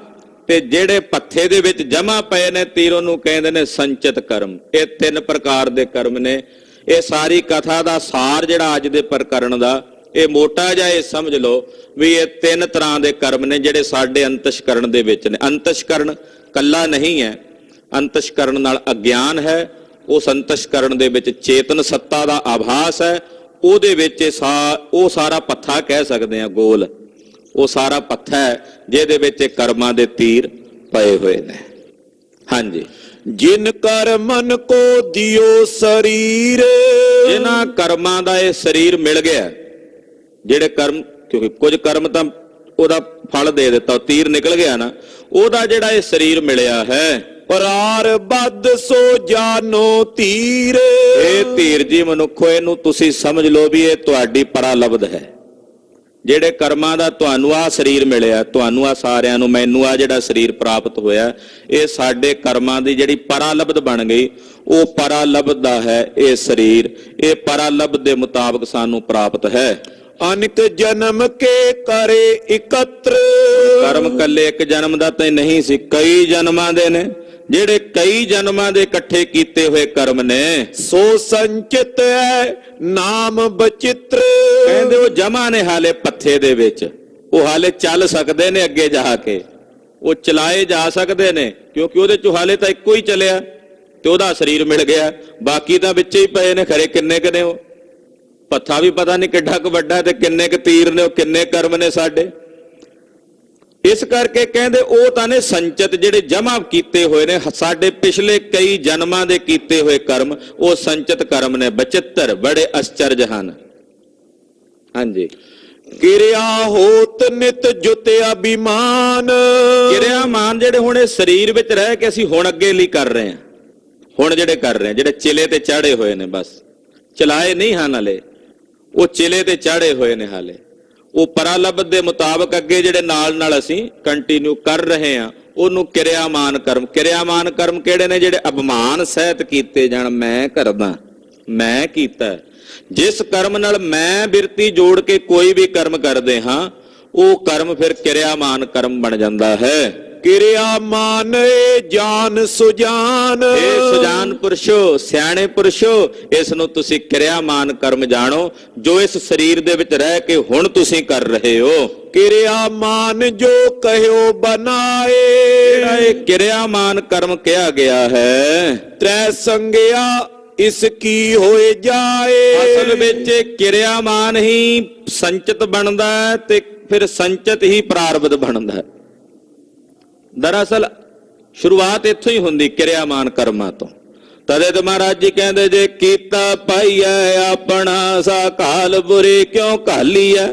ਤੇ ਜਿਹੜੇ ਪੱਥੇ ਦੇ ਵਿੱਚ ਜਮਾ ਪਏ ਨੇ ਤੀਰ, ਉਹਨੂੰ ਕਹਿੰਦੇ ਨੇ ਸੰਚਿਤ ਕਰਮ। ਇਹ ਤਿੰਨ ਪ੍ਰਕਾਰ ਦੇ ਕਰਮ ਨੇ। ਇਹ ਸਾਰੀ ਕਥਾ ਦਾ ਸਾਰ ਜਿਹੜਾ ਅੱਜ ਦੇ ਪ੍ਰਕਰਣ ਦਾ, ਇਹ ਮੋਟਾ ਜਿਹਾ ਇਹ ਸਮਝ ਲਓ ਵੀ ਇਹ ਤਿੰਨ ਤਰ੍ਹਾਂ ਦੇ ਕਰਮ ਨੇ ਜਿਹੜੇ ਸਾਡੇ ਅੰਤਸ਼ਕਰਨ ਦੇ ਵਿੱਚ ਨੇ। ਅੰਤਸ਼ਕਰਨ ਕੱਲਾ ਨਹੀਂ ਹੈ, ਅੰਤਸ਼ਕਰਨ ਨਾਲ ਅਗਿਆਨ ਹੈ। ਉਸ ਅੰਤਸ਼ਕਰਨ ਦੇ ਵਿੱਚ ਚੇਤਨ ਸੱਤਾ ਦਾ ਆਭਾਸ ਹੈ। ਉਹਦੇ ਵਿੱਚ ਉਹ ਸਾਰਾ ਪੱਥਾ ਕਹਿ ਸਕਦੇ ਆ, ਗੋਲ, ਉਹ ਸਾਰਾ ਪੱਥਾ ਹੈ ਜਿਹਦੇ ਵਿੱਚ ਕਰਮਾਂ ਦੇ ਤੀਰ ਪਏ ਹੋਏ ਨੇ। ਹਾਂਜੀ। ਜਿਨ ਕਰ ਮਨ ਕੋ ਦਿਓ ਸਰੀਰ। ਜਿਨ੍ਹਾਂ ਕਰਮਾਂ ਦਾ ਇਹ ਸਰੀਰ ਮਿਲ ਗਿਆ, ਜਿਹੜੇ ਕਰਮ, ਕਿਉਂਕਿ ਕੁਝ ਕਰਮ ਤਾਂ ਉਹਦਾ ਫਲ ਦੇ ਦਿੱਤਾ, ਉਹ ਤੀਰ ਨਿਕਲ ਗਿਆ ਨਾ, ਉਹਦਾ ਜਿਹੜਾ ਇਹ ਸਰੀਰ ਮਿਲਿਆ ਹੈ, ਪਰਾਰ ਬੱਧ ਸੋ ਜਾਨੋ ਧੀਰ। ਇਹ ਧੀਰ ਜੀ ਮਨੁੱਖੋ, ਇਹਨੂੰ ਤੁਸੀਂ ਸਮਝ ਲਓ ਵੀ ਇਹ ਤੁਹਾਡੀ ਪਰਾਲਬਧ ਹੈ। ਜਿਹੜੇ ਕਰਮਾਂ ਦਾ ਤੁਹਾਨੂੰ ਆ ਸਰੀਰ ਮਿਲਿਆ, ਤੁਹਾਨੂੰ ਆ ਸਾਰਿਆਂ ਨੂੰ, ਮੈਨੂੰ ਆ ਜਿਹੜਾ ਸਰੀਰ ਪ੍ਰਾਪਤ ਹੋਇਆ, ਇਹ ਸਾਡੇ ਕਰਮਾਂ ਦੀ ਜਿਹੜੀ ਪਰਾਲਬਧ ਬਣ ਗਈ, ਉਹ ਪਰਾਲਬਧ ਦਾ ਹੈ ਇਹ ਸਰੀਰ। ਇਹ ਪਰਾਲਬਧ ਦੇ ਮੁਤਾਬਕ ਸਾਨੂੰ ਪ੍ਰਾਪਤ ਹੈ। ਅਨੇਕ ਜਨਮ ਕੇ ਕਰੇ ਇਕੱਤਰ। ਕਰਮ ਕੱਲੇ ਇੱਕ ਜਨਮ ਦਾ ਤਾਂ ਨਹੀਂ ਸੀ, ਕਈ ਜਨਮਾਂ ਦੇ ਨੇ। ਜਿਹੜੇ ਕਈ ਜਨਮਾਂ ਦੇ ਇਕੱਠੇ ਕੀਤੇ ਹੋਏ ਕਰਮ ਨੇ, ਸੋ ਸੰਚਿਤ ਹੈ ਨਾਮ ਬਚਿੱਤਰ। ਕਹਿੰਦੇ ਉਹ ਜਮਾ ਨੇ ਹਾਲੇ ਪੱਥੇ ਦੇ ਵਿੱਚ, ਉਹ ਹਾਲੇ ਚੱਲ ਸਕਦੇ ਨੇ ਅੱਗੇ ਜਾ ਕੇ, ਉਹ ਚਲਾਏ ਜਾ ਸਕਦੇ ਨੇ, ਕਿਉਂਕਿ ਉਹਦੇ ਚੋਂ ਹਾਲੇ ਤਾਂ ਇੱਕੋ ਹੀ ਚੱਲਿਆ ਤੇ ਉਹਦਾ ਸਰੀਰ ਮਿਲ ਗਿਆ, ਬਾਕੀ ਤਾਂ ਵਿੱਚੇ ਹੀ ਪਏ ਨੇ। ਖਰੇ ਕਿੰਨੇ ਕੁ ਨੇ ਉਹ ਪੱਥਾ ਵੀ ਪਤਾ ਨਹੀਂ ਕਿੱਡਾ ਕੁ ਵੱਡਾ, ਤੇ ਕਿੰਨੇ ਕੁ ਤੀਰ ਨੇ, ਉਹ ਕਿੰਨੇ ਕਰਮ ਨੇ ਸਾਡੇ। ਇਸ ਕਰਕੇ ਕਹਿੰਦੇ ਉਹ ਤਾਂ ਨੇ ਸੰਚਿਤ, ਜਿਹੜੇ ਜਮਾ ਕੀਤੇ ਹੋਏ ਨੇ ਸਾਡੇ ਪਿਛਲੇ ਕਈ ਜਨਮਾਂ ਦੇ ਕੀਤੇ ਹੋਏ ਕਰਮ, ਉਹ ਸੰਚਿਤ ਕਰਮ ਨੇ, ਬਚਿੱਤਰ, ਬੜੇ ਅਚਰਜ ਹਨ। ਹਾਂਜੀ। ਕਿਰਿਆ ਹੋਤ ਨਿਤ ਜੁਤ ਅਭਿਮਾਨ। ਕਿਰਿਆਮਾਨ ਜਿਹੜੇ ਹੁਣ ਇਹ ਸਰੀਰ ਵਿੱਚ ਰਹਿ ਕੇ ਅਸੀਂ ਹੁਣ ਅੱਗੇ ਲਈ ਕਰ ਰਹੇ ਹਾਂ, ਹੁਣ ਜਿਹੜੇ ਕਰ ਰਹੇ ਹਾਂ, ਜਿਹੜੇ ਚਿਲੇ ਤੇ ਚਾੜੇ ਹੋਏ ਨੇ, ਬਸ ਚਲਾਏ ਨਹੀਂ ਹਨ ਹਲੇ, ਉਹ ਚਿਲੇ ਤੇ ਚਾੜੇ ਹੋਏ ਨੇ ਹਾਲੇ। ਉਹ ਪਰਾਲਬਧ ਦੇ ਮੁਤਾਬਕ ਅੱਗੇ ਜਿਹੜੇ ਨਾਲ ਨਾਲ ਅਸੀਂ ਕੰਟੀਨਿਊ ਕਰ ਰਹੇ ਹਾਂ, ਉਹਨੂੰ ਕਿਰਿਆਮਾਨ ਕਰਮ। ਕਿਰਿਆਮਾਨ ਕਰਮ ਕਿਹੜੇ ਨੇ? ਜਿਹੜੇ ਅਭਿਮਾਨ ਸਹਿਤ ਕੀਤੇ ਜਾਣ, ਮੈਂ ਕਰਦਾ, ਮੈਂ ਕੀਤਾ। ਜਿਸ ਕਰਮ ਨਾਲ ਮੈਂ ਬਿਰਤੀ ਜੋੜ ਕੇ ਕੋਈ ਵੀ ਕਰਮ ਕਰਦੇ ਹਾਂ, ਉਹ ਕਰਮ ਫਿਰ ਕਿਰਿਆਮਾਨ ਕਰਮ ਬਣ ਜਾਂਦਾ ਹੈ। ਕਿਰਿਆ ਮਾਨੇ ਜਾਨ ਸੁਜਾਨ। ਇਹ ਸੁਜਾਨ ਪੁਰਸ਼ੋ, ਸਿਆਣੇ ਪੁਰਸ਼ੋ, ਇਸ ਨੂੰ ਤੁਸੀਂ ਕਿਰਿਆਮਾਨ ਕਰਮ ਜਾਣੋ, ਜੋ ਇਸ ਸਰੀਰ ਦੇ ਵਿੱਚ ਰਹਿ ਕੇ ਹੁਣ ਤੁਸੀਂ ਕਰ ਰਹੇ ਹੋ। ਕਿਰਿਆ ਮਾਨ ਜੋ ਕਹਿਓ ਬਨਾਏ। ਜਿਹੜਾ ਇਹ ਕਿਰਿਆਮਾਨ ਕਰਮ ਕਿਹਾ ਗਿਆ ਹੈ, ਤ੍ਰੈ ਸੰਗਿਆ ਇਸ ਕੀ ਹੋਏ ਜਾਏ। ਅਸਲ ਵਿੱਚ ਕਿਰਿਆਮਾਨ ਹੀ ਸੰਚਿਤ ਬਣਦਾ ਹੈ ਤੇ ਫਿਰ ਸੰਚਿਤ ਹੀ ਪ੍ਰਾਰਬਧ ਬਣਦਾ ਹੈ। ਦਰਅਸਲ ਸ਼ੁਰੂਆਤ ਇੱਥੋਂ ਹੀ ਹੁੰਦੀ ਕਿਰਿਆਮਾਨ ਕਰਮਾਂ ਤੋਂ। ਤਦੇ ਤੇ ਮਹਾਰਾਜ ਜੀ ਕਹਿੰਦੇ, ਜੇ ਕੀਤਾ ਪਾਈਐ ਆਪਣਾ ਸਾ ਘਾਲ ਬੁਰੀ ਕਿਉਂ ਘਾਲੀਐ।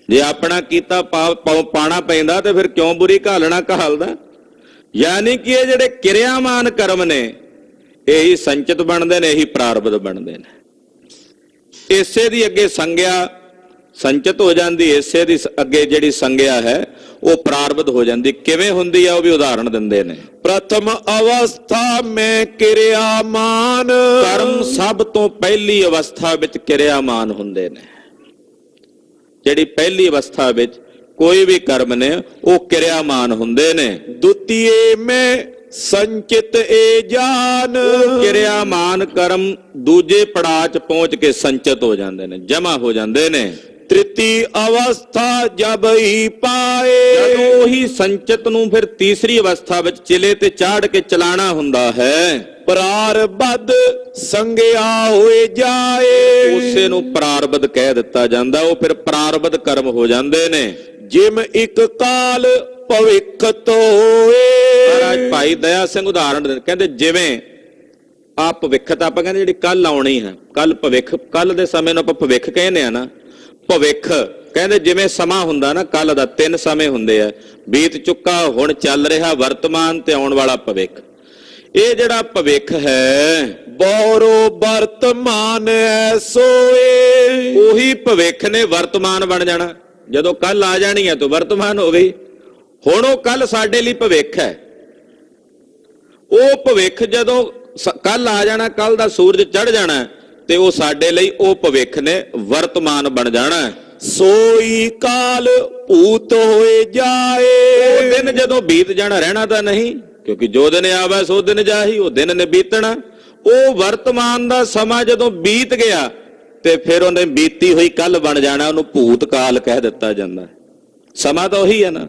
ਜੇ ਆਪਣਾ ਕੀਤਾ ਪਾਣਾ ਪੈਂਦਾ ਤੇ ਫਿਰ ਕਿਉਂ ਬੁਰੀ ਘਾਲਣਾ ਘਾਲਦਾ। ਯਾਨੀ ਕਿ ਇਹ ਜਿਹੜੇ ਕਿਰਿਆਮਾਨ ਕਰਮ ਨੇ, ਇਹੀ ਸੰਚਿਤ ਬਣਦੇ ਨੇ, ਇਹੀ ਪ੍ਰਾਰਬਧ ਬਣਦੇ ਨੇ। ਇਸੇ ਦੀ ਅੱਗੇ ਸੰਗਿਆ ਸੰਚਿਤ ਹੋ ਜਾਂਦੀ, ਇਸੇ ਦੀ ਅੱਗੇ ਜਿਹੜੀ ਸੰਗਿਆ ਹੈ ਉਹ ਪ੍ਰਾਰਬਧ ਹੋ ਜਾਂਦੀ। ਕਿਵੇਂ ਹੁੰਦੀ ਆ ਉਹ ਵੀ ਉਦਾਹਰਣ ਦਿੰਦੇ ਨੇ। ਪ੍ਰਥਮ ਅਵਸਥਾ ਮੈਂ ਕਿਰਿਆਮਾਨ। ਕਰਮ ਸਭ ਤੋਂ ਪਹਿਲੀ ਅਵਸਥਾ ਵਿੱਚ ਕਿਰਿਆਮਾਨ ਹੁੰਦੇ ਨੇ। ਜਿਹੜੀ ਪਹਿਲੀ ਅਵਸਥਾ ਵਿੱਚ ਕੋਈ ਵੀ ਕਰਮ ਨੇ ਉਹ ਕਿਰਿਆਮਾਨ ਹੁੰਦੇ ਨੇ। ਦੁਤੀਏ ਮੈਂ ਸੰਚਿਤ ਏ ਜਾਨ। ਕਿਰਿਆਮਾਨ ਕਰਮ ਦੂਜੇ ਪੜਾਅ 'ਚ ਪਹੁੰਚ ਕੇ ਸੰਚਿਤ ਹੋ ਜਾਂਦੇ ਨੇ, ਜਮਾ ਹੋ ਜਾਂਦੇ ਨੇ। ਤ੍ਰਿਤੀ ਅਵਸਥਾ ਜਬ ਹੀ ਪਾਏ। ਜਦੋਂ ਉਹੀ ਸੰਚਿਤ ਨੂੰ ਫਿਰ ਤੀਸਰੀ ਅਵਸਥਾ ਵਿੱਚ ਚਿਲੇ ਤੇ ਚਾੜ ਕੇ ਚਲਾਣਾ ਹੁੰਦਾ ਹੈ, ਪ੍ਰਾਰਬਧ ਸੰਗਿਆ ਹੋਏ ਜਾਏ। ਉਸੇ ਨੂੰ ਪ੍ਰਾਰਬਧ ਕਹਿ ਦਿੱਤਾ ਜਾਂਦਾ। ਉਹ ਫਿਰ ਪ੍ਰਾਰਬਧ ਕਰਮ ਹੋ ਜਾਂਦੇ ਨੇ। ਜਿਮ ਇੱਕ ਕਾਲ ਭਵਿੱਖ ਤੋਏ। ਮਹਾਰਾਜ ਭਾਈ ਦਇਆ ਸਿੰਘ ਉਦਾਹਰਣ ਦਿੰਦੇ, ਕਹਿੰਦੇ ਜਿਵੇਂ ਆ ਭਵਿੱਖ ਤਾਂ ਆਪਾਂ ਕਹਿੰਦੇ ਜਿਹੜੀ ਕੱਲ ਆਉਣੀ ਹੈ, ਕੱਲ ਭਵਿੱਖ, ਕੱਲ ਦੇ ਸਮੇਂ ਨੂੰ ਆਪਾਂ ਭਵਿੱਖ ਕਹਿੰਦੇ ਆ ਨਾ। ਭਵਿੱਖ ਕਹਿੰਦੇ ਜਿਵੇਂ ਸਮਾਂ ਹੁੰਦਾ ਨਾ, ਕੱਲ ਦਾ 3 ਸਮੇਂ ਹੁੰਦੇ ਆ, ਬੀਤ ਚੁੱਕਾ, ਹੁਣ ਚੱਲ ਰਿਹਾ, ਵਰਤਮਾਨ ਤੇ ਆਉਣ ਵਾਲਾ ਭਵਿੱਖ। ਇਹ ਜਿਹੜਾ ਭਵਿੱਖ ਹੈ, ਬੋਰੋ ਵਰਤਮਾਨ ਐਸੋਏ। ਉਹੀ ਭਵਿੱਖ ਨੇ ਵਰਤਮਾਨ ਬਣ ਜਾਣਾ। ਜਦੋਂ ਕੱਲ ਆ ਜਾਣੀ ਹੈ ਤਾਂ ਵਰਤਮਾਨ ਹੋ ਗਈ। ਹੁਣ ਉਹ ਕੱਲ ਸਾਡੇ ਲਈ ਭਵਿੱਖ ਹੈ। ਉਹ ਭਵਿੱਖ ਜਦੋਂ ਕੱਲ ਆ ਜਾਣਾ, ਕੱਲ ਦਾ ਸੂਰਜ ਚੜ ਜਾਣਾ, ਤੇ ਉਹ ਸਾਡੇ ਲਈ ਉਹ ਭਵਿੱਖ ਨੇ ਵਰਤਮਾਨ ਬਣ ਜਾਣਾ। ਸੋਈ ਕਾਲ ਭੂਤ ਹੋਏ ਜਾਏ। ਉਹ ਦਿਨ ਜਦੋਂ ਬੀਤ ਜਾਣਾ, ਰਹਿਣਾ ਤਾਂ ਨਹੀਂ, ਕਿਉਂਕਿ ਜੋ ਦਿਨ ਆਵੇ ਸੋ ਦਿਨ ਜਾਹੀ, ਉਹ ਦਿਨ ਨੇ ਬੀਤਣਾ। ਉਹ ਵਰਤਮਾਨ ਦਾ ਸਮਾਂ ਜਦੋਂ ਬੀਤ ਗਿਆ ਤੇ ਫਿਰ ਉਹਨੇ ਬੀਤੀ ਹੋਈ ਕੱਲ ਬਣ ਜਾਣਾ, ਉਹਨੂੰ ਭੂਤ ਕਾਲ ਕਹਿ ਦਿੱਤਾ ਜਾਂਦਾ। ਸਮਾਂ ਤਾਂ ਉਹੀ ਹੈ ਨਾ।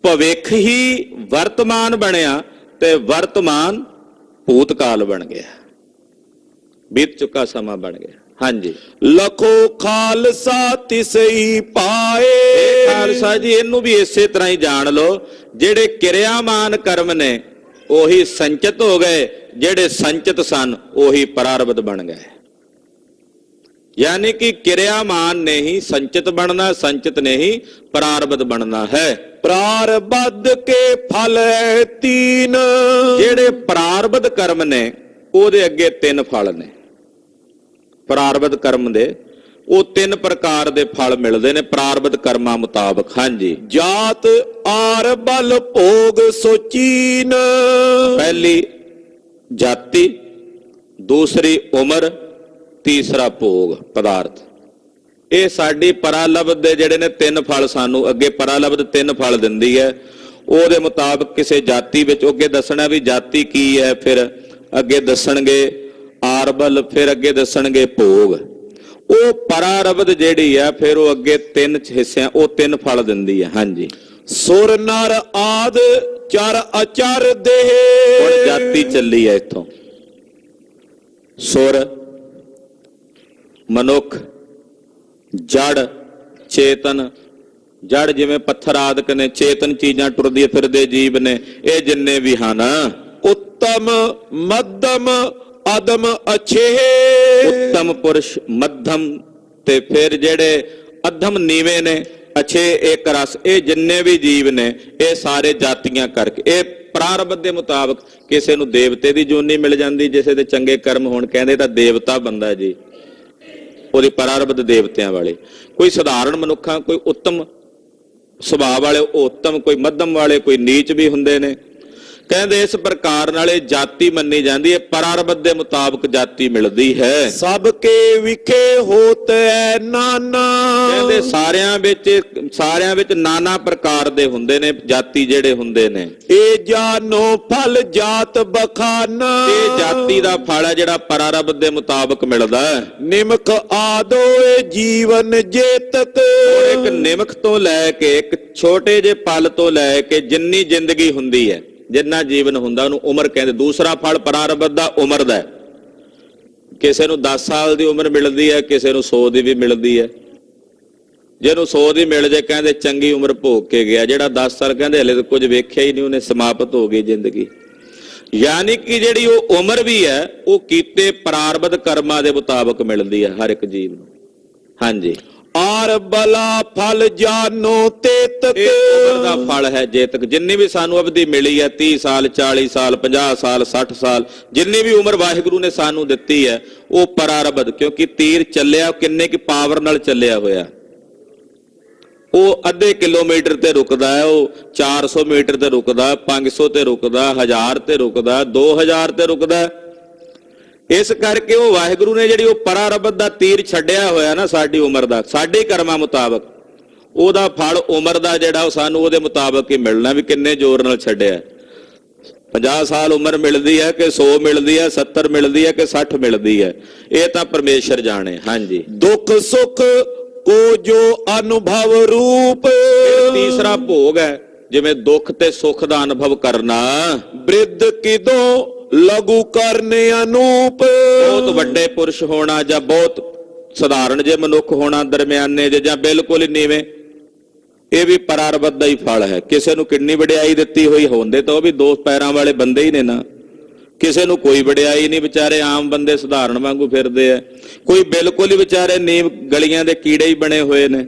ਭਵਿੱਖ ਹੀ ਵਰਤਮਾਨ ਬਣਿਆ ਤੇ ਵਰਤਮਾਨ ਭੂਤ ਕਾਲ ਬਣ ਗਿਆ, ਬੀਤ ਚੁੱਕਾ ਸਮਾਂ ਬਣ ਗਿਆ। ਹਾਂਜੀ। ਲਖੋ ਖਾਲਸਾ ਤਿਸਈ ਪਾਏ। ਖਾਲਸਾ ਜੀ ਇਹਨੂੰ ਵੀ ਇਸੇ ਤਰ੍ਹਾਂ ਹੀ ਜਾਣ ਲਓ, ਜਿਹੜੇ ਕਿਰਿਆਮਾਨ ਕਰਮ ਨੇ ਉਹੀ ਸੰਚਿਤ ਹੋ ਗਏ, ਜਿਹੜੇ ਸੰਚਿਤ ਸਨ ਉਹੀ ਪ੍ਰਾਰਬਧ ਬਣ ਗਏ। यानी कि क्रियामान ने ही संचित बनना, संचित ने ही प्रारब्ध बनना है। प्रारब्ध के फल है तीन, जेड़े प्रारब्ध कर्म ने ओदे अगे तीन फल ने। प्रारब्ध कर्म दे ਉਹ ਤਿੰਨ ਪ੍ਰਕਾਰ ਦੇ ਫਲ ਮਿਲਦੇ ਨੇ ਪ੍ਰਾਰਬਧ ਕਰਮਾਂ ਮੁਤਾਬਕ। ਹਾਂਜੀ। ਜਾਤ ਆਰ ਬਲ ਭੋਗ ਸੋਚੀਨ, ਪਹਿਲੀ ਜਾਤੀ, ਦੂਸਰੀ ਉਮਰ, ਤੀਸਰਾ ਭੋਗ ਪਦਾਰਥ। ਇਹ ਸਾਡੀ ਪਰਾਲਬਧ ਦੇ ਜਿਹੜੇ ਨੇ ਤਿੰਨ ਫਲ ਸਾਨੂੰ ਅੱਗੇ ਪਰਾਲਬਧ ਤਿੰਨ ਫਲ ਦਿੰਦੀ ਹੈ। ਉਹਦੇ ਮੁਤਾਬਕ ਕਿਸੇ ਜਾਤੀ ਵਿੱਚ ਅੱਗੇ ਦੱਸਣਾ ਵੀ ਜਾਤੀ ਕੀ ਹੈ, ਫਿਰ ਅੱਗੇ ਦੱਸਣਗੇ ਆਰਬਲ, ਫਿਰ ਅੱਗੇ ਦੱਸਣਗੇ ਭੋਗ। ਉਹ ਪਰਾਰਬਧ ਜਿਹੜੀ ਹੈ ਫਿਰ ਉਹ ਅੱਗੇ ਤਿੰਨ ਹਿੱਸਿਆਂ ਉਹ ਤਿੰਨ ਫਲ ਦਿੰਦੀ ਹੈ। ਹਾਂਜੀ। ਸੁਰ ਨਰ ਆਦ ਚਰ ਅਚਰ ਦੇਹ, ਹੁਣ ਜਾਤੀ ਚੱਲੀ ਹੈ ਇੱਥੋਂ। ਸੁਰ, ਮਨੁੱਖ, ਜੜ, ਚੇਤਨ। ਜੜ ਜਿਵੇਂ ਪੱਥਰ ਆਦਿਕ ਨੇ, ਚੇਤਨ ਚੀਜ਼ਾਂ ਟੁਰਦੀਆਂ ਫਿਰਦੇ ਜੀਵ ਨੇ, ਇਹ ਜਿੰਨੇ ਵੀ ਹਨ। ਉੱਤਮ ਮੱਧਮ ਅਦਮ ਅਛੇ, ਉੱਤਮ ਪੁਰਸ਼, ਮੱਧਮ ਤੇ ਫਿਰ ਜਿਹੜੇ ਅਧਮ ਨੀਵੇਂ ਨੇ, ਅਛੇ ਇੱਕ ਰਸ, ਇਹ ਜਿੰਨੇ ਵੀ ਜੀਵ ਨੇ ਇਹ ਸਾਰੇ ਜਾਤੀਆਂ ਕਰਕੇ ਇਹ ਪ੍ਰਾਰਬਧ ਦੇ ਮੁਤਾਬਕ ਕਿਸੇ ਨੂੰ ਦੇਵਤੇ ਦੀ ਜੋਨੀ ਮਿਲ ਜਾਂਦੀ, ਕਿਸੇ ਦੇ ਚੰਗੇ ਕਰਮ ਹੋਣ ਕਹਿੰਦੇ ਤਾਂ ਦੇਵਤਾ ਬੰਦਾ ਜੀ, ਉਹਦੀ ਪ੍ਰਾਰਬਧ ਦੇਵਤਿਆਂ ਵਾਲੇ। ਕੋਈ ਸਧਾਰਨ ਮਨੁੱਖਾਂ, ਕੋਈ ਉੱਤਮ ਸੁਭਾਅ ਵਾਲੇ ਉਹ ਉੱਤਮ, ਕੋਈ ਮੱਧਮ ਵਾਲੇ, ਕੋਈ ਨੀਚ ਵੀ ਹੁੰਦੇ ਨੇ। ਕਹਿੰਦੇ ਇਸ ਪ੍ਰਕਾਰ ਨਾਲ ਇਹ ਜਾਤੀ ਮੰਨੀ ਜਾਂਦੀ ਹੈ, ਪ੍ਰਾਰਬਧ ਦੇ ਮੁਤਾਬਕ ਜਾਤੀ ਮਿਲਦੀ ਹੈ। ਸਭ ਕੇ ਵਿਖੇ ਹੋਤ ਹੈ ਨਾਨਾ, ਕਹਿੰਦੇ ਸਾਰਿਆਂ ਵਿੱਚ ਨਾਨਾ ਪ੍ਰਕਾਰ ਦੇ ਹੁੰਦੇ ਨੇ ਜਾਤੀ ਜਿਹੜੇ ਹੁੰਦੇ ਨੇ। ਇਹ ਜਾਨੋ ਫਲ ਜਾਤ ਬਖਾਨਾ, ਇਹ ਜਾਤੀ ਦਾ ਫਲ ਹੈ ਜਿਹੜਾ ਪ੍ਰਾਰਬਧ ਦੇ ਮੁਤਾਬਕ ਮਿਲਦਾ ਹੈ। ਨਿਮਕ ਆਦੋਏ ਜੀਵਨ ਜੇਤਕ, ਇੱਕ ਨਿਮਕ ਤੋਂ ਲੈ ਕੇ ਇੱਕ ਛੋਟੇ ਜਿਹੇ ਪਲ ਤੋਂ ਲੈ ਕੇ ਜਿੰਨੀ ਜ਼ਿੰਦਗੀ ਹੁੰਦੀ ਹੈ, ਜਿੰਨਾ ਜੀਵਨ ਹੁੰਦਾ ਉਹਨੂੰ ਉਮਰ ਕਹਿੰਦੇ। ਦੂਸਰਾ ਫਲ ਪ੍ਰਾਰਬਧ ਦਾ ਉਮਰ ਦਾ। ਕਿਸੇ ਨੂੰ 10 ਸਾਲ ਦੀ ਉਮਰ ਮਿਲਦੀ ਹੈ, ਕਿਸੇ ਨੂੰ 100 ਦੀ ਵੀ ਮਿਲਦੀ ਹੈ। ਜਿਹਨੂੰ 100 ਦੀ ਮਿਲ ਜੇ ਕਹਿੰਦੇ ਚੰਗੀ ਉਮਰ ਭੋਗ ਕੇ ਗਿਆ, ਜਿਹੜਾ 10 ਸਾਲ ਕਹਿੰਦੇ ਹਲੇ ਤਾਂ ਕੁਝ ਵੇਖਿਆ ਹੀ ਨਹੀਂ, ਉਹਨੇ ਸਮਾਪਤ ਹੋ ਗਈ ਜ਼ਿੰਦਗੀ। ਯਾਨੀ ਕਿ ਜਿਹੜੀ ਉਹ ਉਮਰ ਵੀ ਹੈ ਉਹ ਕੀਤੇ ਪ੍ਰਾਰਬਧ ਕਰਮਾਂ ਦੇ ਮੁਤਾਬਕ ਮਿਲਦੀ ਹੈ ਹਰ ਇੱਕ ਜੀਵ ਨੂੰ। ਹਾਂਜੀ। ਆਰ ਬਲਾ ਫਲ ਜਾਨੋ ਤੇਤਕ, ਇਹ ਉਮਰ ਦਾ ਫਲ ਹੈ ਜੇਤਕ। ਜਿੰਨੀ ਵੀ ਸਾਨੂੰ ਅਵਧੀ ਮਿਲੀ ਹੈ 30 ਸਾਲ 40 ਸਾਲ 50 ਸਾਲ 60 ਸਾਲ, ਜਿੰਨੀ ਵੀ ਉਮਰ ਵਾਹਿਗੁਰੂ ਨੇ ਸਾਨੂੰ ਦਿੱਤੀ ਹੈ ਉਹ ਪ੍ਰਾਰਬਧ। ਕਿਉਂਕਿ ਤੀਰ ਚੱਲਿਆ ਕਿੰਨੇ ਕੀ ਪਾਵਰ ਨਾਲ ਚੱਲਿਆ ਹੋਇਆ, ਉਹ ਅੱਧੇ ਕਿਲੋਮੀਟਰ ਤੇ ਰੁਕਦਾ ਹੈ, ਉਹ 400 ਮੀਟਰ ਤੇ ਰੁਕਦਾ, 500 ਤੇ ਰੁਕਦਾ, 1000 ਤੇ ਰੁਕਦਾ, 2000 ਤੇ ਰੁਕਦਾ। ਇਸ ਕਰਕੇ ਉਹ ਵਾਹਿਗੁਰੂ ਨੇ ਜਿਹੜੀ ਉਹ ਪ੍ਰਾਰਬਧ ਦਾ ਤੀਰ ਛੱਡਿਆ ਹੋਇਆ ਨਾ ਸਾਡੀ ਉਮਰ ਦਾ, ਸਾਡੇ ਕਰਮਾਂ ਮੁਤਾਬਕ, ਉਹਦਾ ਫਲ ਉਮਰ ਦਾ ਜਿਹੜਾ ਉਹ ਸਾਨੂੰ ਉਹਦੇ ਮੁਤਾਬਕ ਹੀ ਮਿਲਣਾ ਵੀ ਕਿੰਨੇ ਜ਼ੋਰ ਨਾਲ ਛੱਡਿਆ। 50 ਸਾਲ ਉਮਰ ਮਿਲਦੀ ਹੈ ਕਿ 100 ਮਿਲਦੀ ਹੈ, 70 ਮਿਲਦੀ ਹੈ ਕਿ 60 ਮਿਲਦੀ ਹੈ, ਇਹ ਤਾਂ ਪਰਮੇਸ਼ਰ ਜਾਣੇ। ਹਾਂਜੀ। ਦੁੱਖ ਸੁਖ ਕੋ ਜੋ ਅਨੁਭਵ ਰੂਪ, ਤੀਸਰਾ ਭੋਗ ਹੈ ਜਿਵੇਂ ਦੁੱਖ ਤੇ ਸੁੱਖ ਦਾ ਅਨੁਭਵ ਕਰਨਾ। ਬ੍ਰਿਧ ਕਿਦੋਂ ਲਘੂ ਕਰਨੇ ਅਨੂਪ, ਬਹੁਤ ਵੱਡੇ ਪੁਰਸ਼ ਹੋਣਾ ਜਾਂ ਬਹੁਤ ਸਧਾਰਨ ਜੇ ਮਨੁੱਖ ਹੋਣਾ, ਦਰਮਿਆਨੇ ਜੇ ਜਾਂ ਬਿਲਕੁਲ ਹੀ ਨੀਵੇਂ, ਇਹ ਵੀ ਪ੍ਰਾਰਬਧ ਦਾ ਹੀ ਫਲ ਹੈ। ਕਿਸੇ ਨੂੰ ਕਿੰਨੀ ਵਡਿਆਈ ਦਿੱਤੀ ਹੋਈ ਹੁੰਦੇ ਤਾਂ ਉਹ ਵੀ ਦੋ ਪੈਰਾਂ ਵਾਲੇ ਬੰਦੇ ਹੀ ਨੇ ਨਾ, ਕਿਸੇ ਨੂੰ ਕੋਈ ਵਡਿਆਈ ਨਹੀਂ, ਵਿਚਾਰੇ ਆਮ ਬੰਦੇ ਸਧਾਰਨ ਵਾਂਗੂ ਫਿਰਦੇ ਆ। ਕੋਈ ਬਿਲਕੁਲ ਹੀ ਵਿਚਾਰੇ ਨੀਮ ਗਲੀਆਂ ਦੇ ਕੀੜੇ ਹੀ ਬਣੇ ਹੋਏ ਨੇ।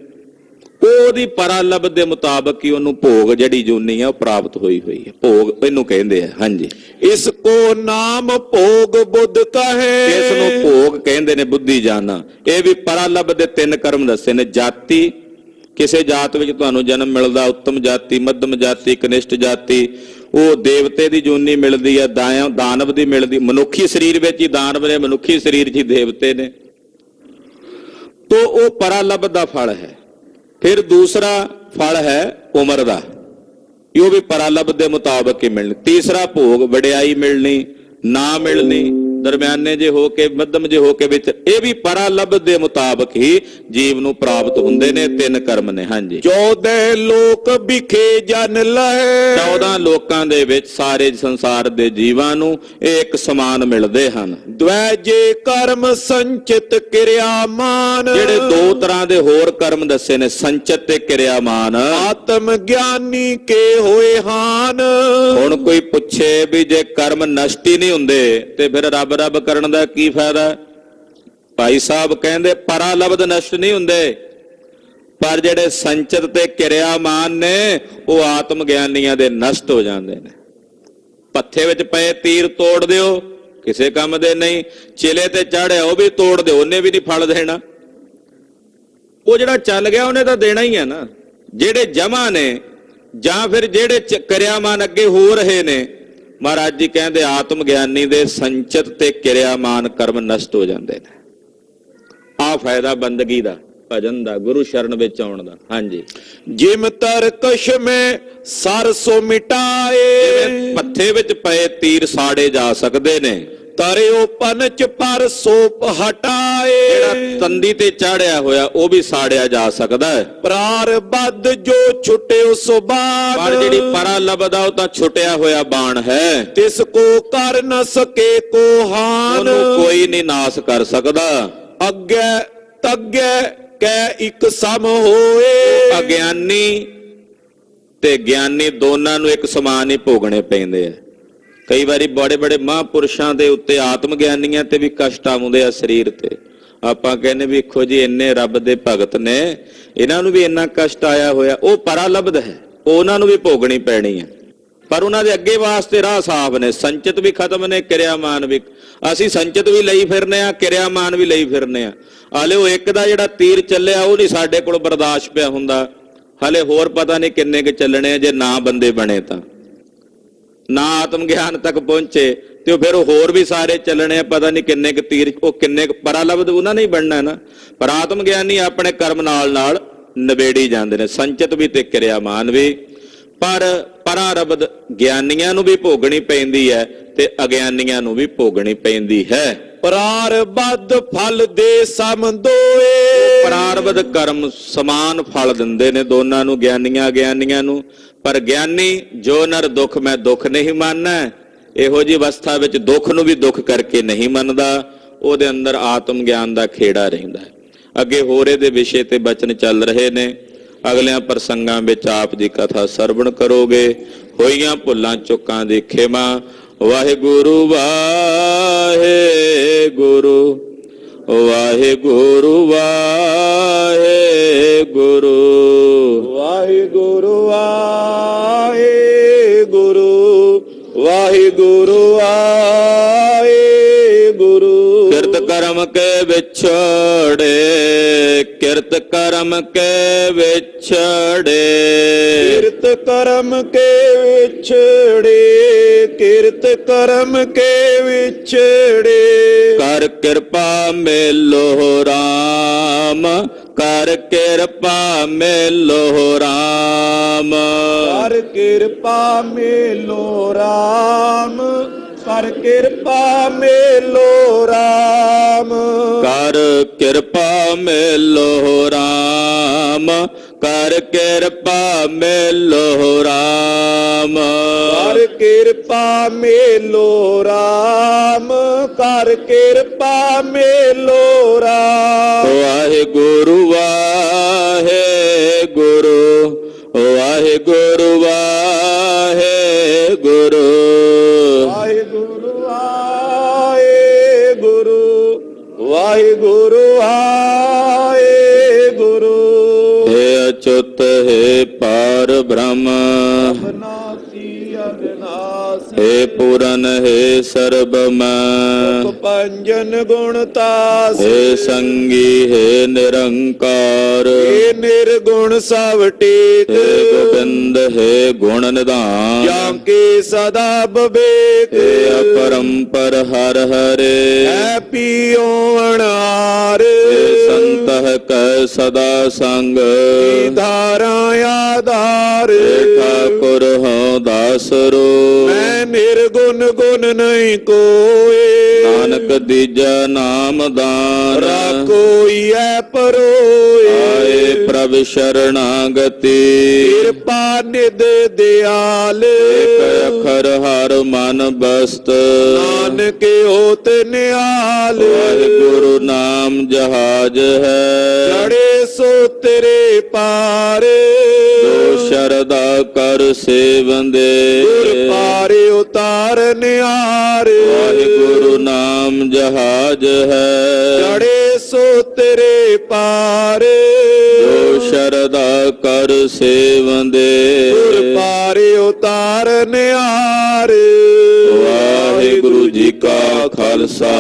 ਉਹਦੀ ਪ੍ਰਾਰਬਧ ਦੇ ਮੁਤਾਬਕ ਹੀ ਉਹਨੂੰ ਭੋਗ ਜਿਹੜੀ ਜੂਨੀ ਆ ਉਹ ਪ੍ਰਾਪਤ ਹੋਈ ਹੋਈ ਹੈ। ਭੋਗ ਇਹਨੂੰ ਕਹਿੰਦੇ ਆ। ਹਾਂਜੀ। ਇਸ ਕੋ ਨਾਮ ਭੋਗ ਬੁੱਧ ਕਹੇ, ਇਸ ਨੂੰ ਭੋਗ ਕਹਿੰਦੇ ਨੇ, ਬੁੱਧੀ ਜਾਨਾ। ਇਹ ਵੀ ਪ੍ਰਾਰਬਧ ਦੇ ਤਿੰਨ ਕਰਮ ਦੱਸੇ ਨੇ। ਜਾਤੀ, ਕਿਸੇ ਜਾਤ ਵਿੱਚ ਤੁਹਾਨੂੰ ਜਨਮ ਮਿਲਦਾ, ਉੱਤਮ ਜਾਤੀ, ਮੱਧਮ ਜਾਤੀ, ਕਨਿਸ਼ਟ ਜਾਤੀ, ਉਹ ਦੇਵਤੇ ਦੀ ਜੂਨੀ ਮਿਲਦੀ ਹੈ, ਦਾਨਵ ਦੀ ਮਿਲਦੀ, ਮਨੁੱਖੀ ਸਰੀਰ ਵਿੱਚ ਹੀ ਦਾਨਵ ਨੇ, ਮਨੁੱਖੀ ਸਰੀਰ 'ਚ ਹੀ ਦੇਵਤੇ ਨੇ। ਤੋ ਉਹ ਪ੍ਰਾਰਬਧ ਦਾ ਫਲ ਹੈ। ਫਿਰ ਦੂਸਰਾ ਫਲ ਹੈ ਉਮਰ ਦਾ, ਉਹ ਵੀ ਪ੍ਰਾਰਬਧ ਦੇ ਮੁਤਾਬਕ ਹੀ ਮਿਲਣੀ। ਤੀਸਰਾ ਭੋਗ, ਵਡਿਆਈ ਮਿਲਣੀ, ਨਾ ਮਿਲਣੀ, ਦਰਮਿਆਨੇ ਜੇ ਹੋ ਕੇ ਮੱਧਮ ਜੇ ਹੋ ਕੇ ਵਿੱਚ, ਇਹ ਵੀ ਪਰਾਲਬਧ ਦੇ ਮੁਤਾਬਕ ਹੀ ਜੀਵ ਨੂੰ ਪ੍ਰਾਪਤ ਹੁੰਦੇ ਨੇ। 3 ਕਰਮ ਨੇ। ਹਾਂਜੀ। 14 ਲੋਕ ਵਿਖੇ ਜਨ ਲਹੈ। 14 ਲੋਕਾਂ ਦੇ ਵਿੱਚ ਸਾਰੇ ਸੰਸਾਰ ਦੇ ਜੀਵਾਂ ਨੂੰ ਇਹ ਇੱਕ ਸਮਾਨ ਮਿਲਦੇ ਹਨ। ਦਵੈਜੇ ਕਰਮ ਸੰਚਿਤ ਕਿਰਿਆਮਾਨ। ਜਿਹੜੇ 2 ਤਰ੍ਹਾਂ ਦੇ ਹੋਰ ਕਰਮ ਦੱਸੇ ਨੇ, ਸੰਚਿਤ ਤੇ ਕਿਰਿਆਮਾਨ। ਆਤਮ ਗਿਆਨੀ ਕੇ ਹੋਏ ਹਾਨ। ਹੁਣ ਕੋਈ ਪੁੱਛੇ ਵੀ ਜੇ ਕਰਮ ਨਸ਼ਟ ਹੀ ਨਹੀਂ ਹੁੰਦੇ ਤੇ ਫਿਰ ਰੱਬ ਰੱਬ ਕਰਨ ਦਾ ਕੀ ਫਾਇਦਾ? ਭਾਈ ਸਾਹਿਬ ਕਹਿੰਦੇ ਪਰਾਲਬਧ ਨਸ਼ਟ ਨਹੀਂ ਹੁੰਦੇ, ਪਰ ਜਿਹੜੇ ਸੰਚਿਤ ਤੇ ਕਿਰਿਆਮਾਨ ਨੇ ਉਹ ਆਤਮ ਗਿਆਨੀਆਂ ਦੇ ਨਸ਼ਟ ਹੋ ਜਾਂਦੇ ਨੇ। ਪੱਥੇ ਵਿੱਚ ਪਏ ਤੀਰ ਤੋੜ ਦਿਓ, ਕਿਸੇ ਕੰਮ ਦੇ ਨਹੀਂ। ਚਿਲੇ ਤੇ ਚੜ੍ਹਿਆ ਉਹ ਵੀ ਤੋੜ ਦਿਓ, ਉਹਨੇ ਵੀ ਨਹੀਂ ਫਲ ਦੇਣਾ। ਉਹ ਜਿਹੜਾ ਚੱਲ ਗਿਆ ਉਹਨੇ ਤਾਂ ਦੇਣਾ ਹੀ ਹੈ ਨਾ। ਜਿਹੜੇ ਜਮਾ ਨੇ ਜਾਂ ਫਿਰ ਜਿਹੜੇ ਕਿਰਿਆਮਾਨ ਅੱਗੇ ਹੋ ਰਹੇ ਨੇ, ਮਹਾਰਾਜ ਜੀ ਕਹਿੰਦੇ ਆਤਮ ਗਿਆਨੀ ਦੇ ਸੰਚਿਤ ਤੇ ਕਿਰਿਆਮਾਨ ਕਰਮ ਨਸ਼ਟ ਹੋ ਜਾਂਦੇ ਨੇ। ਆਹ ਫਾਇਦਾ ਬੰਦਗੀ ਦਾ, ਭਜਨ ਦਾ, ਗੁਰੂ ਸ਼ਰਨ ਵਿੱਚ ਆਉਣ ਦਾ। ਹਾਂਜੀ। ਜਿਮ ਤਰਕਸ਼ ਮੈਂ ਸਰਸੋ ਮਿਟਾਏ। ਪੱਥੇ ਵਿੱਚ ਪਏ ਤੀਰ ਸਾੜੇ ਜਾ ਸਕਦੇ ਨੇ। ਤਰਿਓ ਪਨਚ ਪਰ ਸੋਪ ਹਟਾਏ। ਜਿਹੜਾ ਤੰਦੀ ਤੇ ਚਾੜਿਆ ਹੋਇਆ ਉਹ ਵੀ ਸਾੜਿਆ ਜਾ ਸਕਦਾ ਹੈ। ਪ੍ਰਾਰਬਧ ਜੋ ਛੁਟਿਓ ਸੋ ਬਾਣ। ਪਰ ਜਿਹੜੀ ਪਰਾਲਬਧ ਆ ਉਹ ਤਾਂ ਛੁੱਟਿਆ ਹੋਇਆ ਬਾਣ ਹੈ। ਤਿਸ ਕੋ ਕਰ ਨ ਸਕੇ ਕੋ ਹਾਨ। ਉਹਨੂੰ ਕੋਈ ਨਹੀਂ ਨਾਸ ਕਰ ਸਕਦਾ। ਅੱਗੇ ਤੱਗੇ ਕੈ ਇੱਕ ਸਮ ਹੋਏ। ਅਗਿਆਨੀ ਤੇ ਗਿਆਨੀ ਦੋਨਾਂ ਨੂੰ ਇੱਕ ਸਮਾਨ ਹੀ ਭੋਗਣੇ ਪੈਂਦੇ ਆ। ਕਈ ਵਾਰੀ ਬੜੇ ਬੜੇ ਮਹਾਂਪੁਰਸ਼ਾਂ ਦੇ ਉੱਤੇ, ਆਤਮ ਗਿਆਨੀਆਂ ਤੇ ਵੀ ਕਸ਼ਟ ਆਉਂਦੇ ਆ ਸਰੀਰ ਤੇ। ਆਪਾਂ ਕਹਿੰਦੇ ਵੇਖੋ ਜੀ ਇੰਨੇ ਰੱਬ ਦੇ ਭਗਤ ਨੇ, ਇਹਨਾਂ ਨੂੰ ਵੀ ਇੰਨਾ ਕਸ਼ਟ ਆਇਆ ਹੋਇਆ। ਉਹ ਪਰਾਲਬਧ ਹੈ, ਉਹਨਾਂ ਨੂੰ ਵੀ ਭੋਗਣੀ ਪੈਣੀ ਹੈ। ਪਰ ਉਹਨਾਂ ਦੇ ਅੱਗੇ ਵਾਸਤੇ ਰਾਹ ਸਾਫ਼ ਨੇ। ਸੰਚਿਤ ਵੀ ਖਤਮ ਨੇ, ਕਿਰਿਆਮਾਨ ਵੀ। ਅਸੀਂ ਸੰਚਿਤ ਵੀ ਲਈ ਫਿਰਨੇ ਆ, ਕਿਰਿਆਮਾਨ ਵੀ ਲਈ ਫਿਰਨੇ ਆ। ਹਾਲੇ ਉਹ ਇੱਕ ਦਾ ਜਿਹੜਾ ਤੀਰ ਚੱਲਿਆ ਉਹ ਨਹੀਂ ਸਾਡੇ ਕੋਲ ਬਰਦਾਸ਼ਤ ਪਿਆ ਹੁੰਦਾ। ਹਾਲੇ ਹੋਰ ਪਤਾ ਨਹੀਂ ਕਿੰਨੇ ਕੁ ਚੱਲਣੇ ਆ। ਜੇ ਨਾ ਬੰਦੇ ਬਣੇ ਤਾਂ, ਨਾ ਆਤਮ ਗਿਆਨ ਤੱਕ ਪਹੁੰਚੇ ਤੇ ਉਹ ਫਿਰ ਹੋਰ ਵੀ ਸਾਰੇ ਚੱਲਣੇ ਆ। ਪਤਾ ਨਹੀਂ ਕਿੰਨੇ ਕੁ ਤੀਰ, ਉਹ ਕਿੰਨੇ ਕੁ ਪਰਾਲਬਧ ਉਹਨਾਂ ਨੇ ਹੀ ਬਣਨਾ ਨਾ। ਪਰ ਆਤਮ ਗਿਆਨੀ ਆਪਣੇ ਕਰਮ ਨਾਲ ਨਾਲ ਨਿਬੇੜੀ ਜਾਂਦੇ ਨੇ, ਸੰਚਿਤ ਵੀ ਤੇ ਕਿਰਿਆਮਾਨ ਵੀ। ਪਰ ਪਰਾਰਬਧ ਗਿਆਨੀਆਂ ਨੂੰ ਵੀ ਭੋਗਣੀ ਪੈਂਦੀ ਹੈ ਤੇ ਅਗਿਆਨੀਆਂ ਨੂੰ ਵੀ ਭੋਗਣੀ ਪੈਂਦੀ ਹੈ। ਪ੍ਰਾਰਬਧ ਫਲ ਦੇ ਸਮ ਦੋਏ। ਪ੍ਰਾਰਬਧ ਕਰਮ ਸਮਾਨ ਫਲ ਦਿੰਦੇ ਨੇ ਦੋਨਾਂ ਨੂੰ, ਗਿਆਨੀਆਂ ਅਗਿਆਨੀਆਂ ਨੂੰ। ਪਰ ਗਿਆਨੀ ਜੋ ਨਰ ਦੁੱਖ ਮੈਂ ਦੁੱਖ ਨਹੀਂ ਮੰਨਣਾ, ਇਹੋ ਜਿਹੀ ਅਵਸਥਾ ਵਿੱਚ ਦੁੱਖ ਨੂੰ ਵੀ ਦੁੱਖ ਕਰਕੇ ਨਹੀਂ ਮੰਨਦਾ। ਉਹਦੇ ਅੰਦਰ ਆਤਮ ਗਿਆਨ ਦਾ ਖੇੜਾ ਰਹਿੰਦਾ ਹੈ। ਅੱਗੇ ਹੋਰ ਇਹਦੇ ਵਿਸ਼ੇ ਤੇ ਬਚਨ ਚੱਲ ਰਹੇ ਨੇ। ਅਗਲਿਆਂ ਪ੍ਰਸੰਗਾਂ ਵਿੱਚ ਆਪ ਦੀ ਕਥਾ ਸਰਵਣ ਕਰੋਗੇ। ਹੋਈਆਂ ਭੁੱਲਾਂ ਚੁੱਕਾਂ ਦੀ ਖਿਮਾ। ਵਾਹਿਗੁਰੂ ਵਾਹਿਗੁਰੂ ਵਾਹਿਗੁਰੂ ਵਾਹਿਗੁਰੂ ਵਾਹਿਗੁਰੂ ਵਾਹਿਗੁਰੂ ਵਾਹਿਗੁਰੂ ਵਾਹਿਗੁਰੂ। ਕਿਰਤ ਕਰਮ ਕੇ ਵਿਛੜੇ, ਕਿਰਤ ਕਰਮ ਕੇ ਵਿਛੜੇ, ਕਿਰਤ ਕਰਮ ਕੇ ਵਿਛੜੇ, ਕਿਰਤ ਕਰਮ ਕੇ ਵਿਛੜੇ। ਕਰ ਕਿਰਪਾ ਮੇਲੋ ਰਾਮ, ਕਰ ਕਿਰਪਾ ਮੇਲੋ ਰਾਮ। ਕਰ ਕਿਰਪਾ ਮੇਲੋ ਰਾਮ, ਕਰ ਕਿਰਪਾ ਮੇਲੋ ਰਾਮ। ਕਰ ਕਿਰਪਾ ਮੇਲੋ ਰਾਮ, ਕਰ ਕਿਰਪਾ ਮੇਲੋ ਰਾਮ। ਕਰ ਕਿਰਪਾ ਮੇਲੋ ਰਾਮ, ਕਰ ਕਿਰਪਾ ਮੇਲੋ ਰਾਮ। ਵਾਹਿਗੁਰੂ ਵਾਹਿਗੁਰੂ ਵਾਹਿਗੁਰੂ ਵਾਹਿਗੁਰੂ ਵਾਹਿਗੁਰੂ ਵਾਹਿਗੁਰੂ ਵਾਹਿਗੁਰੂ ਵਾਹਿਗੁਰੂ। ਹੇ ਅਚੁੱਤ ਹੈ ਪਾਰ ਬ੍ਰਹਮ, ਅਬਨਾਸੀ ਅਬਨਾਸੀ। ਹੇ ਪੂਰਨ ਹੈ ਸਰਬ ਮੈਂ, ਪੰਜਨ ਗੁਣਤਾਸ। ਹੇ ਸੰਗੀ ਹੈ ਨਿਰੰਕਾਰ, ਏ ਨਿਰਗੁਣ ਸਭ ਟੇਕ। ਹੇ ਗੋਬਿੰਦ ਹੈ ਗੁਣ ਨਿਧਾਨ, ਜਾਂ ਕੇ ਸਦਾ ਵਿਵੇਕ। ਹੇ ਅਪਰੰਪਰ ਹਰ ਹਰੇ, ਹੈ ਪੀਓ ਅਣਾਰ। ਹੇ ਸੰਤਹ ਕੈ ਸਦਾ ਸੰਗ, ਧਾਰਾ ਆਧਾਰ। ਹੇ ਠਾਕੁਰ ਹਉ ਦਾਸਰੋ, ਮੈਂ ਨਿਰਗੁਣ ਗੁਣ ਨਹੀਂ ਕੋਏ। ਨਾਨਕ ਇਕ ਦੀਜਾ ਨਾਮਦਾਨ ਰਾਖੋਈ ਐ ਪਰੋਏ ਆਏ ਪ੍ਰਭ ਸ਼ਰਣਾਗਤੀ ਕਿਰਪਾ ਨਿਧ ਦਿਆਲ ਇਕ ਅਖਰ ਹਰ ਮਨ ਬਸਤ ਨਾਨਕ ਹੋਤ ਨਿਹਾਲ ਵਾਹਿਗੁਰੂ ਨਾਮ ਜਹਾਜ ਹੈ ਜੜੇ ਸੋ ਤੇਰੇ ਪਾਰ ਜੋ ਸ਼ਰਧਾ ਕਰ ਸੇਵੰਦੇ ਗੁਰ ਪਾਰੇ ਉਤਾਰ ਨਿਹਾਰ ਵਾਹਿਗੁਰੂ ਨਾਮ ਜਹਾਜ ਹੈ ਜੜੇ ਸੋ ਤੇਰੇ ਪਾਰ ਜੋ ਸ਼ਰਧਾ ਕਰ ਸੇਵੰਦੇ ਗੁਰ ਪਾਰੇ ਉਤਾਰ ਨਿਹਾਰ ਵਾਹਿਗੁਰੂ ਜੀ ਕਾ ਖਾਲਸਾ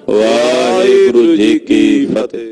ਵਾਹਿਗੁਰੂ ਜੀ ਕੀ ਫਤਿਹ।